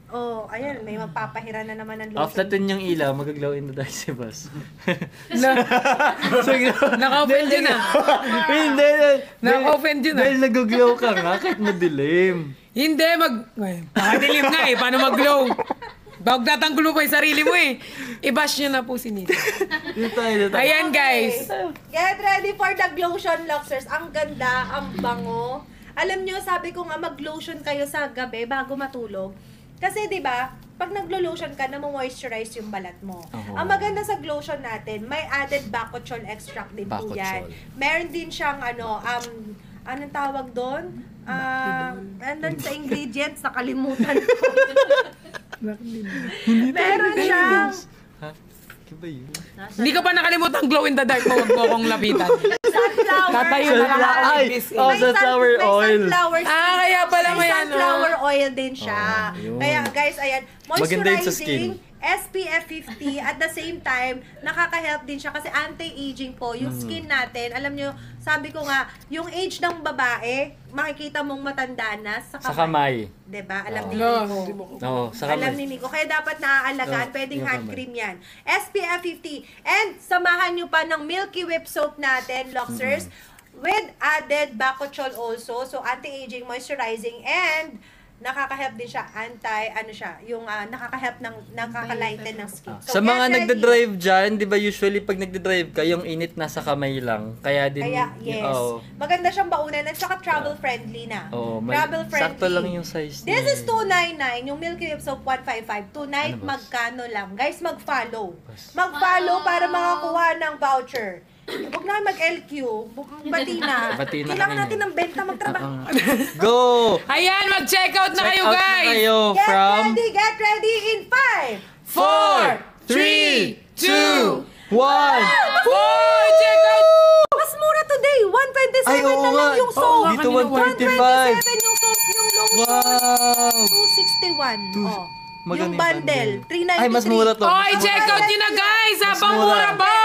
Oh, ayan, may magpapahira na naman ng Off lotion. natin yung ilaw, mag-glow in the dark si Boss. Naka-offend yun ah. Hindi. Naka-offend yun ah. Dahil nag-glow ka nga, kahit madilim. Hindi, pakadilim nga eh. Paano mag-glow? Bawag tatanggulo pa yung sarili mo eh. I-bash nyo na po si Nita. Dito tayo. Ayan guys. Get ready for the Glowtion Luxers. Ang ganda, ang bango. Alam nyo, sabi ko nga mag-lotion kayo sa gabi bago matulog. Kasi 'di ba, pag naglo-lotion ka, na-moisturize yung balat mo. Ang maganda sa Glowtion natin, may added bakuchiol extract din po yan. Meron din siyang anong tawag doon? Andun sa ingredients, nakalimutan ko. Meron siyang Ha? Iba yun. Hindi ka pa nakalimutan glow in the dark mo. Huwag mo akong lapitan. sunflower. Tatayo na lang ako Ay, with Miss A. oh, sunflower oil. sunflower Kaya pala may ano. sunflower oil din siya. Yun. Kaya guys, ayan, Maganda yun sa skin. moisturizing, SPF 50, at the same time, nakaka-help din siya kasi anti-aging po. Yung skin natin, alam nyo, sabi ko nga, yung age ng babae, makikita mong matanda na sa Sa kamay. kamay. Diba? Alam ni No, Nico. hindi mo ko. Oo, sa Alam kamay. ni Nico. Kaya dapat naaalagaan. Oh, Pwedeng yung hand kamay. cream yan. SPF 50. And samahan nyo pa ng Milky Whip soap natin, Luxers, with added Bacocol also. So, anti-aging, moisturizing, and nakaka-help din siya, yung nakaka-help nakaka-lighten ng skin. Sa So, mga get ready. nagda-drive dyan, di ba usually pag nagda-drive ka, yung init nasa kamay lang. Kaya din, Kaya, yes. oo. Maganda siyang baunan at saka travel-friendly na. Oo, Travel-friendly. sakto lang yung size This niya. is 299, yung Milky Whip Soap 155. Tonight, Ano, boss? magkano lang? Guys, mag-follow. Mag-follow para makakuha ng voucher. Huwag na kayo mag-LQ. Bati na. Bati na Kailangan kami. natin ng benta magtrabaho. Go! Ayan, mag-check out na Check kayo, out na guys! kayo from Get ready in 5, 4, 3, 2, 1! Oh, check out! Mas mura today. 127 Ay, oo na lang nga. yung soap. Dito kanina 135. 127 yung soap, yung lotion. Wow! 261. Oh. Maganda Yung bundle. 393. Ay, mas mura to. Oh, i-check out nyo na, guys! Habang mura. mura pa!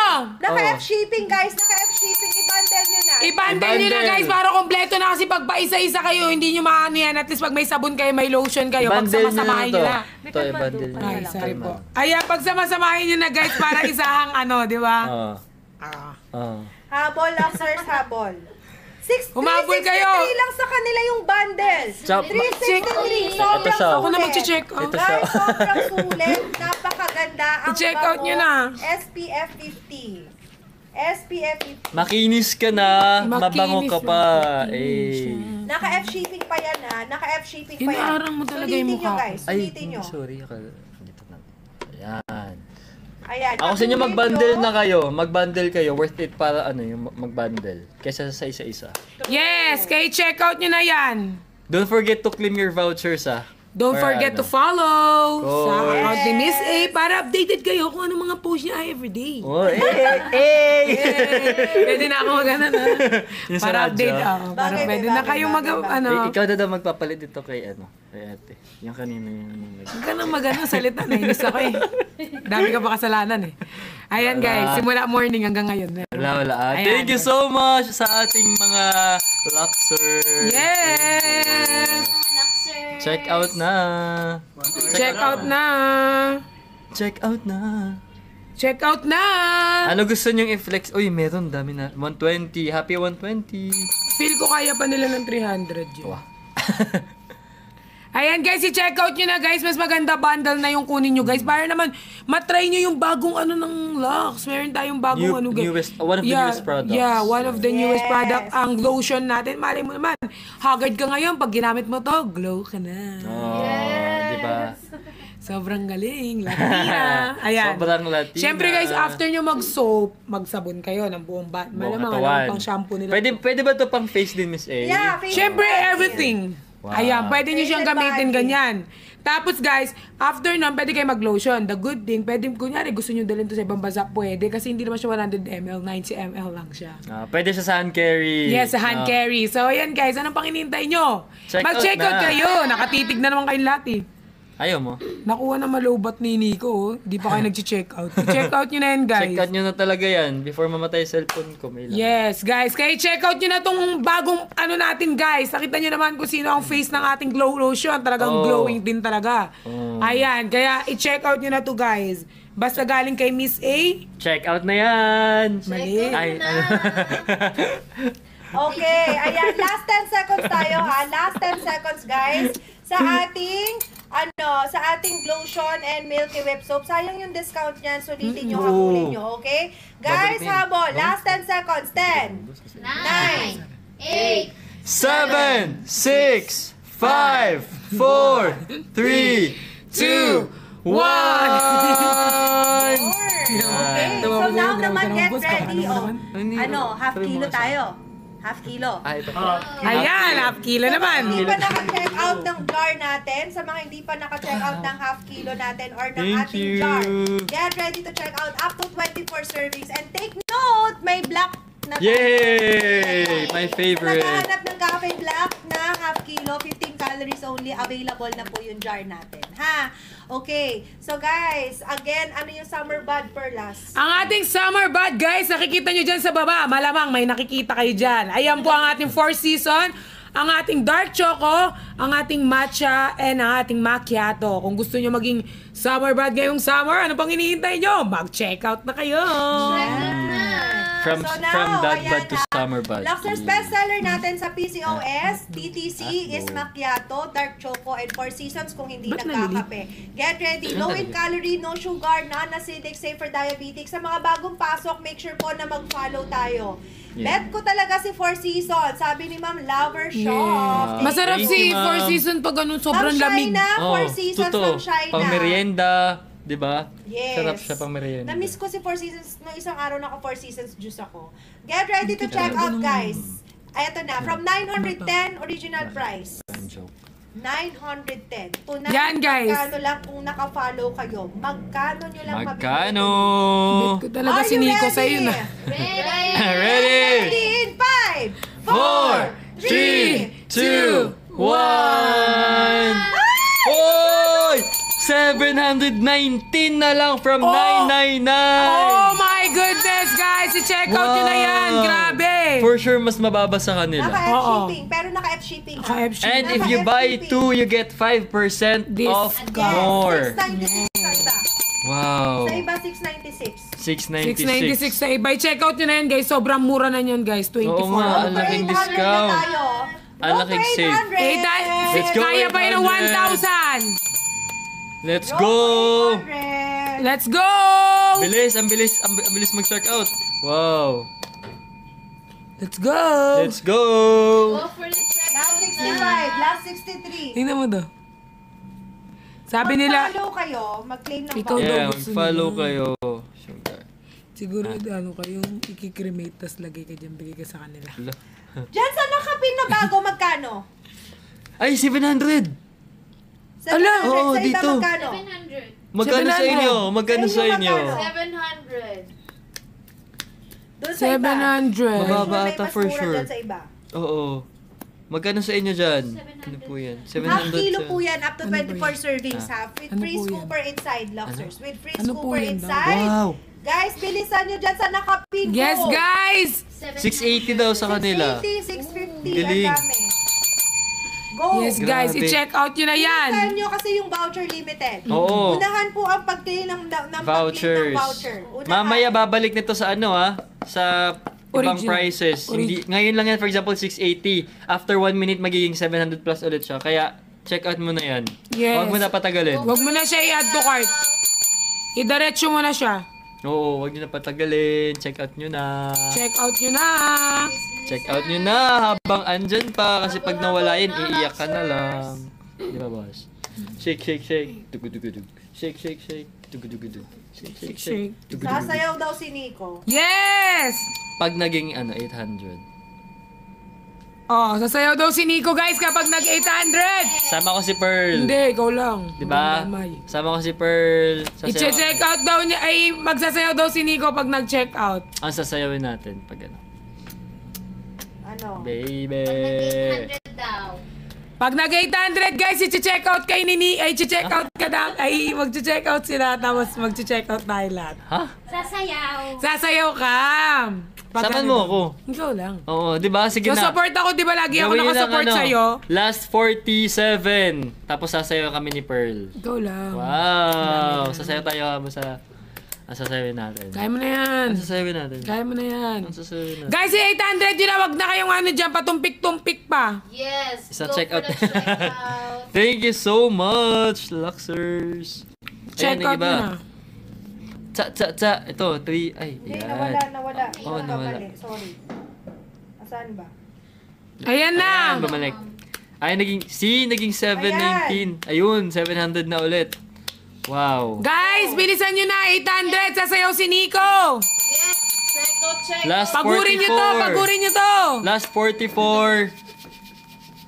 Naka-F shipping, guys. Naka-F shipping. I-bundle nyo na. I-bundle nyo na, I-bundle. guys, para kompleto na kasi pag paisa-isa kayo, hindi nyo maano yan. At least pag may sabon kayo, may lotion kayo, pag Bundle nyo na sama-samahin to. nyo na. Ito, i-bundle nyo. Ay, sorry po. Ayan, pag sama-samahin nyo na, guys, para isahang ano, di ba? Oo. Ah. Oo. Habol, Luxers, habol. Humabol kayo. 363 lang sa kanila yung bundles. Chop. 363. Ito Sobrang siya. Ako na sulit. mag-check out. Ito siya. Guys, sobrang sulit. Napakaganda. Ang I-check out bango. nyo na. SPF 50. SPF 50. Makinis ka na, mabango ka pa. Eh. Naka-F shipping pa yan ha. Naka-F shipping pa yan. Inaarang mo talaga yung Sulitin mukha nyo, ko. guys. Ay, Sulitin nyo. sorry. Dito na. Ayan. Ayan. Ako sa inyo Patuloy mag-bundle nyo. na kayo. Mag-bundle kayo. Worth it para ano yung mag-bundle. Kesa sa isa-isa. Yes, kaya check out nyo na yan. Don't forget to claim your vouchers ah. Don't Para forget to ano. follow Go. sa account ni Miss A Yes. para updated kayo kung ano mga post niya everyday. Oh, eh! Pwede na ako mag-ano na. Yung sa Para radyo. update ako. Para Bagay, pwede na bagay, kayo mag, bagay. ano. Ikaw na daw magpapalit dito kay kay ate. Yung kanina yung Huwag ka nang mag-ano, salita na. Inis ako eh. Dami ka pa kasalanan eh. Ayan guys, simula morning hanggang ngayon. Wala. Ayan. Thank you so much sa ating mga Luxers. Yes! Check out na. Check out na. Check out na. Check out na. Ano gusto nyong i-flex? Uy, meron dami na. 120. Happy 120. Feel ko kaya pa nila ng 300 yun. Wow. Ayan guys, i-check out nyo na guys. Mas maganda bundle na yung kunin nyo guys. Para naman matry nyo yung bagong ano ng Lux. Meron tayong bagong ano guys. One of the newest products. Yeah, one of the newest Yes. product. Ang lotion natin. Malay mo naman, haggard ka ngayon. Pag ginamit mo to, glow ka na. Oh, di ba? Sobrang galing. Latina. Ayan. Sobrang Latina. Siyempre guys, after nyo mag-soap, magsabon kayo ng buong Buong malamang katawan. alam pang shampoo nila. Pwede ba to pang face din, Miss A? Yeah, face Siyempre, mask. everything. Wow. Ayan, pwede nyo siyang Face and gamitin body. ganyan. Tapos guys, after nun, pwede kayo mag-lotion. The good thing, pwede, kunyari, gusto nyo dalhin to sa ibang bansa, pwede. Kasi hindi naman siya 100 ml, 90 ml lang siya. Pwede siya sa hand carry. Yes, sa hand carry. So, ayan guys, anong pang inintay nyo? Check Mag-check out out na. kayo. Nakatitig na naman kayong lahat eh. Ayaw mo? Nakuha na malobat ni Nico, oh. Di pa kayo nag-check out. Check out nyo na yan, guys. Check out nyo na talaga yan. Before mamatay yung cellphone ko, may lang. Yes, guys. Kaya check out nyo na tong bagong ano natin, guys. Nakita nyo naman kung sino ang face ng ating glow lotion. Talagang Oh. glowing din talaga. Oh. Ayan. Kaya i-check out nyo na to, guys. Basta galing kay Miss A. Check out na yan! Mali. Ay, Okay, ayan. Last 10 seconds tayo ha. Last 10 seconds guys. Sa ating, sa ating lotion and Milky Whip soap. Sayang yung discount niyan. Sulitin nyo, habulin nyo. Okay? Guys, habol. Last 10 seconds. 10, 9, 8, 7, 6, 5, 4, 3, 2, 1! Okay, so now naman get ready. Half kilo tayo. Half kilo. Ay, ito. Ayan, half kilo naman. Hindi pa naka-check out ng jar natin, sa mga hindi pa naka-check out ng half kilo natin or ng Thank ating you. jar, get ready to check out up to 24 servings. And take note, may black na Yay! My favorite. Sa naghahanap ng cafe black na half kilo, 15 calories only, available na po yung jar natin. Ha? Okay. So guys, again, ano yung summer bud, Perlas? Ang ating summer bud, guys, nakikita nyo dyan sa baba. Malamang may nakikita kayo dyan. Ayan po ang ating 4 season, ang ating dark choco, ang ating matcha, and ang ating macchiato. Kung gusto nyo maging summer bud ngayong summer, ano pang hinihintay nyo? Mag-check out na kayo. From that ayan bud to ha. summer bud. Luxor's bestseller natin sa PCOS, TTC is macchiato, dark choco, and 4 seasons kung hindi Ba't nagkakape. Get ready. Low in calorie, no sugar, non-acidic, safe for diabetic. Sa mga bagong pasok, make sure po na mag-follow tayo. Yeah. Bet ko talaga si 4 seasons. Sabi ni Ma'am Lover Shop. Masarap Thank si you, ma'am. 4 season pag ganun, sobrang Ma'am lamig. Shaina, 4 seasons, Ma'am Shaina. Pang merienda, di ba? Yes. Sarap siya pang merienda. Na-miss ko si 4 seasons. No, isang araw naka 4 seasons juice ako. Get ready to check out, guys. Ay, ito na. From 910 original price. 910. Tunay, Yan, guys. magkano lang kung naka-follow kayo. Magkano nyo lang Magkano? Bet ko talaga si Nico sa'yo na. Ready? Ready in 5, 4, 3, 2, 1. Oy! 719 na lang from 999. Oh my goodness, guys! I-check out nyo na yan. Grabe! For sure, mas mababa sa kanila. Naka-F Oo. shipping. Pero naka-F shipping. ha? Naka-F shipping. And if you buy 2, you get 5% off Discount. more. 696 sa iba. Wow. Sa iba, 696. 696. 696 sa iba. I-check out nyo na yan, guys. Sobrang mura na yan, guys. 24. Oo nga, ang For laking 800 discount. na tayo. Ang Go laking for save. 800. Let's go, Kaya pa yun ng 800. 1,000. Let's Go go! for 800. Let's go! Bilis, ang bilis mag-check out. Wow. Let's go! Let's go! Go for the check. Last 65, last 63. Tingnan mo daw. Sabi nila, Mag-follow kayo, mag-claim ng Ikaw voucher. daw. Yeah, gusto mag-follow nila. kayo. Siyempre. siguro ano kayong ikikremate tas lagay ka dyan, bigay ka sa kanila. Ala. Diyan sa nakapin na bago, magkano? Ay, 700! 700. Ala, oo, sa iba, dito. magkano? 700. Magkano sa 700? inyo? Magkano Sa sa inyo, inyo? magkano? 700. Doon sa iba. 700. Mababa May ata mas for mura sure. dyan sa iba. Oo. Magkano sa inyo dyan? 700. Ano po yan? Half 700 kilo sa- po yan, up to Ano ba 24 yan? servings ha. With Ano free po yan? scooper inside, Luxers. With free Ano po scooper yan daw? inside. Wow! Guys, bilisan nyo dyan sa nakapin ko. Yes, guys! 680 daw sa kanila. 680, 650. Galing. Ang dami. Go! Yes, guys, Grabe. i-check out nyo na yan. Bilisan nyo kasi yung voucher limited. Oo. Unahan po ang pag-claim ng pag-claim Vouchers. ng voucher. Unahan. Mamaya babalik nito sa ano sa ibang Original. prices. Hindi, ngayon lang yan, for example, 680. After 1 minute, magiging 700 plus ulit siya. Kaya, check out mo na yan. Yes. Huwag mo na patagalin. Huwag mo na siya i-add to cart. Idiretso mo na siya. Oo, huwag nyo na patagalin. Check out nyo na. Check out nyo na. Check out nyo na habang andyan pa. Kasi pag nawala yun, iiyak ka na lang. Di ba, boss? Shake, shake, shake. Tugudugudug. Shake, shake, shake. Tugudugudug. Shake, shake, shake. Tugudugudug. Sasayaw daw si Nico. Yes! Pag naging 800. Oh, sasayaw daw si Nico, guys, kapag nag-800. Sama ko si Pearl. Hindi, ikaw lang. Di ba? Mamay. Sama ko si Pearl. I-check out daw niya, ay magsasayaw daw si Nico pag nag-check out. Ang sasayawin natin pag ano. Ano? Baby. 800 daw. Pag nag-800, guys, i-check out kay Nini, ay i-check out ka na, ay mag-check out sila, tapos mag-check out tayo lahat. Ha? Sasayaw. Sasayaw ka! Pag Saman ano mo daw? ako. Ikaw lang. Oo, di ba? Sige So, na. support ako, di ba lagi ako Gawin nyo ng nakasupport sa'yo? Last 47. Tapos sasayaw kami ni Pearl. Ikaw lang. Wow! Sasayaw tayo sa... Ang sasayawin natin. Kaya mo na yan. Ang sasayawin natin. Kaya mo na yan. Ang sasayawin natin. Guys, 800 yun na, wag na kayong ano dyan, patumpik-tumpik pa. Yes. Isa Go check for out. the check out. Thank you so much, Luxers. Check Ayan, out iba. mo na. Tsa. Ito, 3. Ay, Hindi, yan. nawala. Oo, nawala. Mali, sorry. Asaan ba? Ayan na. Ayan, bumalik. Ay, naging 719. Ayun, 700 na ulit. Wow. Guys, bilisan nyo na, 800, sasayaw si Nico. Yes. Check out. Last Pagurin nyo to, 44. pagurin nyo to. Last 44.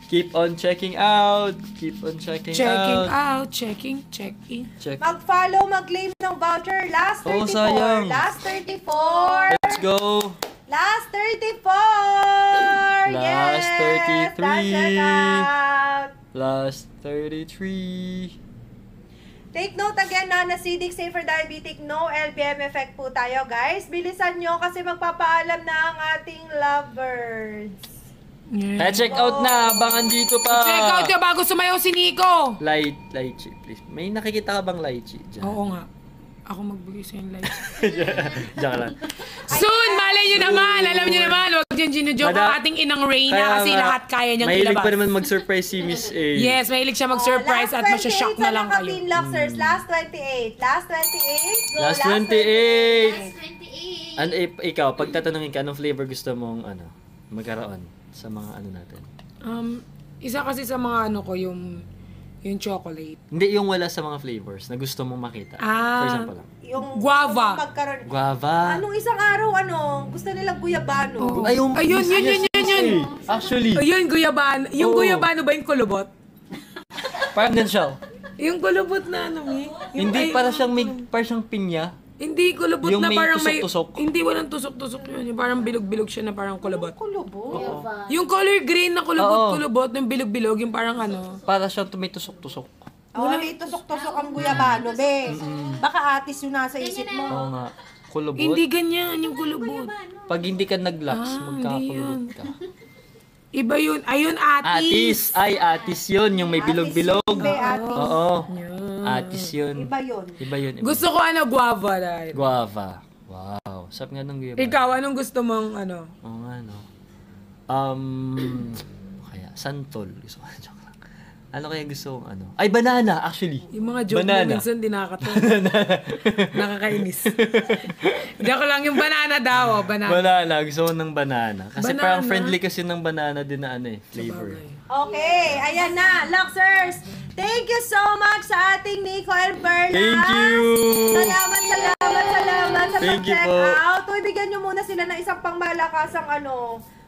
Keep on checking out. Keep on checking Checking out. out, checking. Check. Mag-follow, mag-claim ng voucher. Last 34. Oh, sayang. Last 34. Let's go. Last 34! Last yes! 33. Check out! Last 33. Take note again na acidic, safer diabetic, no LBM effect po tayo, guys. Bilisan nyo kasi magpapaalam na ang ating lovebirds. Kaya check out na, abangan dito pa. Check out nyo bago sumayaw si Nico. Lychee, please. May nakikita ka bang lychee dyan? Oo nga. Ako magbigay sa'yo ng light. Diyan lang. Soon, malay nyo naman. Alam nyo naman, huwag dyan ginojoke ang ating inang Reyna kasi lahat kaya niyang mahilig ilabas. pa naman mag-surprise si Miss A. Yes, mahilig siya mag-surprise at masya-shock na lang kayo. Last 28 Last 28. Last 28. Go, Last 28. Ano, ikaw, pag tatanungin ka, anong flavor gusto mong magkaroon sa mga natin? Isa kasi sa mga ko yung chocolate. Hindi, yung wala sa mga flavors na gusto mong makita. For example lang. Yung Guava. magkaroon. Guava. Anong isang araw, gusto nilang guyabano. Ayun, yun. Actually, Ayun, guyabano. Yung Oo. guyabano ba yung kulubot? parang ganun siya. Yung kulubot na Hindi, para siyang pinya. Hindi kulubot Yung na may parang may... tusok-tusok. Hindi, walang tusok-tusok yun. Yung parang bilog-bilog siya na parang kulubot. Kulubot. Yung color green na kulubot-kulubot, yung bilog-bilog, yung parang Para siyang may tusok-tusok. May tusok-tusok ang guyabano, be. Baka atis yung nasa isip mo. Oo nga. Kulubot. Hindi ganyan, yung kulubot. Pag hindi ka nag-lax, magkakulubot ka. Iba yun. Ayun, atis. Atis. Ay, atis yun. Yung may bilog-bilog. Atis. Oo. Atis yun. Iba yun. Iba yun. Gusto ko guava dahil. Guava. Wow. Sarap nga ng guava. Ikaw, anong gusto mong Oo nga, no. Kaya, santol. Gusto ko. Joke lang. Ano kaya gusto kong Ay, banana, actually. Yung mga joke mo Banana. minsan di nakakatawa. Nakakainis. Joke lang, yung banana daw. Banana. Banana. Gusto ko ng banana. Kasi Banana. parang friendly kasi ng banana din na flavor. Okay, ayan na, Luxers. Thank you so much sa ating Nico and Perlas. Thank you! Salamat sa Thank you pag-check po. out. Uy, bigyan nyo muna sila ng isang pangmalakasang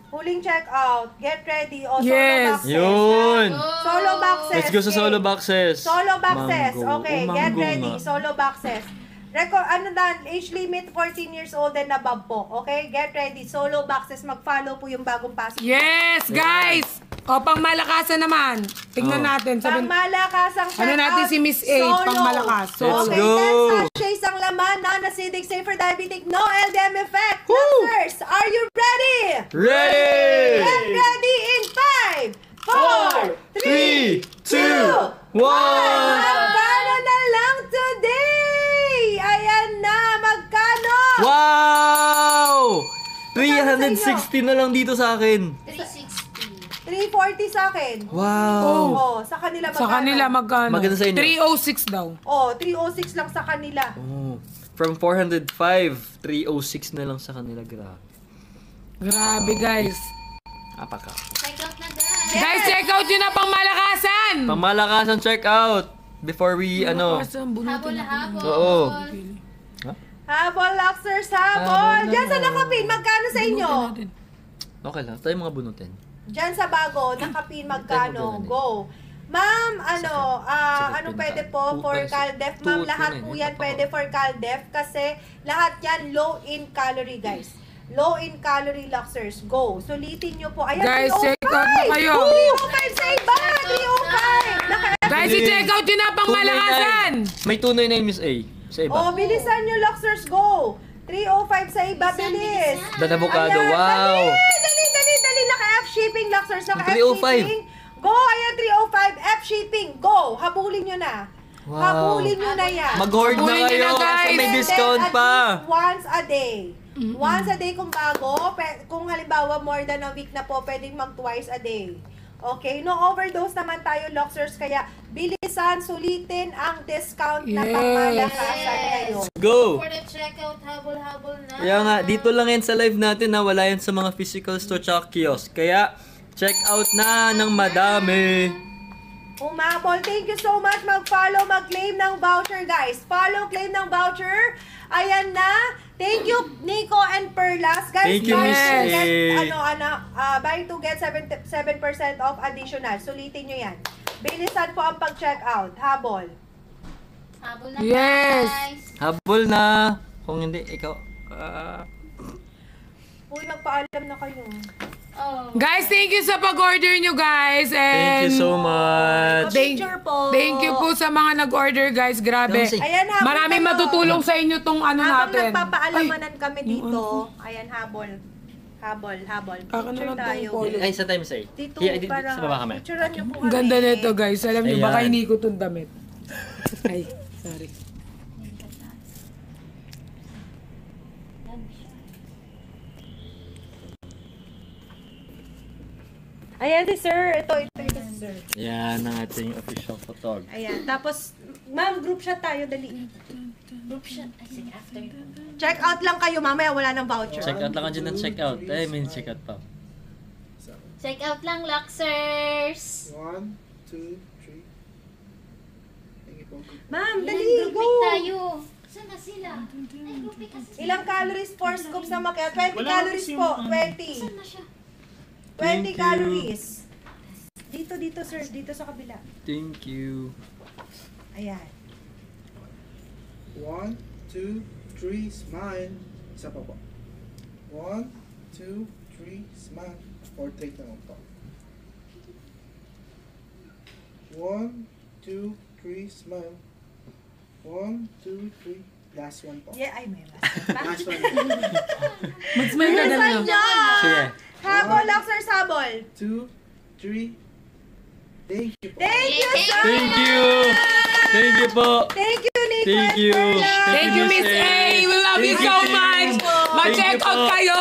huling check out. Get ready. O, Yes. solo boxes. Yun! Solo boxes. Let's go sa Okay. solo boxes. Solo boxes. Mango. Okay, Oh, get mango ready. nga. Solo boxes. Age limit 14 years old and above po. Okay, get ready. Solo boxes. Mag-follow po yung bagong pasok. Yes, guys! O, pangmalakasan naman. Tingnan natin. Pangmalakasang check Ano natin out. si Miss A, Solo. pangmalakas. Solo. Let's Okay, go. 10 sachets ang laman. Non-acidic, safer diabetic, no LDM effect. Luxers, are you ready? Ready! Get ready in 5, 4, 3, 2, 1! Magkano na lang today? Ayan na, magkano? Wow! 360 na lang dito sa akin. 340 sa akin. Wow! Oh, sa kanila magkano? Sa kanila magkano? Maganda sa inyo. 306 daw. Oh, 306 lang sa kanila. Oh, from 405, 306 na lang sa kanila. Grabe, guys. Apaka. Guys, check out yun na pangmalakasan! Pangmalakasan check out. Before we, Malakasan, bunutin natin. Oo. Habol, Luxers, habol. Habol Diyan sa naman. nakapin, magkano sa inyo? Natin. Okay lang. Tayo mga bunutin. Diyan sa bago, nakapin magkano? Go. Ma'am, anong pwede po for Caldef? Ma'am, lahat po yan pwede for Caldef kasi lahat yan low in calorie, guys. Low in calorie, Luxers. Go. Sulitin nyo po. Ayan, Guys, 305. check out na kayo. 305 sa iba! 305! Guys, i-check out yun na pangmalakasan! May tunay na yung Miss A. Sa iba. Oh, bilisan nyo, Luxers. Go. 305 sa iba, bilis. Dan avocado, Ayan, wow! Dali. Naka-F shipping, Luxers. Naka-F 305. shipping. Go, ayan, 305. F shipping. Go. Habulin nyo na. Wow. Habulin nyo na yan. Mag-hoard na Habulin nyo kayo na, guys. kasi may And then, discount at pa. least once a day. Once a day kung bago. Kung halimbawa more than a week na po, pwedeng mag-twice a day. Okay? No overdose naman tayo, Luxers. Kaya bilisan, sulitin ang discount na Yes. pangmalakasan ngayon. Go! For the checkout, habol-habol na. Kaya nga, dito lang yan sa live natin na wala yan sa mga physical store tsaka kiosk. Kaya, check out na ng madami. Umabol. Thank you so much. Mag-follow, mag-claim ng voucher, guys. Follow, claim ng voucher. Ayan na. Thank you, Nico and Perlas. Guys, Thank you, buy Miss two, A. get, buy to get 7% off additional. Sulitin nyo yan. Bilisan po ang pag-check out. Habol. Habol na, Yes. guys. Habol na. Kung hindi, ikaw. Uy, magpaalam na kayo. Oh. Guys, thank you sa pag-order nyo, guys. Thank you And so much. Picture po. thank you po sa mga nag-order, guys. Grabe. Don't say- Ayan, habol Maraming kayo. matutulong sa inyo tong ano Habang natin. nagpapaalamanan kami dito, ayan, habol. Habol. Akin na Picture lang tayo. tong polo. Ay, sa time say. Dito, Here, para sa baba kami. picturean niyo po Ang kami. ganda nito, guys. Alam niyo, baka Ayan. hindi ko itong damit. Ay, sorry. Ayan si sir. Ito si sir. Yan ang ating official photog. Ayan. Tapos, ma'am, group shot tayo. Dali. Group shot. I think after. Check out lang kayo. Mamaya wala nang voucher. Check out lang ka dyan ng check out. Ay, may check out pa. Check out lang, Luxers. 1, 2, 3. Thank you po. Ma'am, Ayan, dali. group Go. pic tayo. Saan na sila? Ay, group pic kasi sila. Ilang calories 4 scoops na makia? 20 Wala calories kasi po. yung- 20. Saan na siya? 20 Thank you. calories. Dito, sir. Dito sa kabila. Thank you. Ayan. 1, 2, 3, smile. Isa pa po. 1, 2, 3, smile. Portrait naman po. 1, 2, 3, smile. 1, 2, 3. Last one po. Yeah, ay, may Last one. Mag-smile ka na lang. Sige. Habol, Luxor Sabol. 2, 3. Thank you po. Thank you, sir. Thank you. Thank you po. Thank you, Nico. Thank and you. Perla. Thank you, Miss A. We love you so much. Ma-check out kayo.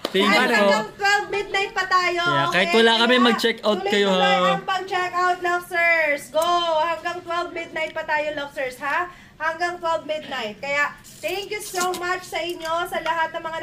Thank you po. Hanggang 12 midnight pa tayo. Yeah, kahit okay? wala kami, Kaya mag-check out kayo, ha? Tuloy-tuloy ang pag-check out, Luxers. Go! Hanggang 12 midnight pa tayo, Luxers, ha? Hanggang 12 midnight. Kaya, thank you so much sa inyo, sa lahat ng mga